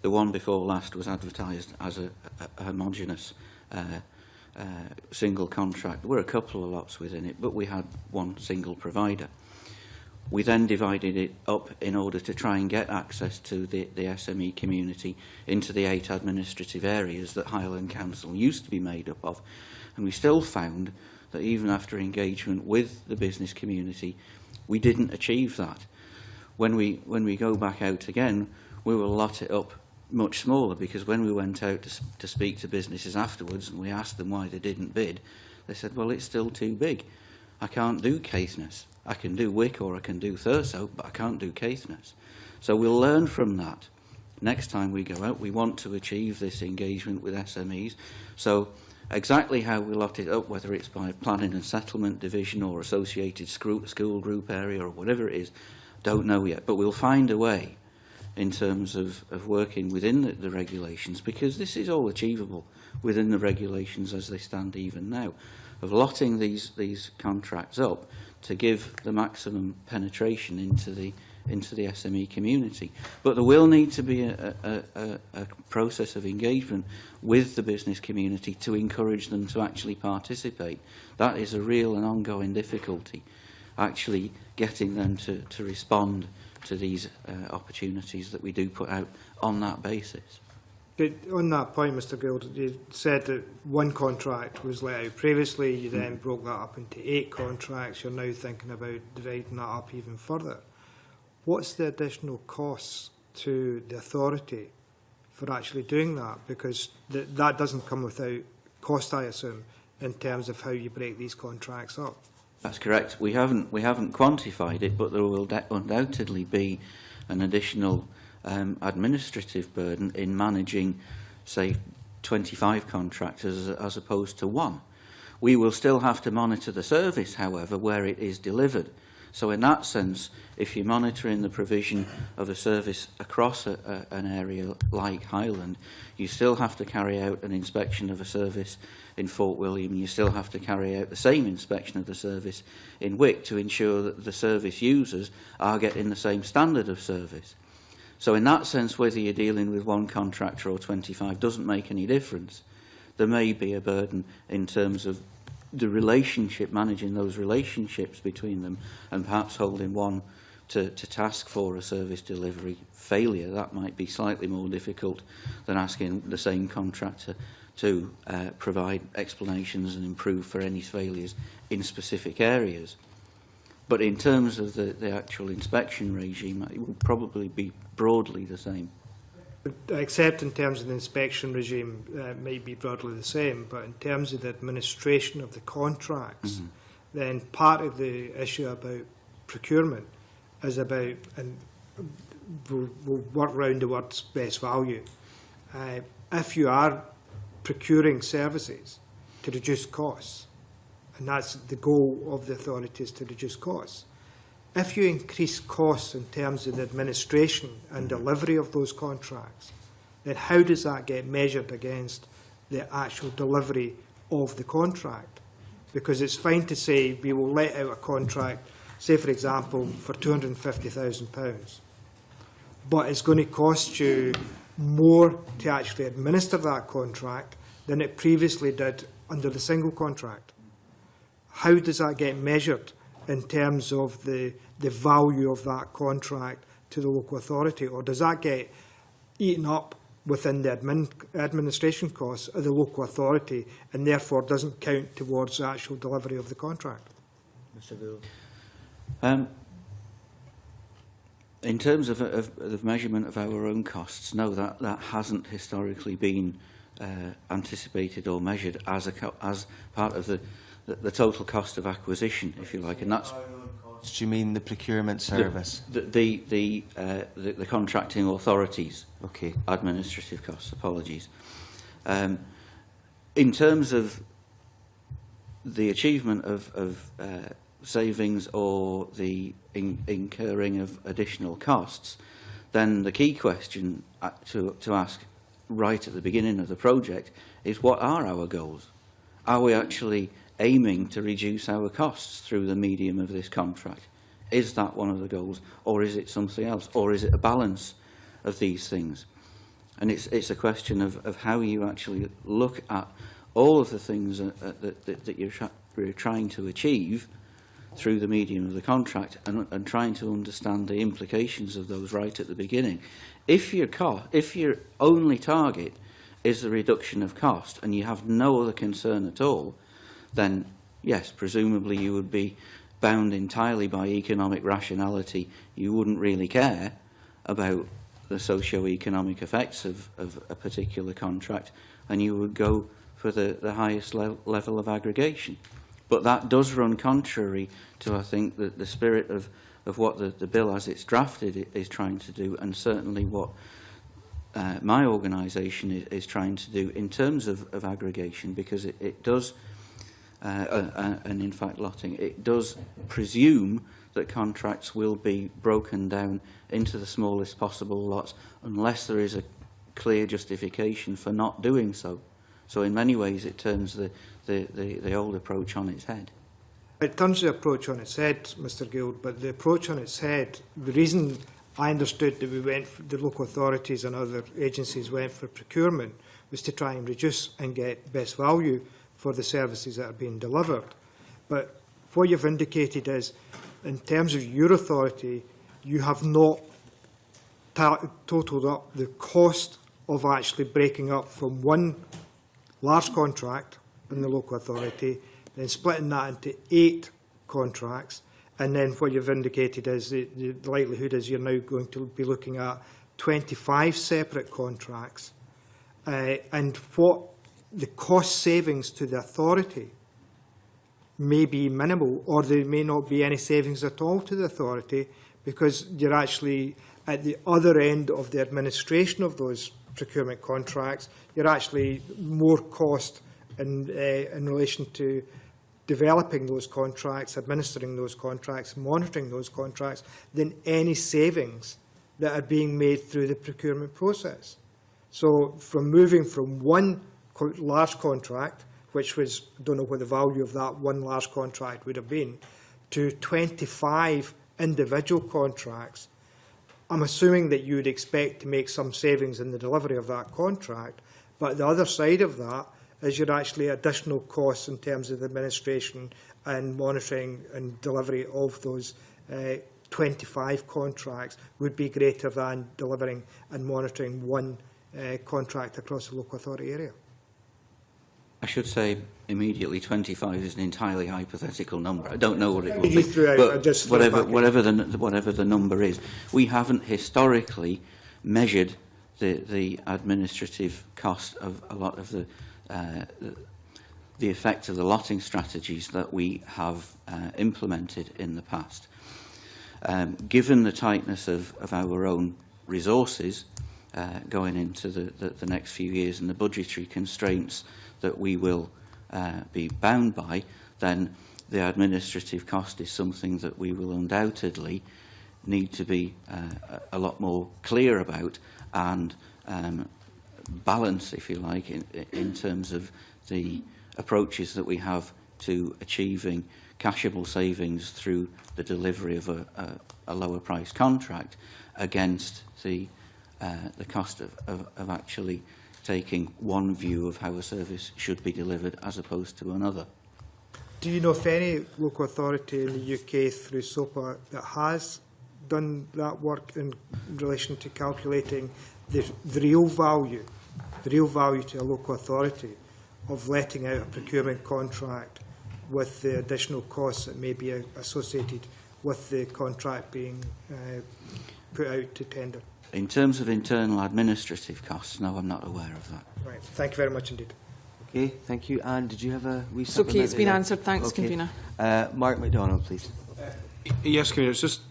the one before last was advertised as a homogenous single contract. There were a couple of lots within it, but we had one single provider. We then divided it up in order to try and get access to the SME community into the 8 administrative areas that Highland Council used to be made up of. And we still found that even after engagement with the business community, we didn't achieve that. When we go back out again, we will lot it up much smaller, because when we went out to speak to businesses afterwards and we asked them why they didn't bid, they said, well, it's still too big. I can't do Caithness. I can do Wick or I can do Thurso, but I can't do Caithness. So we'll learn from that. Next time we go out, we want to achieve this engagement with SMEs. So exactly how we lot it up, whether it's by planning and settlement division or associated school group area or whatever it is, don't know yet. But we'll find a way in terms of working within the regulations, because this is all achievable within the regulations as they stand even now, of lotting these contracts up to give the maximum penetration into the SME community. But there will need to be a process of engagement with the business community to encourage them to actually participate. That is a real and ongoing difficulty, actually getting them to respond to these opportunities that we do put out on that basis. But on that point, Mr Gould, you said that one contract was let out previously, you then broke that up into 8 contracts, you're now thinking about dividing that up even further. what's the additional costs to the authority for actually doing that? Because that doesn't come without cost, I assume, in terms of how you break these contracts up. That's correct. We haven't quantified it, but there will undoubtedly be an additional administrative burden in managing, say, 25 contractors as opposed to one. We will still have to monitor the service, however, where it is delivered. So in that sense, if you're monitoring the provision of a service across an area like Highland, you still have to carry out an inspection of a service in Fort William. You still have to carry out the same inspection of the service in Wick to ensure that the service users are getting the same standard of service. So in that sense, whether you're dealing with one contractor or 25 doesn't make any difference. There may be a burden in terms of the relationship, managing those relationships between them, and perhaps holding one to task for a service delivery failure. That might be slightly more difficult than asking the same contractor to provide explanations and improve for any failures in specific areas. But in terms of the actual inspection regime, it will probably be broadly the same. Except in terms of the inspection regime, it might be broadly the same, but in terms of the administration of the contracts, then part of the issue about procurement is about, and we'll work around the words best value. If you are procuring services to reduce costs, and that's the goal of the authorities, to reduce costs, if you increase costs in terms of the administration and delivery of those contracts, then how does that get measured against the actual delivery of the contract? Because it's fine to say we will let out a contract, say for example, for £250,000, but it's going to cost you more to actually administer that contract than it previously did under the single contract. How does that get measured in terms of the value of that contract to the local authority? Or does that get eaten up within the administration costs of the local authority and therefore doesn't count towards the actual delivery of the contract? Mr. Gould. In terms of the measurement of our own costs, no, that hasn't historically been anticipated or measured as part of the total cost of acquisition, if you like, and that's. Do you mean the procurement service? The contracting authorities. Okay. Administrative costs. Apologies. In terms of the achievement of savings or the incurring of additional costs, then the key question to ask right at the beginning of the project is, what are our goals? Are we actually aiming to reduce our costs through the medium of this contract? Is that one of the goals, or is it something else, or is it a balance of these things? And it's a question of how you actually look at all of the things that you're trying to achieve through the medium of the contract, and trying to understand the implications of those right at the beginning. If your only target is the reduction of cost and you have no other concern at all, then yes, presumably you would be bound entirely by economic rationality. You wouldn't really care about the socio-economic effects of a particular contract, and you would go for the highest level of aggregation. But that does run contrary to, I think, the spirit of what the bill as it's drafted is trying to do, and certainly what my organisation is trying to do in terms of aggregation, because it does, and in fact lotting, it does presume that contracts will be broken down into the smallest possible lots unless there is a clear justification for not doing so. So in many ways it turns the old approach on its head. It turns the approach on its head, Mr Gould, but the approach on its head, the reason I understood that we went for, the local authorities and other agencies went for procurement, was to try and reduce and get best value for the services that are being delivered. But what you've indicated is, in terms of your authority, you have not totaled up the cost of actually breaking up from one large contract in the local authority, then splitting that into 8 contracts, And then what you've indicated is the likelihood is you're now going to be looking at 25 separate contracts, and what the cost savings to the authority may be minimal, or there may not be any savings at all to the authority, because you're actually at the other end of the administration of those procurement contracts. You're actually more cost in relation to developing those contracts, administering those contracts, monitoring those contracts, than any savings that are being made through the procurement process. So from moving from one large contract, which was, I don't know what the value of that one large contract would have been, to 25 individual contracts, I'm assuming that you would expect to make some savings in the delivery of that contract, but the other side of that is you're actually additional costs in terms of the administration and monitoring and delivery of those 25 contracts would be greater than delivering and monitoring one contract across the local authority area. I should say immediately 25 is an entirely hypothetical number. I don't know what it will be, but whatever the number is. We haven't historically measured the administrative cost of a lot of the effect of the lotting strategies that we have implemented in the past. Given the tightness of our own resources going into the next few years and the budgetary constraints that we will be bound by, then the administrative cost is something that we will undoubtedly need to be a lot more clear about and balance, if you like, in terms of the approaches that we have to achieving cashable savings through the delivery of a lower price contract against the cost of actually taking one view of how a service should be delivered as opposed to another. Do you know if any local authority in the UK through SOPA that has done that work in relation to calculating the real value to a local authority of letting out a procurement contract with the additional costs that may be associated with the contract being put out to tender? In terms of internal administrative costs, no, I'm not aware of that. Right. Thank you very much indeed. Okay, thank you. Anne, did you have a wee It's okay, it's been supplementary there? answered. Thanks, Okay. Convener. Mark MacDonald, please. Yes, Convener, it's just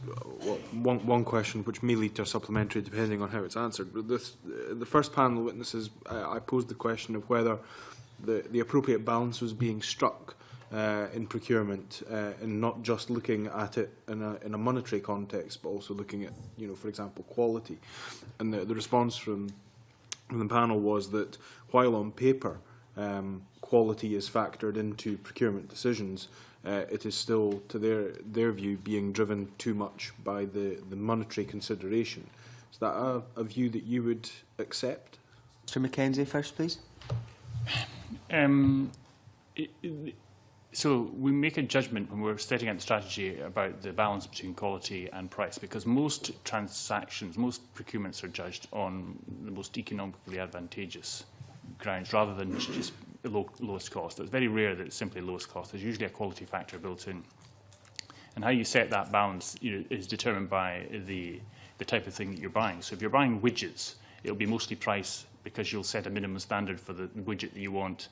one question which may lead to a supplementary depending on how it's answered. But the first panel of witnesses, I posed the question of whether the appropriate balance was being struck in procurement and not just looking at it in a monetary context, but also looking at, for example, quality. And the response from the panel was that while on paper quality is factored into procurement decisions, it is still, to their view, being driven too much by the monetary consideration. Is that a view that you would accept? Mr Mackenzie first, please. So we make a judgment when we're setting out the strategy about the balance between quality and price, because most transactions, most procurements are judged on the most economically advantageous grounds rather than just the lowest cost. It's very rare that it's simply lowest cost. There's usually a quality factor built in. And how you set that balance is determined by the type of thing that you're buying. So if you're buying widgets, it'll be mostly price because you'll set a minimum standard for the widget that you want.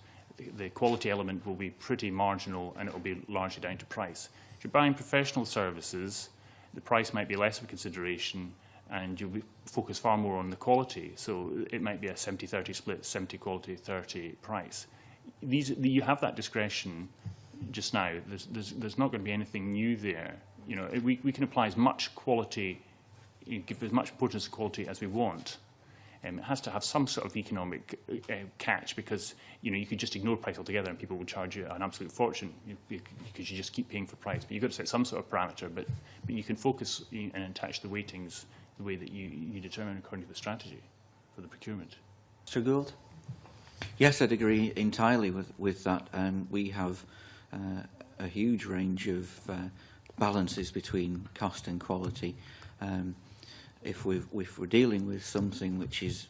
The quality element will be pretty marginal and it will be largely down to price. If you're buying professional services, the price might be less of a consideration and you'll be focused far more on the quality. So it might be a 70-30 split, 70 quality, 30 price. You have that discretion just now. There's not going to be anything new there. We can apply as much quality, give as much importance to quality as we want. It has to have some sort of economic catch, because you could just ignore price altogether and people would charge you an absolute fortune because you just keep paying for price. But you've got to set some sort of parameter, but you can focus and attach the weightings the way that you determine according to the strategy for the procurement. Mr Gould? Yes, I'd agree entirely with that. We have a huge range of balances between cost and quality. If we're dealing with something which is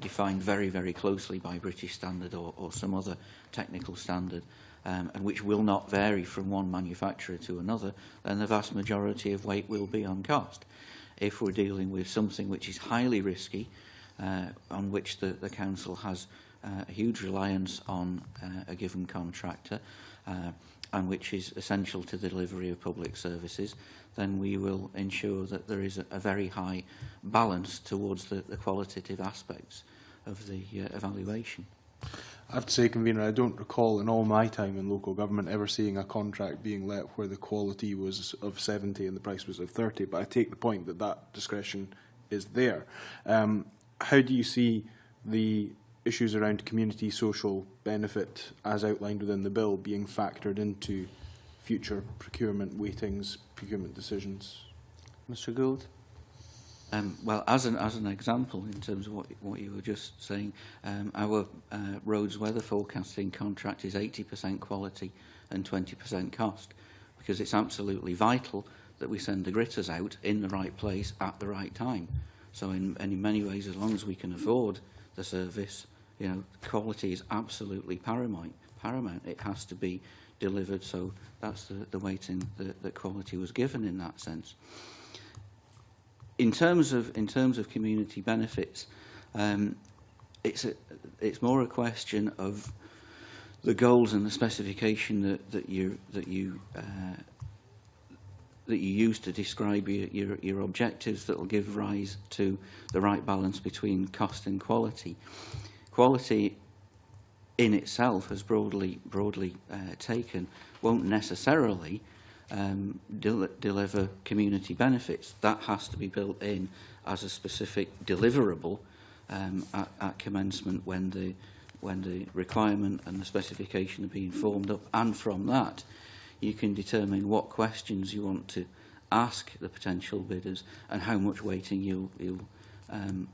defined very, very closely by British standard or some other technical standard, and which will not vary from one manufacturer to another, then the vast majority of weight will be on cost. If we're dealing with something which is highly risky, on which the council has a huge reliance on a given contractor, and which is essential to the delivery of public services, then we will ensure that there is a very high balance towards the qualitative aspects of the evaluation. I have to say, Convener, I don't recall in all my time in local government ever seeing a contract being let where the quality was of 70 and the price was of 30, but I take the point that that discretion is there. How do you see the issues around community social benefit as outlined within the bill being factored into future procurement weightings, procurement decisions? Mr Gould? Well, as an example, in terms of what you were just saying, our roads weather forecasting contract is 80% quality and 20% cost, because it's absolutely vital that we send the gritters out in the right place at the right time. So in many ways, as long as we can afford the service, you know, quality is absolutely paramount. It has to be delivered, so that's the weighting that quality was given in that sense. In terms of community benefits, it's more a question of the goals and the specification that you use to describe your objectives that will give rise to the right balance between cost and quality. Quality in itself, as broadly taken, won't necessarily deliver community benefits. That has to be built in as a specific deliverable at commencement when the requirement and the specification are being formed up, and from that you can determine what questions you want to ask the potential bidders and how much weighting you'll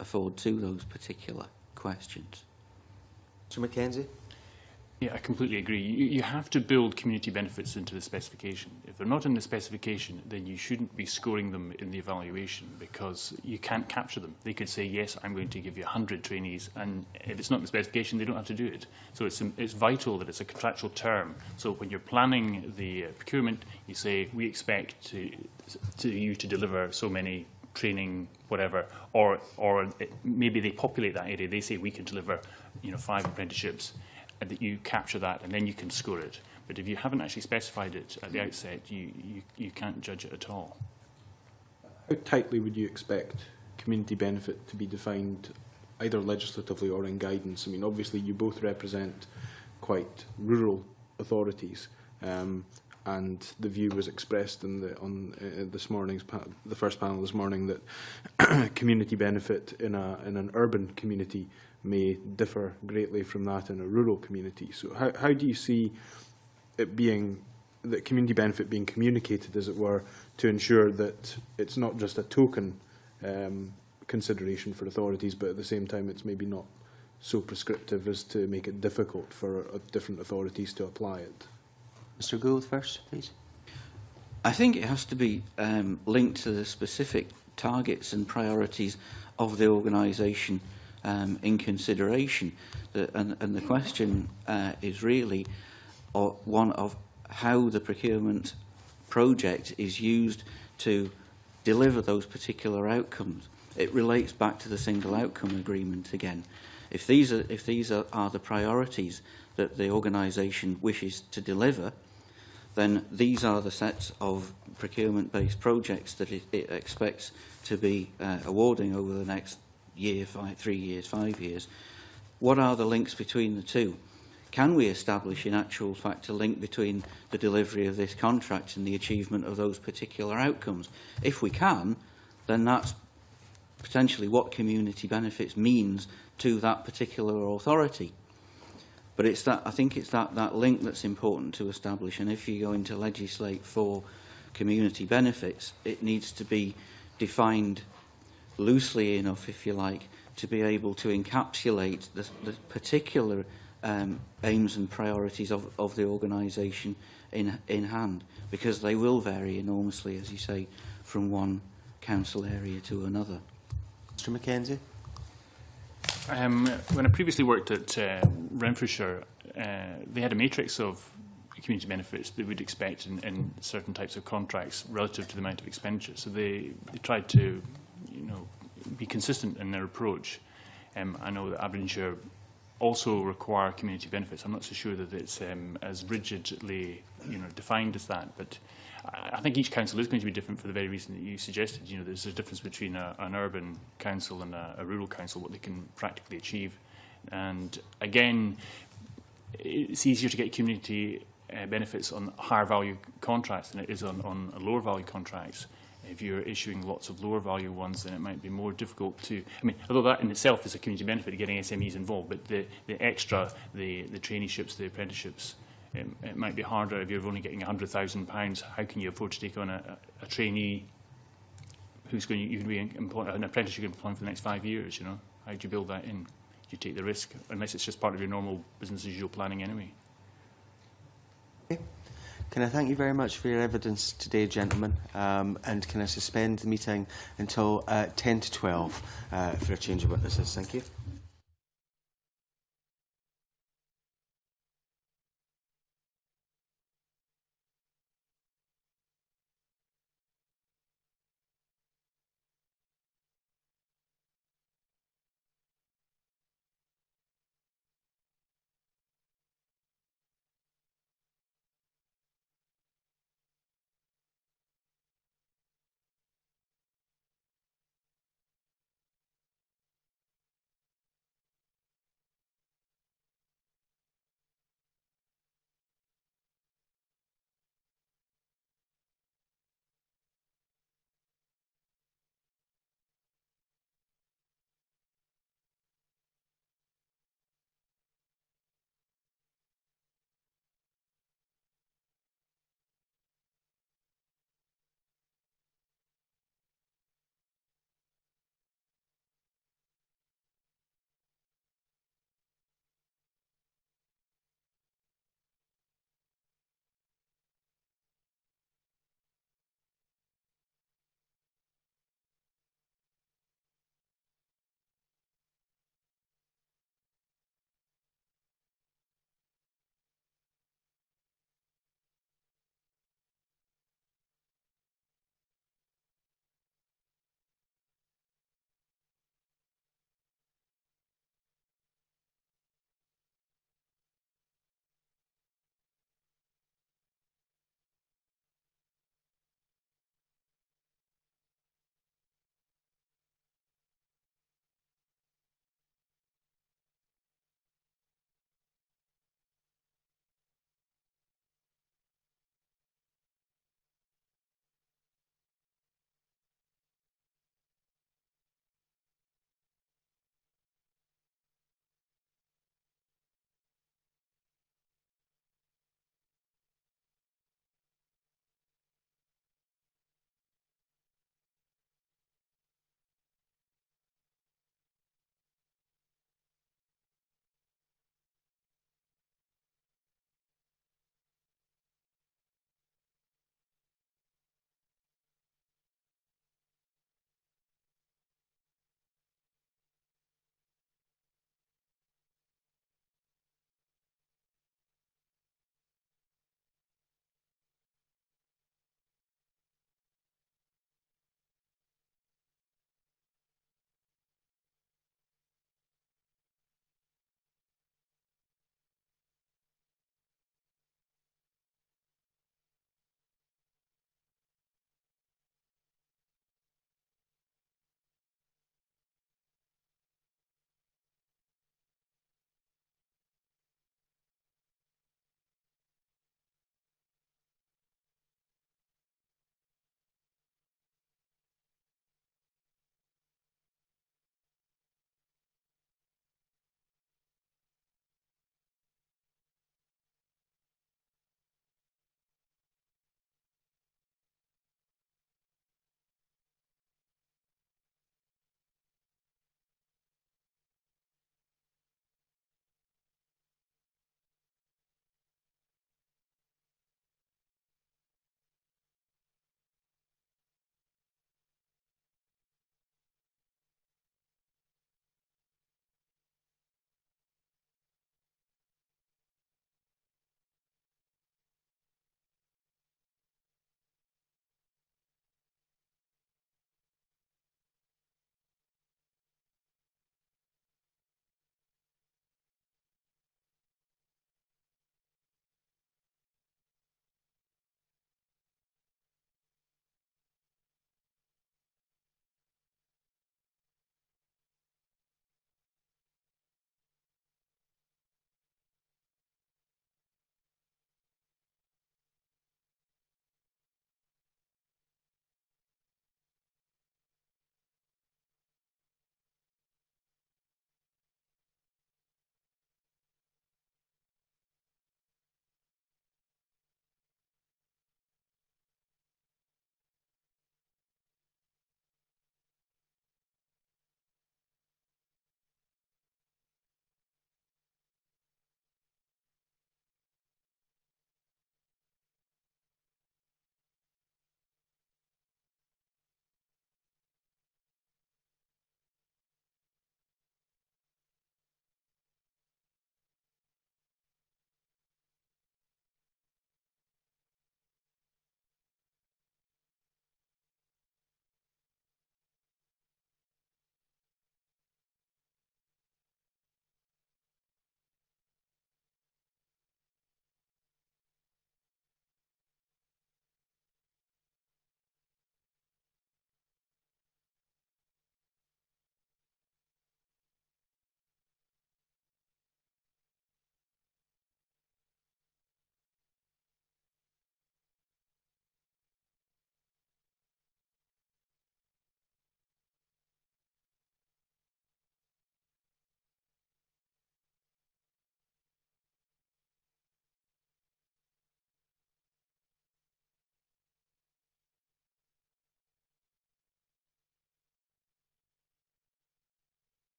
afford to those particular questions. Mr Mackenzie? Yeah, I completely agree. You have to build community benefits into the specification. If they're not in the specification, then you shouldn't be scoring them in the evaluation, because you can't capture them. They could say, yes, I'm going to give you 100 trainees, and if it's not in the specification, they don't have to do it. So it's vital that it's a contractual term. So when you're planning the procurement, you say, we expect you to deliver so many training, whatever, or maybe they populate that area. They say we can deliver, 5 apprenticeships, and that you capture that, and then you can score it. But if you haven't actually specified it at the outset, you can't judge it at all. How tightly would you expect community benefit to be defined, either legislatively or in guidance? I mean, obviously you both represent quite rural authorities, and the view was expressed on this morning's the first panel this morning that community benefit in an urban community may differ greatly from that in a rural community. So how do you see it being, that community benefit being communicated, as it were, to ensure that it's not just a token consideration for authorities, but at the same time it's maybe not so prescriptive as to make it difficult for different authorities to apply it? Mr Gould first, please. I think it has to be linked to the specific targets and priorities of the organisation in consideration. And the question is really one of how the procurement project is used to deliver those particular outcomes. It relates back to the single outcome agreement again. If these are the priorities that the organisation wishes to deliver, then these are the sets of procurement-based projects that it expects to be awarding over the next year, 3 years, 5 years. What are the links between the two? Can we establish in actual fact a link between the delivery of this contract and the achievement of those particular outcomes? If we can, then that's potentially what community benefits means to that particular authority. But it's that, I think it's that link that's important to establish, and if you're going to legislate for community benefits, it needs to be defined loosely enough, if you like, to be able to encapsulate the particular aims and priorities of the organisation in hand, because they will vary enormously, as you say, from one council area to another. Mr Mackenzie? When I previously worked at Renfrewshire, they had a matrix of community benefits that we'd expect in certain types of contracts relative to the amount of expenditure. So they tried to, be consistent in their approach. I know that Aberdeenshire also require community benefits. I'm not so sure that it's as rigidly, defined as that, but I think each council is going to be different for the very reason that you suggested. There's a difference between an urban council and a rural council, what they can practically achieve. And again, it's easier to get community benefits on higher value contracts than it is on lower value contracts. If you're issuing lots of lower value ones, then it might be more difficult to, although that in itself is a community benefit, getting SMEs involved, but the extra, the traineeships, the apprenticeships, it might be harder if you're only getting £100,000. How can you afford to take on a trainee who's going to be an apprentice you're going to employ for the next 5 years? How do you build that in? Do you take the risk, unless it's just part of your normal business as usual planning anyway? Okay. Can I thank you very much for your evidence today, gentlemen, and can I suspend the meeting until 10 to 12 for a change of witnesses? Thank you.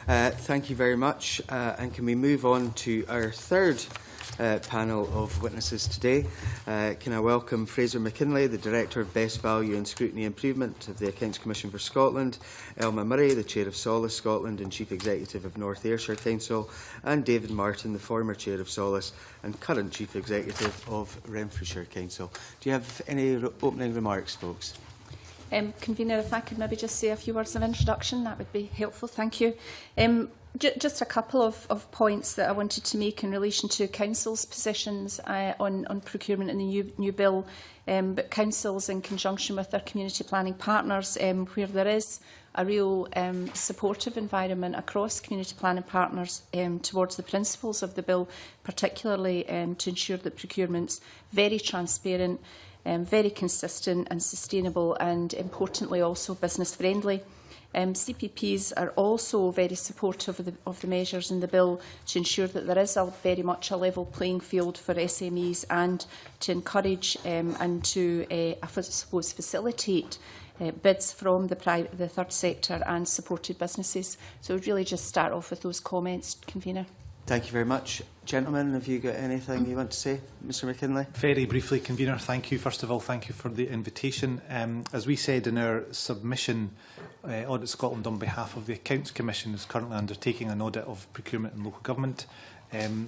Thank you very much. And can we move on to our third panel of witnesses today? Can I welcome Fraser McKinlay, the Director of Best Value and Scrutiny Improvement of the Accounts Commission for Scotland, Elma Murray, the Chair of Solace Scotland and Chief Executive of North Ayrshire Council, and David Martin, the former Chair of Solace and current Chief Executive of Renfrewshire Council. Do you have any opening remarks, folks? Convener, if I could maybe just say a few words of introduction, that would be helpful. Thank you. Just a couple of points that I wanted to make in relation to councils' positions on procurement in the new bill, but councils in conjunction with their community planning partners, where there is a real supportive environment across community planning partners towards the principles of the bill, particularly to ensure that procurement's very transparent, very consistent and sustainable, and importantly also business friendly. CPPs are also very supportive of the measures in the bill to ensure that there is very much a level playing field for SMEs, and to encourage and to, I suppose, facilitate bids from the third sector and supported businesses. So we'd really just start off with those comments, Convener. Thank you very much. Gentlemen, have you got anything you want to say? Mr McKinlay? Very briefly, Convener, thank you. First of all, thank you for the invitation. As we said in our submission, Audit Scotland on behalf of the Accounts Commission is currently undertaking an audit of procurement and local government.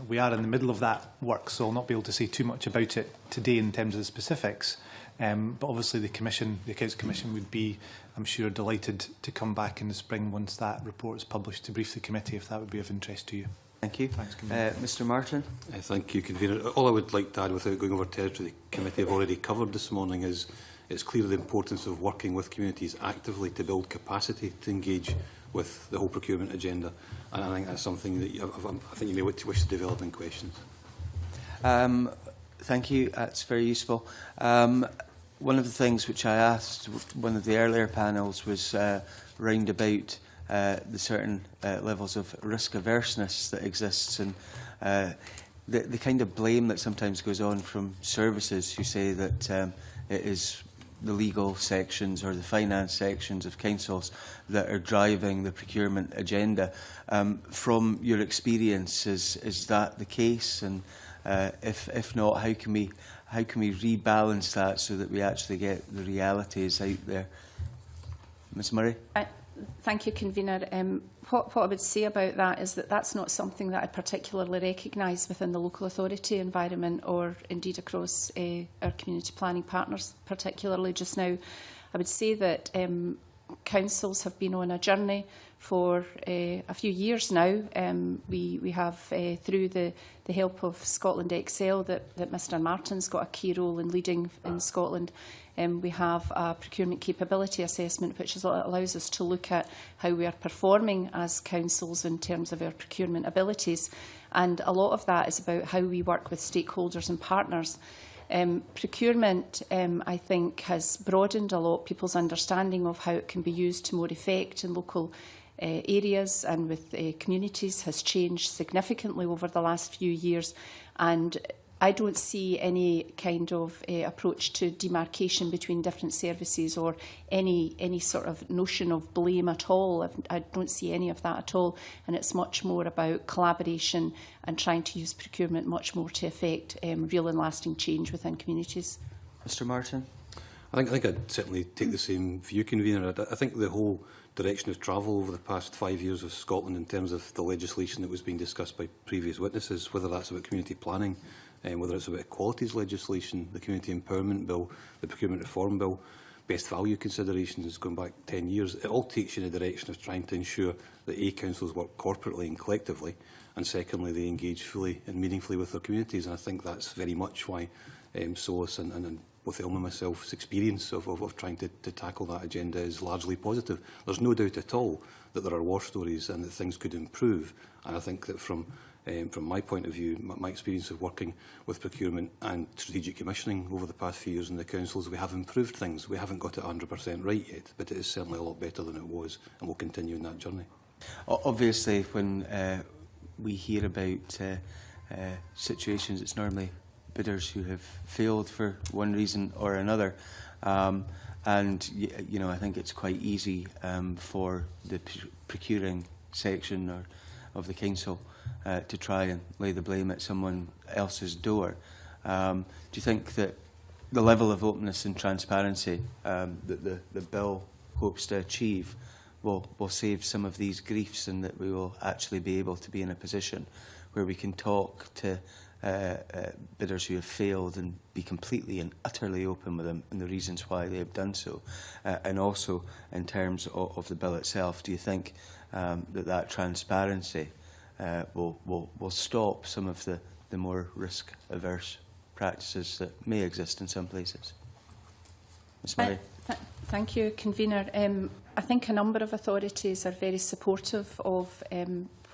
We are in the middle of that work, so I'll not be able to say too much about it today in terms of the specifics. But obviously the Accounts Commission would be, I'm sure, delighted to come back in the spring once that report is published to brief the committee, if that would be of interest to you. Thank you. Thanks, Mr Martin? Thank you, Convener. All I would like to add, without going over territory the committee have already covered this morning, is it's clear the importance of working with communities actively to build capacity to engage with the whole procurement agenda. And I think that's something that I think you may wish to develop in questions. Thank you. That's very useful. One of the things which I asked one of the earlier panels was round about the certain levels of risk averseness that exists, and the kind of blame that sometimes goes on from services who say that it is the legal sections or the finance sections of councils that are driving the procurement agenda. From your experience, is that the case? And if not, how can we rebalance that so that we actually get the realities out there? Ms Murray? Thank you, Convener. What I would say about that is that that's not something that I particularly recognise within the local authority environment, or indeed across our community planning partners, particularly just now. I would say that councils have been on a journey for a few years now. We have, through the help of Scotland Excel, that Mr Martin's got a key role in leading in Scotland. We have a procurement capability assessment, which allows us to look at how we are performing as councils in terms of our procurement abilities. And a lot of that is about how we work with stakeholders and partners. Procurement, I think, has broadened a lot people's understanding of how it can be used to more effect in local areas and with communities has changed significantly over the last few years. And I don't see any kind of approach to demarcation between different services or any sort of notion of blame at all. I don't see any of that at all. And it's much more about collaboration and trying to use procurement much more to effect real and lasting change within communities. Mr Martin? I think I'd certainly take the same view, Convener. I think the whole direction of travel over the past 5 years of Scotland in terms of the legislation that was being discussed by previous witnesses, whether that's about community planning, whether it's about equalities legislation, the Community Empowerment Bill, the Procurement-Reform Bill, best value considerations going back 10 years, it all takes you in the direction of trying to ensure that councils work corporately and collectively, and secondly, they engage fully and meaningfully with their communities. And I think that's very much why Solace and both Elma and myself's experience of trying to tackle that agenda is largely positive. There's no doubt at all that there are war stories and that things could improve. And I think that from my point of view, my experience of working with procurement and strategic commissioning over the past few years in the councils, we have improved things. We haven't got it 100% right yet, but it is certainly a lot better than it was, and we'll continue in that journey. Obviously, when we hear about situations, it's normally bidders who have failed for one reason or another. And, you know, I think it's quite easy for the procuring section or of the council to try and lay the blame at someone else's door. Do you think that the level of openness and transparency that the bill hopes to achieve will save some of these griefs, and that we will actually be able to be in a position where we can talk to bidders who have failed and be completely and utterly open with them and the reasons why they have done so? And also, in terms of the bill itself, do you think that transparency will stop some of the more risk-averse practices that may exist in some places? Ms Murray. Thank you, Convener. I think a number of authorities are very supportive of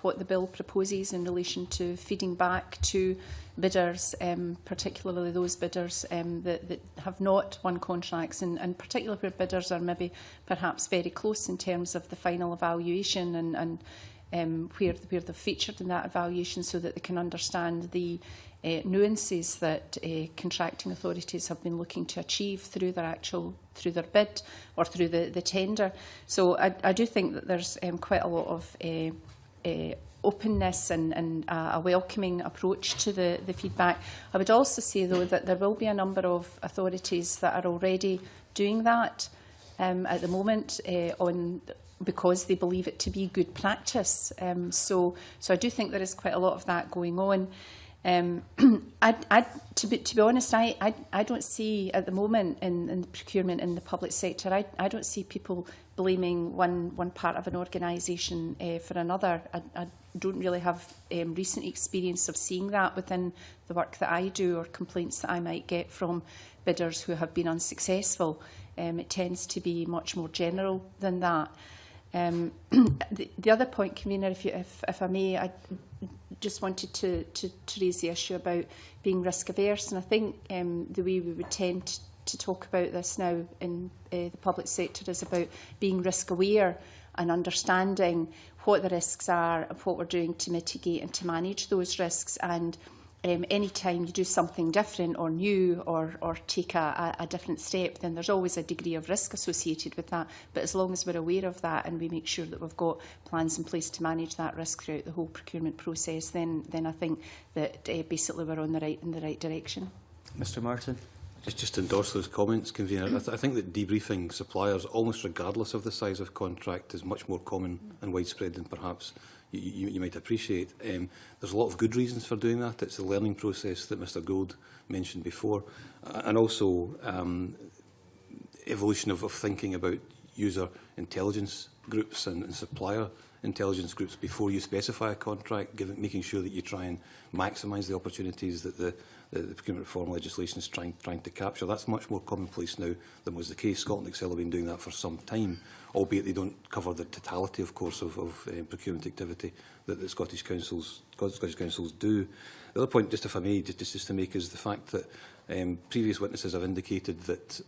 what the bill proposes in relation to feeding back to bidders, particularly those bidders that have not won contracts, and particularly where bidders are maybe perhaps very close in terms of the final evaluation and where they're featured in that evaluation, so that they can understand the nuances that contracting authorities have been looking to achieve through their bid or through the tender. So I do think that there's quite a lot of openness and a welcoming approach to the feedback. I would also say, though, that there will be a number of authorities that are already doing that at the moment because they believe it to be good practice. So I do think there is quite a lot of that going on. To be honest, I don't see at the moment in the procurement in the public sector, I don't see people blaming one part of an organisation for another. I don't really have recent experience of seeing that within the work that I do, or complaints that I might get from bidders who have been unsuccessful. It tends to be much more general than that. The other point, Convener, if I may, I just wanted to raise the issue about being risk averse, and I think the way we would tend to talk about this now in the public sector is about being risk aware and understanding what the risks are and what we're doing to mitigate and to manage those risks. And any time you do something different or new or take a different step, then there's always a degree of risk associated with that. But as long as we're aware of that and we make sure that we've got plans in place to manage that risk throughout the whole procurement process, then I think that basically we're in the right direction. Mr Martin. Just to endorse those comments, Convener, I think that debriefing suppliers, almost regardless of the size of contract, is much more common and widespread than perhaps you might appreciate. There's a lot of good reasons for doing that. It's the learning process that Mr Gould mentioned before, and also evolution of thinking about user intelligence groups and supplier intelligence groups before you specify a contract, making sure that you try and maximise the opportunities that the Procurement-Reform legislation is trying to capture. That's much more commonplace now than was the case. Scotland Excel have been doing that for some time, albeit they don't cover the totality, of course, of procurement activity that the Scottish councils do. The other point, just if I may, just to make, is the fact that previous witnesses have indicated that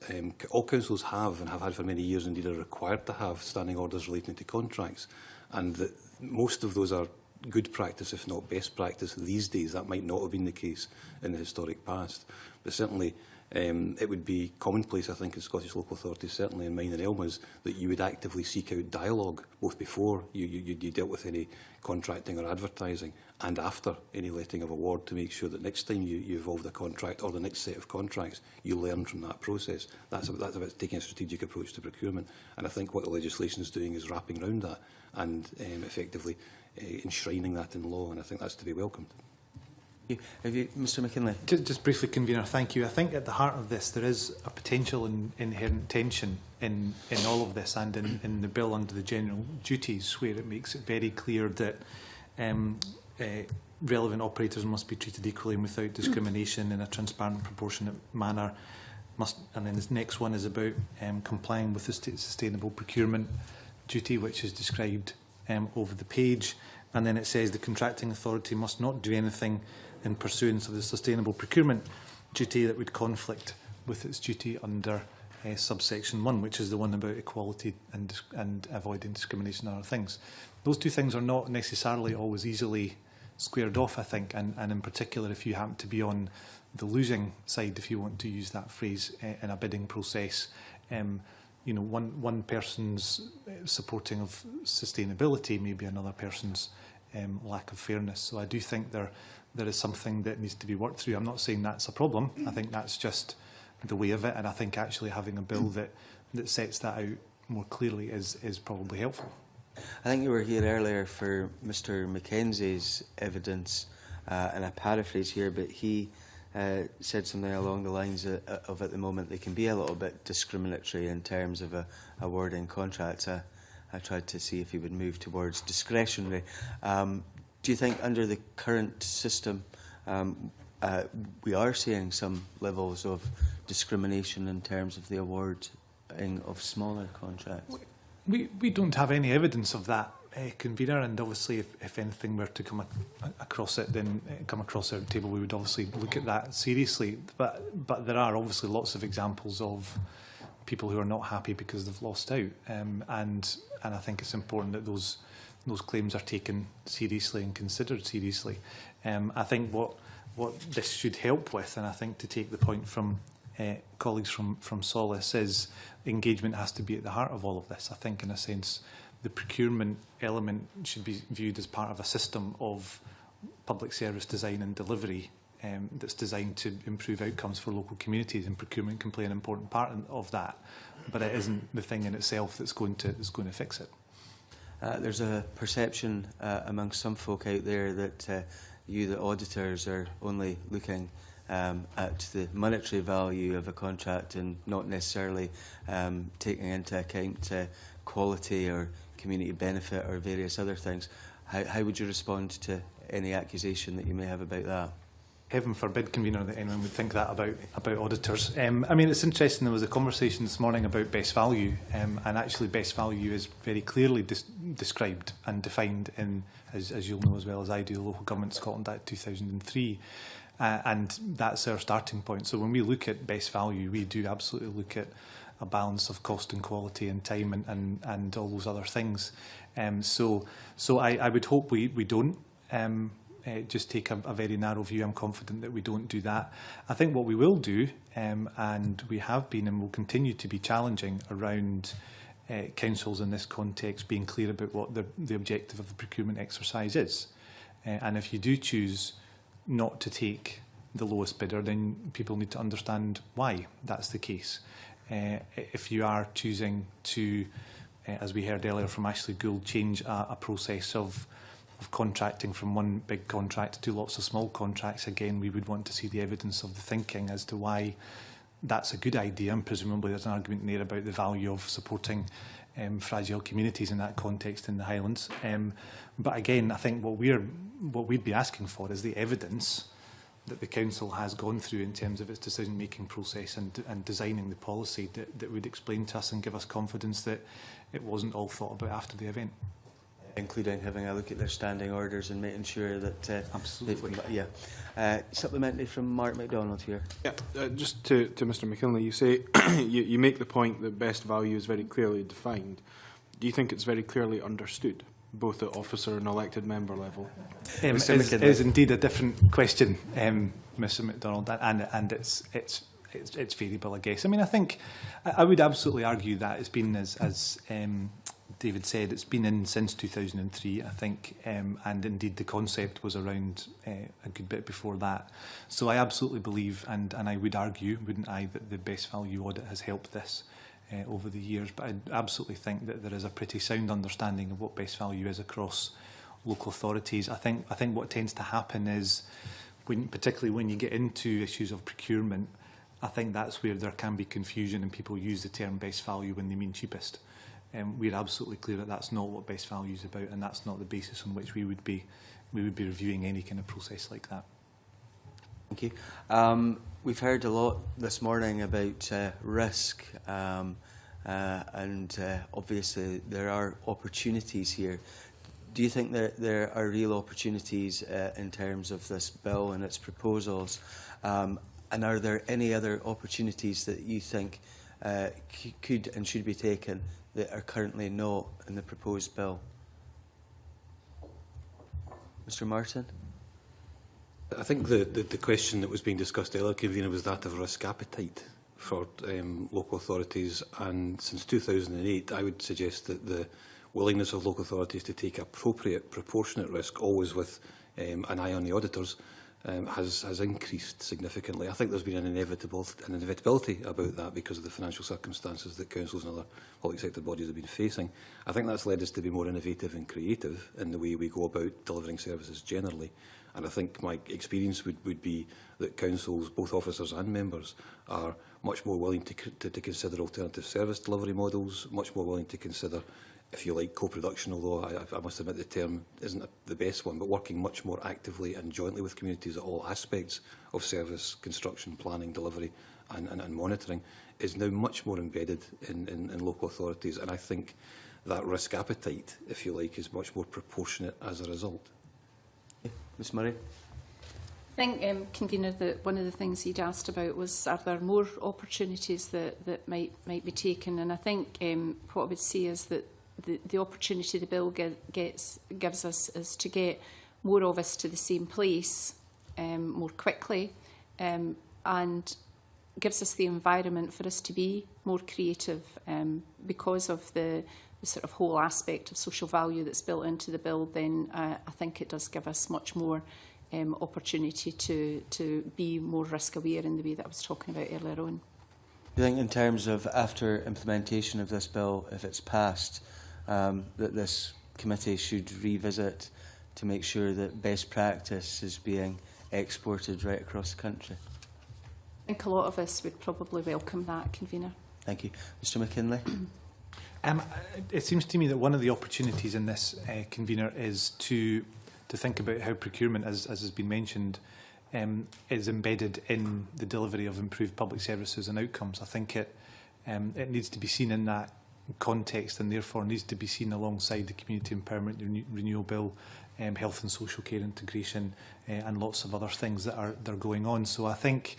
all councils have, and have had for many years indeed, are required to have standing orders relating to contracts, and that most of those are good practice, if not best practice, these days. That might not have been the case in the historic past, but certainly it would be commonplace, I think, in Scottish local authorities, certainly in mine and Elma's, that you would actively seek out dialogue, both before you dealt with any contracting or advertising, and after any letting of award, to make sure that next time you evolve the contract or the next set of contracts, you learn from that process. That's about taking a strategic approach to procurement, and I think what the legislation is doing is wrapping around that and effectively enshrining that in law, and I think that's to be welcomed. Mr McKinlay. Just briefly, Convener, thank you. I think at the heart of this there is a potential inherent tension in all of this, and in the bill under the general duties, where it makes it very clear that relevant operators must be treated equally and without discrimination in a transparent, proportionate manner. And then this next one is about complying with the sustainable procurement duty, which is described over the page. And then it says the contracting authority must not do anything in pursuance of the sustainable procurement duty that would conflict with its duty under subsection 1, which is the one about equality and avoiding discrimination and other things. Those two things are not necessarily always easily squared off, I think, and in particular if you happen to be on the losing side, if you want to use that phrase, in a bidding process, you know, one person's supporting of sustainability may be another person's lack of fairness. So I do think there is something that needs to be worked through. I'm not saying that's a problem. I think that's just the way of it, and I think actually having a bill that sets that out more clearly is probably helpful. I think you were here earlier for Mr Mackenzie's evidence, and I paraphrase here, but he said something along the lines of at the moment they can be a little bit discriminatory in terms of awarding contracts. I tried to see if he would move towards discretionary. Do you think under the current system we are seeing some levels of discrimination in terms of the awarding of smaller contracts? We don't have any evidence of that, convener, and obviously if anything were to come across it, then come across our table, we would obviously look at that seriously. But there are obviously lots of examples of people who are not happy because they've lost out, and I think it's important that those claims are taken seriously and considered seriously. I think what this should help with, and I think to take the point from colleagues from Solace, is engagement has to be at the heart of all of this. I think in a sense the procurement element should be viewed as part of a system of public service design and delivery that's designed to improve outcomes for local communities, and procurement can play an important part of that, but it isn't the thing in itself that's going to fix it. There's a perception amongst some folk out there that you, the auditors, are only looking at the monetary value of a contract and not necessarily taking into account quality or community benefit or various other things. How would you respond to any accusation that you may have about that? Heaven forbid, convener, that anyone would think that about auditors. I mean, it's interesting, there was a conversation this morning about best value, and actually best value is very clearly described and defined in, as you'll know as well as I do, the Local Government Scotland Act 2003. And that's our starting point. So when we look at best value, we do absolutely look at a balance of cost and quality and time and all those other things. So I would hope we don't just take a very narrow view. I'm confident that we don't do that. I think what we will do, and we have been and will continue to be challenging around councils in this context being clear about what the objective of the procurement exercise is. And if you do choose not to take the lowest bidder, then people need to understand why that's the case. If you are choosing to, as we heard earlier from Ashley Gould, change a process of contracting from one big contract to lots of small contracts, again, we would want to see the evidence of the thinking as to why that's a good idea, and presumably there's an argument there about the value of supporting fragile communities in that context in the Highlands. But again, I think what we'd be asking for is the evidence that the council has gone through in terms of its decision-making process and designing the policy that would explain to us and give us confidence that it wasn't all thought about after the event. Including having a look at their standing orders and making sure that... Absolutely. Supplementary from Mark MacDonald here. Yeah, just to Mr McKinley, you say you make the point that best value is very clearly defined. Do you think it's very clearly understood, both at officer and elected member level? Is indeed a different question, Mr MacDonald, and it's variable, I guess. I mean, I think I would absolutely argue that it's been, as David said, it's been in since 2003, I think, and indeed the concept was around a good bit before that. So I absolutely believe, and I would argue, wouldn't I, that the best value audit has helped this over the years. But I absolutely think that there is a pretty sound understanding of what best value is across local authorities. I think what tends to happen is, particularly when you get into issues of procurement, I think that's where there can be confusion and people use the term best value when they mean cheapest. We're absolutely clear that that's not what best value is about, and that's not the basis on which we would be reviewing any kind of process like that. Thank you. We've heard a lot this morning about risk, and obviously there are opportunities here. Do you think that there are real opportunities in terms of this bill and its proposals? And are there any other opportunities that you think could and should be taken that are currently not in the proposed bill? Mr Martin? I think the question that was being discussed earlier, convener, was that of risk appetite for local authorities, and since 2008 I would suggest that the willingness of local authorities to take appropriate, proportionate risk, always with an eye on the auditors, has increased significantly. I think there's been an inevitability about that because of the financial circumstances that councils and other public sector bodies have been facing. I think that's led us to be more innovative and creative in the way we go about delivering services generally. And I think my experience would be that councils, both officers and members, are much more willing to consider alternative service delivery models, much more willing to consider, if you like, co-production, although I must admit the term isn't the best one, but working much more actively and jointly with communities at all aspects of service, construction, planning, delivery and monitoring is now much more embedded in local authorities. And I think that risk appetite, if you like, is much more proportionate as a result. Ms Murray. I think, Convener, that one of the things he'd asked about was, are there more opportunities that might be taken? And I think what I would say is that the opportunity the bill gives us is to get more of us to the same place more quickly, and gives us the environment for us to be more creative because of the sort of whole aspect of social value that's built into the bill. Then I think it does give us much more opportunity to be more risk aware in the way that I was talking about earlier on. Do you think in terms of after implementation of this bill, if it's passed, that this committee should revisit to make sure that best practice is being exported right across the country? I think a lot of us would probably welcome that, Convener. Thank you. Mr McKinlay. It seems to me that one of the opportunities in this, Convener, is to think about how procurement, as has been mentioned, is embedded in the delivery of improved public services and outcomes. I think it needs to be seen in that context, and therefore needs to be seen alongside the Community Empowerment Renewal Bill, health and social care integration, and lots of other things that are going on. So I think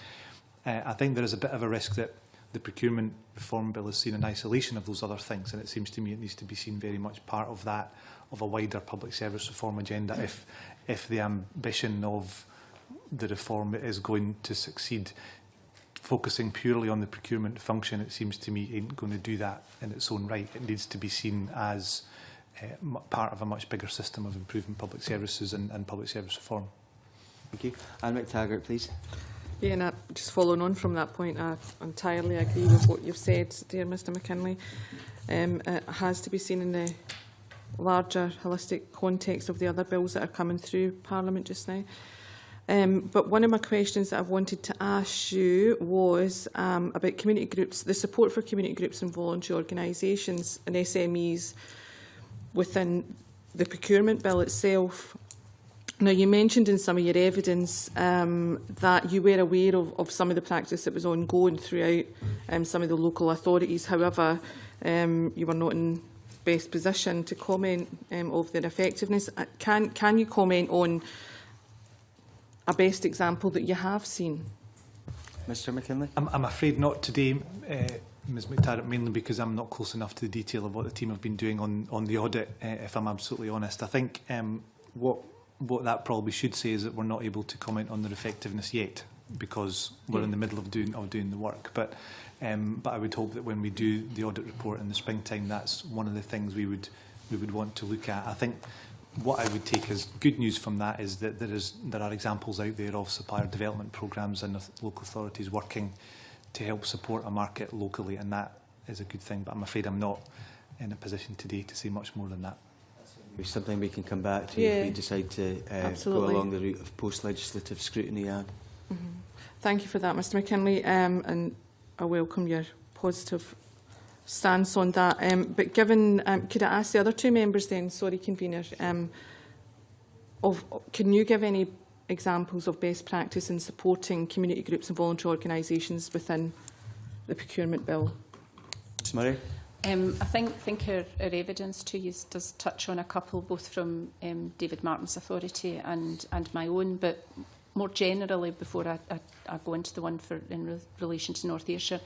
there is a bit of a risk that the Procurement Reform Bill is seen in isolation of those other things, and it seems to me it needs to be seen very much part of that, of a wider public service reform agenda, if the ambition of the reform is going to succeed. Focusing purely on the procurement function, it seems to me, ain't going to do that in its own right. It needs to be seen as part of a much bigger system of improving public services and public service reform. Thank you. Anne McTaggart, please. Yeah, and just following on from that point, I entirely agree with what you've said, dear Mr McKinlay. It has to be seen in the larger holistic context of the other bills that are coming through Parliament just now. But one of my questions that I wanted to ask you was about community groups, the support for community groups and voluntary organisations and SMEs within the procurement bill itself. Now, you mentioned in some of your evidence that you were aware of some of the practice that was ongoing throughout some of the local authorities. However, you were not in best position to comment of their effectiveness. Can you comment on a best example that you have seen? Mr McKinlay. I'm afraid not today, Ms McTaggart, mainly because I'm not close enough to the detail of what the team have been doing on the audit, if I'm absolutely honest. I think what that probably should say is that we're not able to comment on their effectiveness yet, because we're in the middle of doing the work. But I would hope that when we do the audit report in the springtime, that's one of the things we would want to look at. I think what I would take as good news from that is that there are examples out there of supplier development programmes and local authorities working to help support a market locally, and that is a good thing. But I'm afraid I'm not in a position today to say much more than that. It's something we can come back to if we decide to go along the route of post-legislative scrutiny. Thank you for that, Mr McKinlay, and I welcome your positive stance on that. But given, could I ask the other two members then, sorry, Convener, can you give any examples of best practice in supporting community groups and voluntary organisations within the procurement bill? Ms Murray. I think our evidence to you does touch on a couple, both from David Martin's authority and my own, but more generally, before I go into the one in relation to North Ayrshire,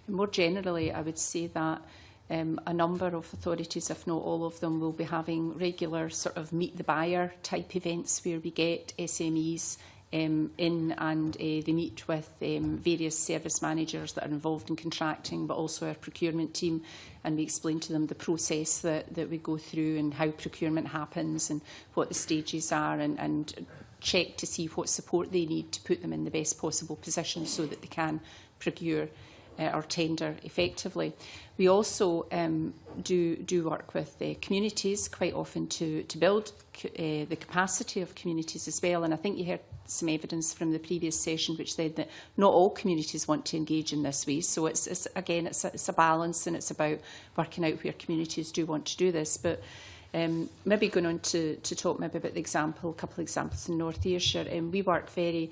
more generally I would say that a number of authorities, if not all of them, will be having regular sort of meet the buyer type events where we get SMEs in, and they meet with various service managers that are involved in contracting, but also our procurement team, and we explain to them the process that we go through and how procurement happens and what the stages are, and check to see what support they need to put them in the best possible position so that they can procure or tender effectively. We also do work with communities quite often to build the capacity of communities as well, and I think you heard some evidence from the previous session which said that not all communities want to engage in this way. So it's again, it's a balance, and it's about working out where communities do want to do this. But maybe going on to talk maybe about the example, a couple of examples in North Ayrshire. We work very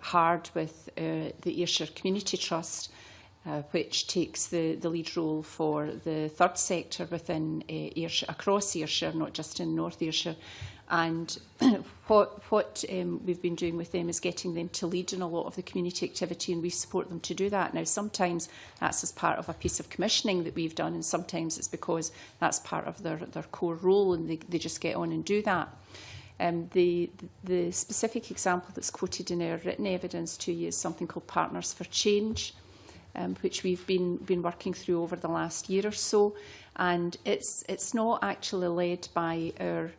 hard with the Ayrshire Community Trust, which takes the lead role for the third sector within Ayrshire, across Ayrshire, not just in North Ayrshire. And what we've been doing with them is getting them to lead in a lot of the community activity, and we support them to do that. Now, sometimes that's as part of a piece of commissioning that we've done, and sometimes it's because that's part of their core role, and they just get on and do that. The specific example that's quoted in our written evidence to you is something called Partners for Change, which we've been working through over the last year or so, and it's not actually led by our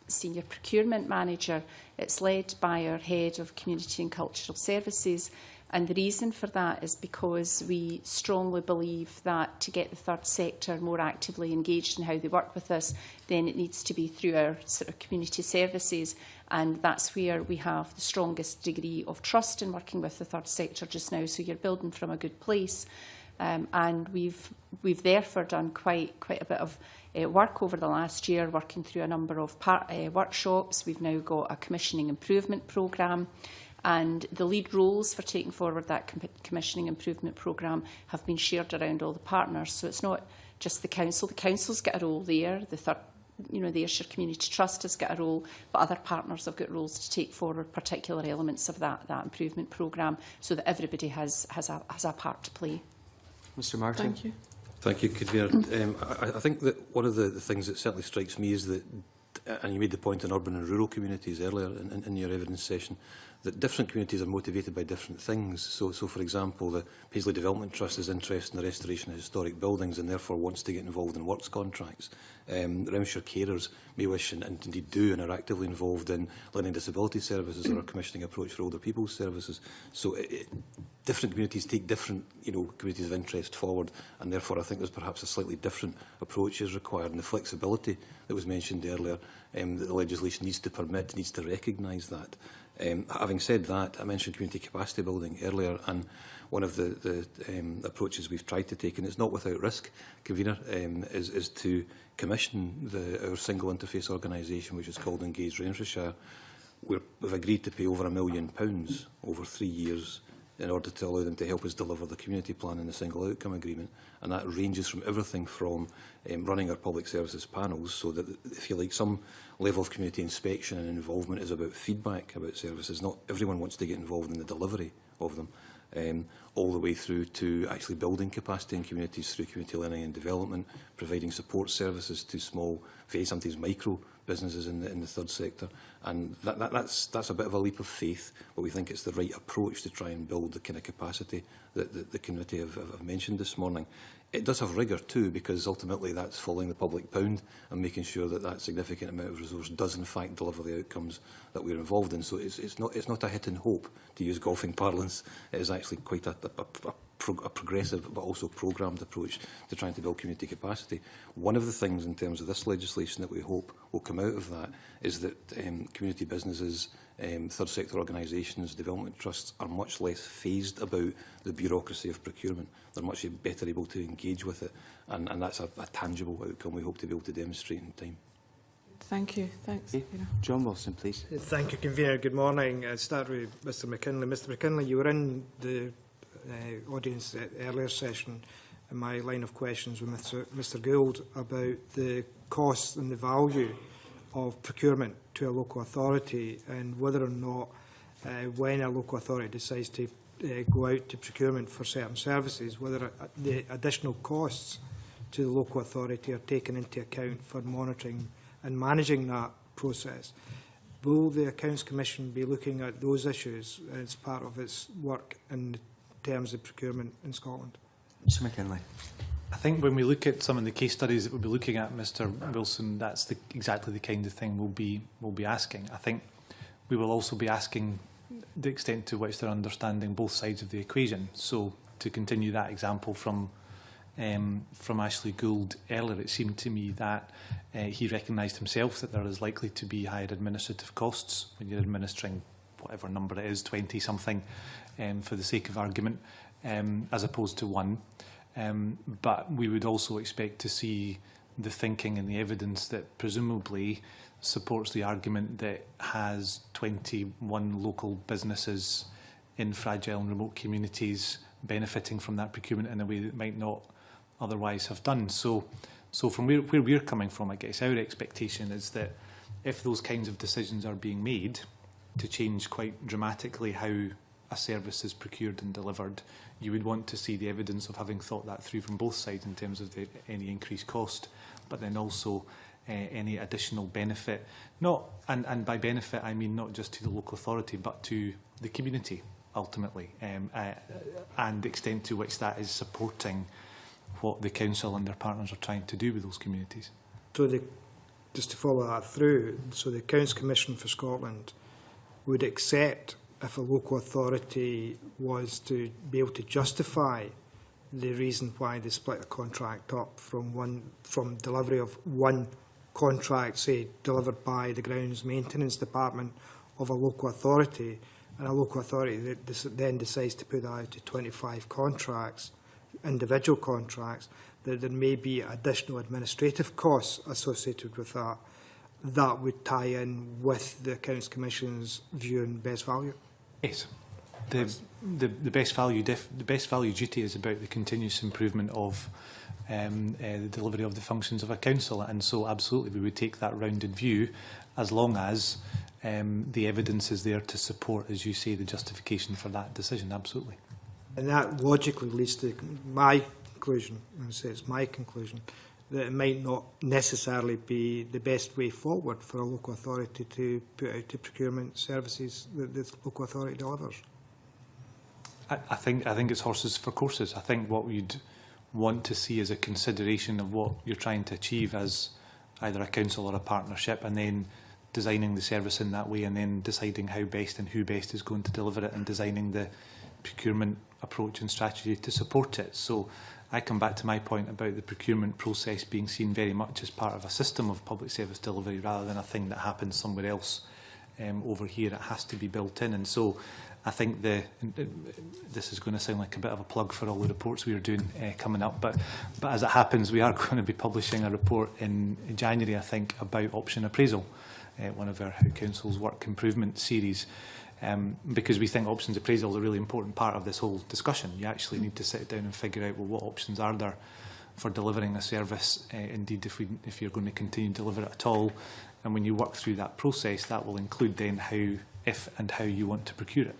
senior procurement manager. It's led by our head of community and cultural services, and the reason for that is because we strongly believe that to get the third sector more actively engaged in how they work with us, then it needs to be through our sort of community services, and that's where we have the strongest degree of trust in working with the third sector just now. So you're building from a good place, and we've therefore done quite a bit of work over the last year, working through a number of workshops. We've now got a commissioning improvement programme, and the lead roles for taking forward that commissioning improvement programme have been shared around all the partners. So it's not just the council. The council's got a role there. The Ayrshire Community Trust has got a role, but other partners have got roles to take forward particular elements of that improvement programme, so that everybody has a part to play. Mr. Martin. Thank you. Thank you, Convener. I think that one of the things that certainly strikes me is that, and you made the point in urban and rural communities earlier in your evidence session, that different communities are motivated by different things. So for example, the Paisley Development Trust is interested in the restoration of historic buildings and therefore wants to get involved in works contracts. Remshire carers may wish, and indeed do, and are actively involved in learning disability services or a commissioning approach for older people's services. So different communities take different communities of interest forward, and therefore I think there's perhaps a slightly different approach is required, and the flexibility that was mentioned earlier that the legislation needs to permit, needs to recognise that. Having said that, I mentioned community capacity building earlier, and one of the approaches we've tried to take, and it's not without risk, Convener, is to commission our single interface organisation, which is called Engage Renfrewshire. We've agreed to pay over £1 million over 3 years in order to allow them to help us deliver the community plan and the single outcome agreement. And that ranges from everything from running our public services panels, so that if you like, some level of community inspection and involvement is about feedback about services. Not everyone wants to get involved in the delivery of them, all the way through to actually building capacity in communities through community learning and development, providing support services to small, very sometimes micro businesses in the third sector. And that's a bit of a leap of faith, but we think it's the right approach to try and build the kind of capacity that the committee have mentioned this morning. It does have rigour too, because ultimately that's following the public pound and making sure that that significant amount of resource does in fact deliver the outcomes that we're involved in. So it's not a hit and hope, to use golfing parlance. It is actually quite a progressive but also programmed approach to trying to build community capacity. One of the things in terms of this legislation that we hope will come out of that is that community businesses, third sector organisations, development trusts are much less phased about the bureaucracy of procurement. They're much better able to engage with it, and that's a tangible outcome we hope to be able to demonstrate in time. Thank you. Thanks. Okay. John Wilson, please. Thank you, Convener. Good morning. I'll start with Mr McKinlay. Mr McKinlay, you were in the audience at the earlier session in my line of questions with Mr Gould about the costs and the value of procurement to a local authority, and whether or not when a local authority decides to go out to procurement for certain services, whether the additional costs to the local authority are taken into account for monitoring and managing that process. Will the Accounts Commission be looking at those issues as part of its work in terms of procurement in Scotland? Mr McKinlay. I think when we look at some of the case studies that we'll be looking at, Mr Wilson, that's exactly the kind of thing we'll be asking. I think we will also be asking the extent to which they're understanding both sides of the equation. So to continue that example from Ashley Gould earlier, it seemed to me that he recognised himself that there is likely to be higher administrative costs when you're administering whatever number it is, 20-something, for the sake of argument, as opposed to one. But we would also expect to see the thinking and the evidence that presumably supports the argument that has 21 local businesses in fragile and remote communities benefiting from that procurement in a way that might not otherwise have done. So from where we're coming from, I guess our expectation is that if those kinds of decisions are being made to change quite dramatically how a service is procured and delivered, you would want to see the evidence of having thought that through from both sides in terms of any increased cost, but then also any additional benefit. And by benefit, I mean not just to the local authority, but to the community, ultimately, and the extent to which that is supporting what the council and their partners are trying to do with those communities. So just to follow that through, so the Accounts Commission for Scotland would accept if a local authority was to be able to justify the reason why they split a contract up from delivery of one contract, say delivered by the Grounds Maintenance Department of a local authority, and a local authority that then decides to put that out to 25 contracts, individual contracts, that there may be additional administrative costs associated with that. That would tie in with the Accounts Commission's view on best value. Yes, the best value duty is about the continuous improvement of the delivery of the functions of a council, and so absolutely we would take that rounded view, as long as the evidence is there to support, as you say, the justification for that decision. Absolutely. And that logically leads to my conclusion, and I say it's my conclusion, that it might not necessarily be the best way forward for a local authority to put out to procurement services that the local authority delivers. I think it's horses for courses. I think what we'd want to see is a consideration of what you're trying to achieve as either a council or a partnership, and then designing the service in that way, and then deciding how best and who best is going to deliver it, and designing the procurement approach and strategy to support it. So I come back to my point about the procurement process being seen very much as part of a system of public service delivery rather than a thing that happens somewhere else over here. It has to be built in. And so I think this is going to sound like a bit of a plug for all the reports we are doing coming up, but as it happens, we are going to be publishing a report in January, I think, about option appraisal, one of our How Councils Work improvement series. Because we think options appraisal is a really important part of this whole discussion. You actually need to sit down and figure out, well, what options are there for delivering a service, indeed, if you're going to continue to deliver it at all. And when you work through that process, that will include then if and how you want to procure it.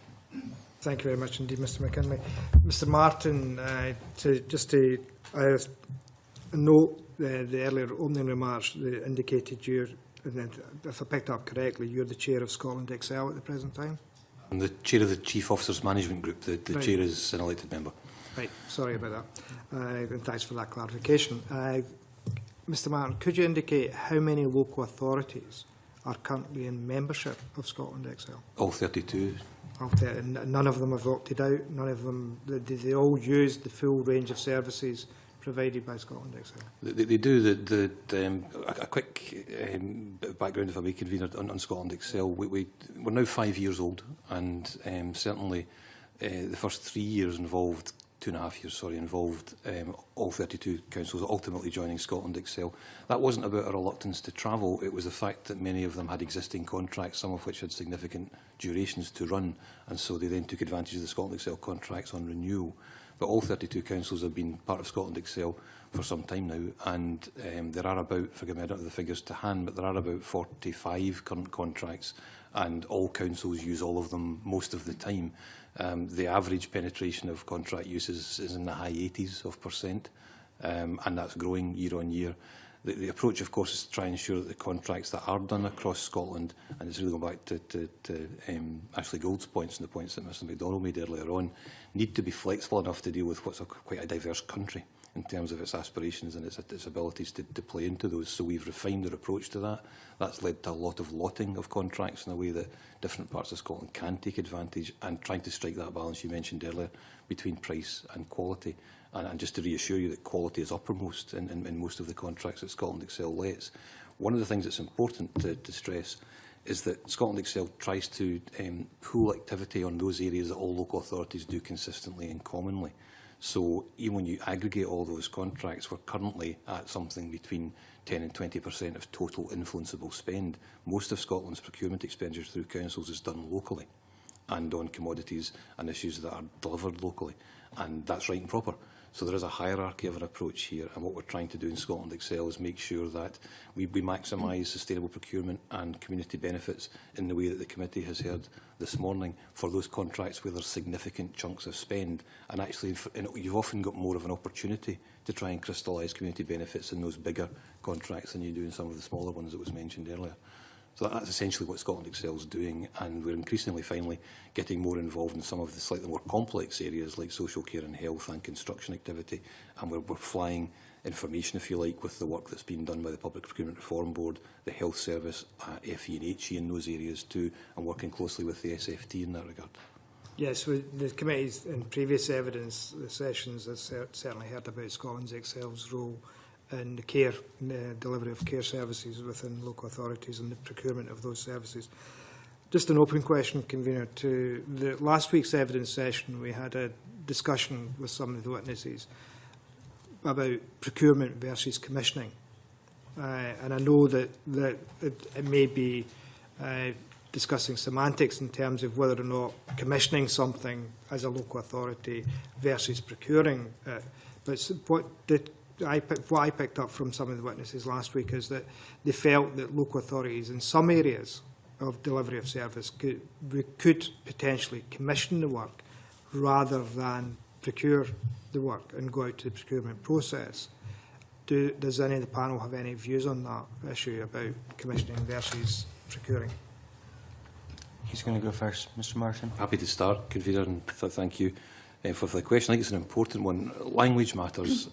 Thank you very much indeed, Mr McKinlay. Mr Martin, just to note the earlier opening remarks that indicated you're, if I picked up correctly, you're the chair of Scotland Excel at the present time? I'm the chair of the Chief Officers Management Group. The Right. chair is an elected member. Right, sorry about that. And thanks for that clarification. Mr Martin, could you indicate how many local authorities are currently in membership of Scotland Excel? All 32. None of them have opted out? None of them, they all use the full range of services provided by Scotland Excel? They do. A quick bit of background, if I may, convener, on Scotland Excel. We're now 5 years old, and certainly the first 3 years involved, 2.5 years, sorry, involved all 32 councils ultimately joining Scotland Excel. That wasn't about a reluctance to travel. It was the fact that many of them had existing contracts, some of which had significant durations to run, and so they then took advantage of the Scotland Excel contracts on renewal. But all 32 councils have been part of Scotland Excel for some time now, and there are about, forgive me, I don't have the figures to hand, but there are about 45 current contracts, and all councils use all of them most of the time. The average penetration of contract use is in the high 80s%, and that's growing year on year. The approach, of course, is to try and ensure that the contracts that are done across Scotland, and it's really going back to Ashley Gould's points and the points that Mr MacDonald made earlier on, need to be flexible enough to deal with what's quite a diverse country in terms of its aspirations and its abilities to play into those. So we've refined our approach to that. That's led to a lot of lotting of contracts in a way that different parts of Scotland can take advantage, and trying to strike that balance you mentioned earlier between price and quality. And just to reassure you that quality is uppermost in most of the contracts that Scotland Excel lets. One of the things that's important to stress is that Scotland Excel tries to pool activity on those areas that all local authorities do consistently and commonly. So even when you aggregate all those contracts, we're currently at something between 10 and 20% of total influenceable spend. Most of Scotland's procurement expenditure through councils is done locally and on commodities and issues that are delivered locally. And that's right and proper. So there is a hierarchy of an approach here, and what we're trying to do in Scotland Excel is make sure that we maximise sustainable procurement and community benefits in the way that the committee has heard this morning for those contracts where there's significant chunks of spend. And actually, you've often got more of an opportunity to try and crystallise community benefits in those bigger contracts than you do in some of the smaller ones that was mentioned earlier. So that's essentially what Scotland Excel is doing, and we're increasingly finally getting more involved in some of the slightly more complex areas like social care and health and construction activity, and we're flying information, if you like, with the work that's been done by the Procurement-Reform Board, the Health Service, FE and HE in those areas too, and working closely with the SFT in that regard. Yes, the committees in previous evidence sessions have certainly heard about Scotland Excel's role in the care, delivery of care services within local authorities and the procurement of those services. Just an open question, Convener, to the last week's evidence session. We had a discussion with some of the witnesses about procurement versus commissioning. And I know that it may be discussing semantics in terms of whether or not commissioning something as a local authority versus procuring it. But what I picked up from some of the witnesses last week is that they felt that local authorities in some areas of delivery of service could potentially commission the work rather than procure the work and go out to the procurement process. Does any of the panel have any views on that issue about commissioning versus procuring? He's going to go first, Mr. Martin. Happy to start, Convener, and thank you for the question. I think it's an important one. Language matters.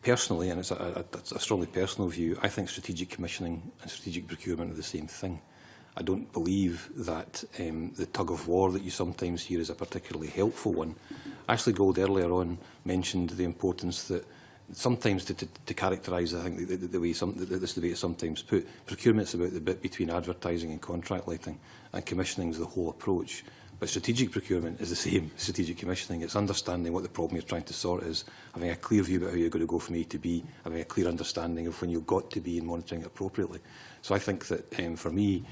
Personally, and it's a strongly personal view, I think strategic commissioning and strategic procurement are the same thing. I don't believe that the tug of war that you sometimes hear is a particularly helpful one. Ashley Gould earlier on mentioned the importance that sometimes to characterise, I think, the way this debate is sometimes put, procurement's about the bit between advertising and contract lighting, and commissioning is the whole approach. But strategic procurement is the same as strategic commissioning. It's understanding what the problem you're trying to sort is, having a clear view about how you're going to go from A to B, having a clear understanding of when you've got to be and monitoring it appropriately. So I think that, for me,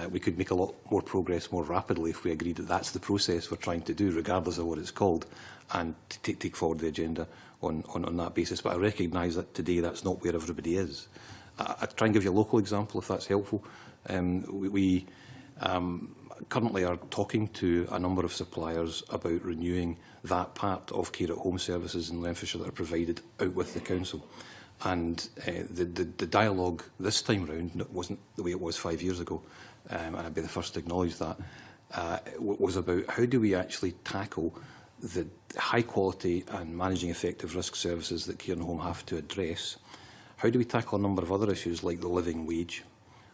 we could make a lot more progress more rapidly if we agreed that that's the process we're trying to do, regardless of what it's called, and to take forward the agenda on that basis. But I recognise that today that's not where everybody is. I'll try and give you a local example, if that's helpful. We currently are talking to a number of suppliers about renewing that part of care at home services in Renfrewshire that are provided out with the council. And the dialogue this time round wasn't the way it was 5 years ago, and I'd be the first to acknowledge that, was about how do we actually tackle the high quality and managing effective risk services that care and home have to address. How do we tackle a number of other issues like the living wage?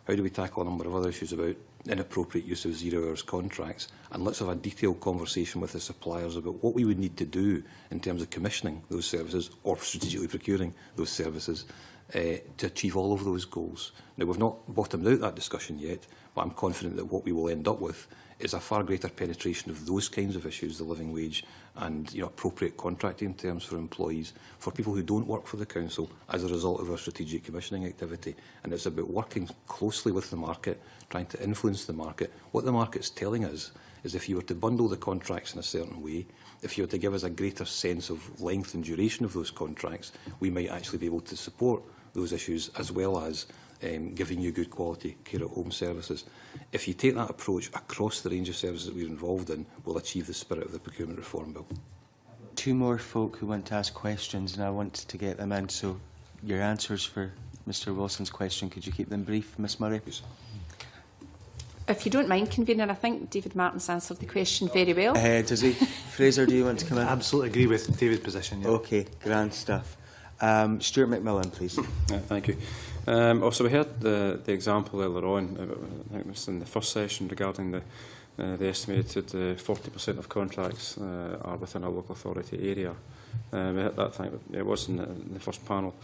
How do we tackle a number of other issues about inappropriate use of 0 hours contracts? And let's have a detailed conversation with the suppliers about what we would need to do in terms of commissioning those services or strategically procuring those services to achieve all of those goals. Now, we've not bottomed out that discussion yet, but I'm confident that what we will end up with is a far greater penetration of those kinds of issues, the living wage and appropriate contracting terms for employees, for people who don't work for the council as a result of our strategic commissioning activity. And it's about working closely with the market, trying to influence the market. What the market's telling us is if you were to bundle the contracts in a certain way, if you were to give us a greater sense of length and duration of those contracts, we might actually be able to support those issues as well as giving you good quality care at home services. If you take that approach across the range of services that we're involved in, we'll achieve the spirit of the Procurement Reform Bill. 2 more folk who want to ask questions, and I want to get them in, so your answers for Mr Wilson's question. Could you keep them brief, Ms Murray? Yes. If you don't mind, Convener, I think David Martin's answered the question very well. Does he? Fraser, do you want to come in? I absolutely agree with David's position. Yeah. Okay, grand stuff. Stuart McMillan, please. Thank you. Also, we heard the example earlier on, I think it was in the first session, regarding the estimated 40% of contracts are within a local authority area. We heard that, I think it was in the first panel.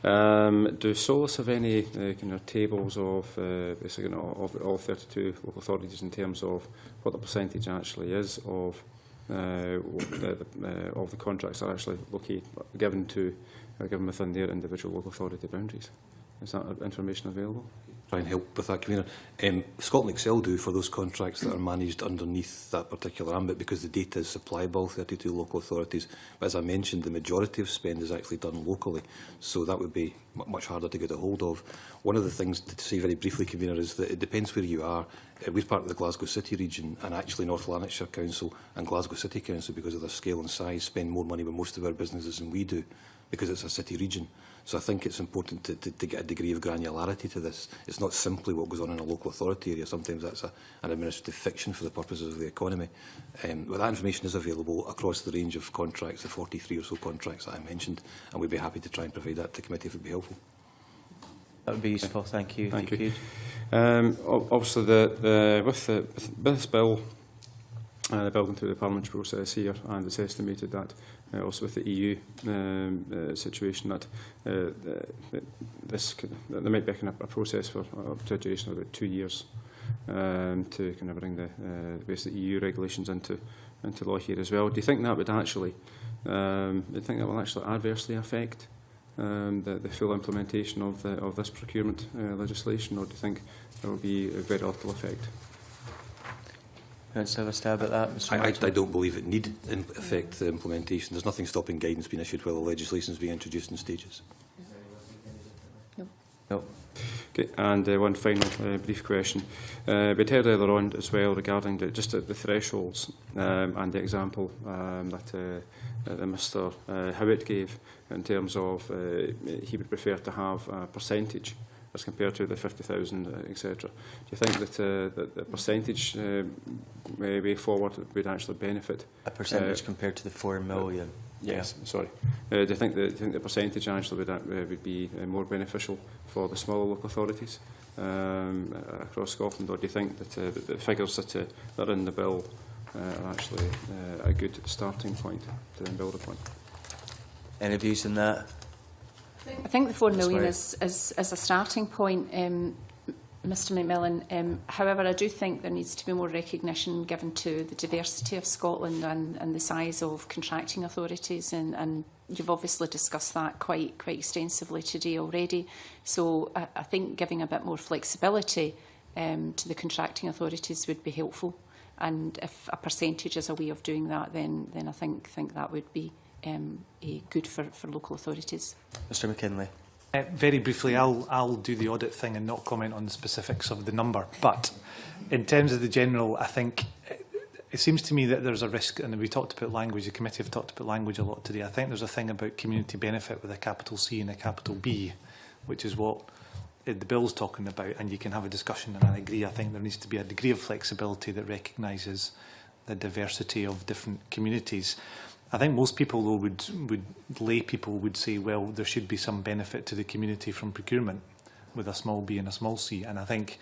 Do Solus have any kind of tables of basically, of all 32 local authorities in terms of what the percentage actually is of the contracts that are actually given within their individual local authority boundaries? Is that information available? Try and help with that, Convener. Scotland Excel do for those contracts that are managed underneath that particular ambit, because the data is supplied by all 32 local authorities. But as I mentioned, the majority of spend is actually done locally, so that would be much harder to get a hold of. One of the things to say very briefly, Convener, is that it depends where you are. We're part of the Glasgow City region, and actually North Lanarkshire Council and Glasgow City Council, because of their scale and size, spend more money with most of our businesses than we do, because it's a city region. So I think it's important to get a degree of granularity to this. It's not simply what goes on in a local authority area. Sometimes that's an administrative fiction for the purposes of the economy. But that information is available across the range of contracts, the 43 or so contracts that I mentioned, and we'd be happy to try and provide that to the committee if it would be helpful. That would be useful. Thank you. Thank you. Obviously, with this bill, the bill going through the parliamentary process here, and it's estimated that also with the EU situation that there might be a process for up to a duration of about 2 years to kind of bring the basic EU regulations into law here as well. Do you think that would actually will actually adversely affect the full implementation of this procurement legislation, or do you think there will be a very little effect? Let's have a stab at that, Mr. I don't believe it need affect the implementation. There's nothing stopping guidance being issued while the legislation is being introduced in stages. No. Okay, and one final brief question. We'd heard earlier on as well regarding just the thresholds and the example that Mr Howitt gave in terms of he would prefer to have a percentage as compared to the 50,000, etc. Do you think that the percentage way forward would actually benefit? A percentage compared to the 4 million? Yes, sorry. Do you think the percentage actually would be more beneficial for the smaller local authorities across Scotland, or do you think that the figures that are in the bill are actually a good starting point to then build upon? Any views on that? I think the 4 million is a starting point, Mr McMillan. However, I do think there needs to be more recognition given to the diversity of Scotland and the size of contracting authorities, and you've obviously discussed that quite extensively today already. So I think giving a bit more flexibility to the contracting authorities would be helpful, and if a percentage is a way of doing that, then I think that would be good for local authorities. Mr McKinlay. Very briefly, I'll do the audit thing and not comment on the specifics of the number. But in terms of the general, I think it seems to me that there's a risk, and we talked about language, the committee have talked about language a lot today. I think there's a thing about community benefit with a capital C and a capital B, which is what the bill's talking about, and you can have a discussion, and I agree. I think there needs to be a degree of flexibility that recognises the diversity of different communities. I think most people, though, lay people would say, well, there should be some benefit to the community from procurement with a small b and a small c. And I think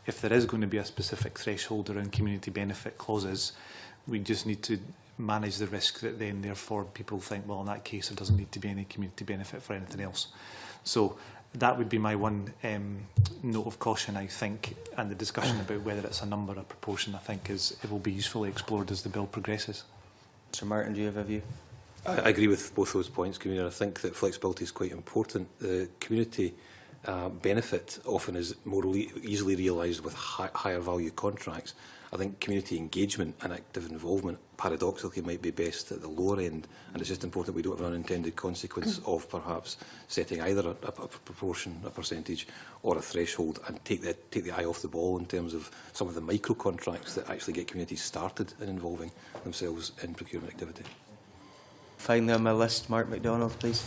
if there is going to be a specific threshold around community benefit clauses, we just need to manage the risk that then, therefore, people think, well, in that case, there doesn't need to be any community benefit for anything else. So that would be my one note of caution, I think, and the discussion about whether it's a number or proportion, I think, it will be usefully explored as the bill progresses. Mr Martin, do you have a view? I agree with both those points, Convener. I think that flexibility is quite important. The community benefit often is more easily realised with higher value contracts. I think community engagement and active involvement paradoxically might be best at the lower end, and it's just important we don't have an unintended consequence of perhaps setting either a proportion, a percentage, or a threshold, and take the eye off the ball in terms of some of the micro contracts that actually get communities started in involving themselves in procurement activity. Finally on my list, Mark MacDonald, please.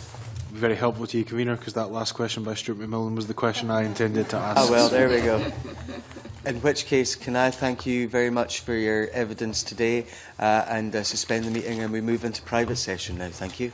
very helpful to you, Convener, because that last question by Stuart McMillan was the question I intended to ask. Oh, well, there we go. In which case, can I thank you very much for your evidence today and suspend the meeting, and we move into private session now. Thank you.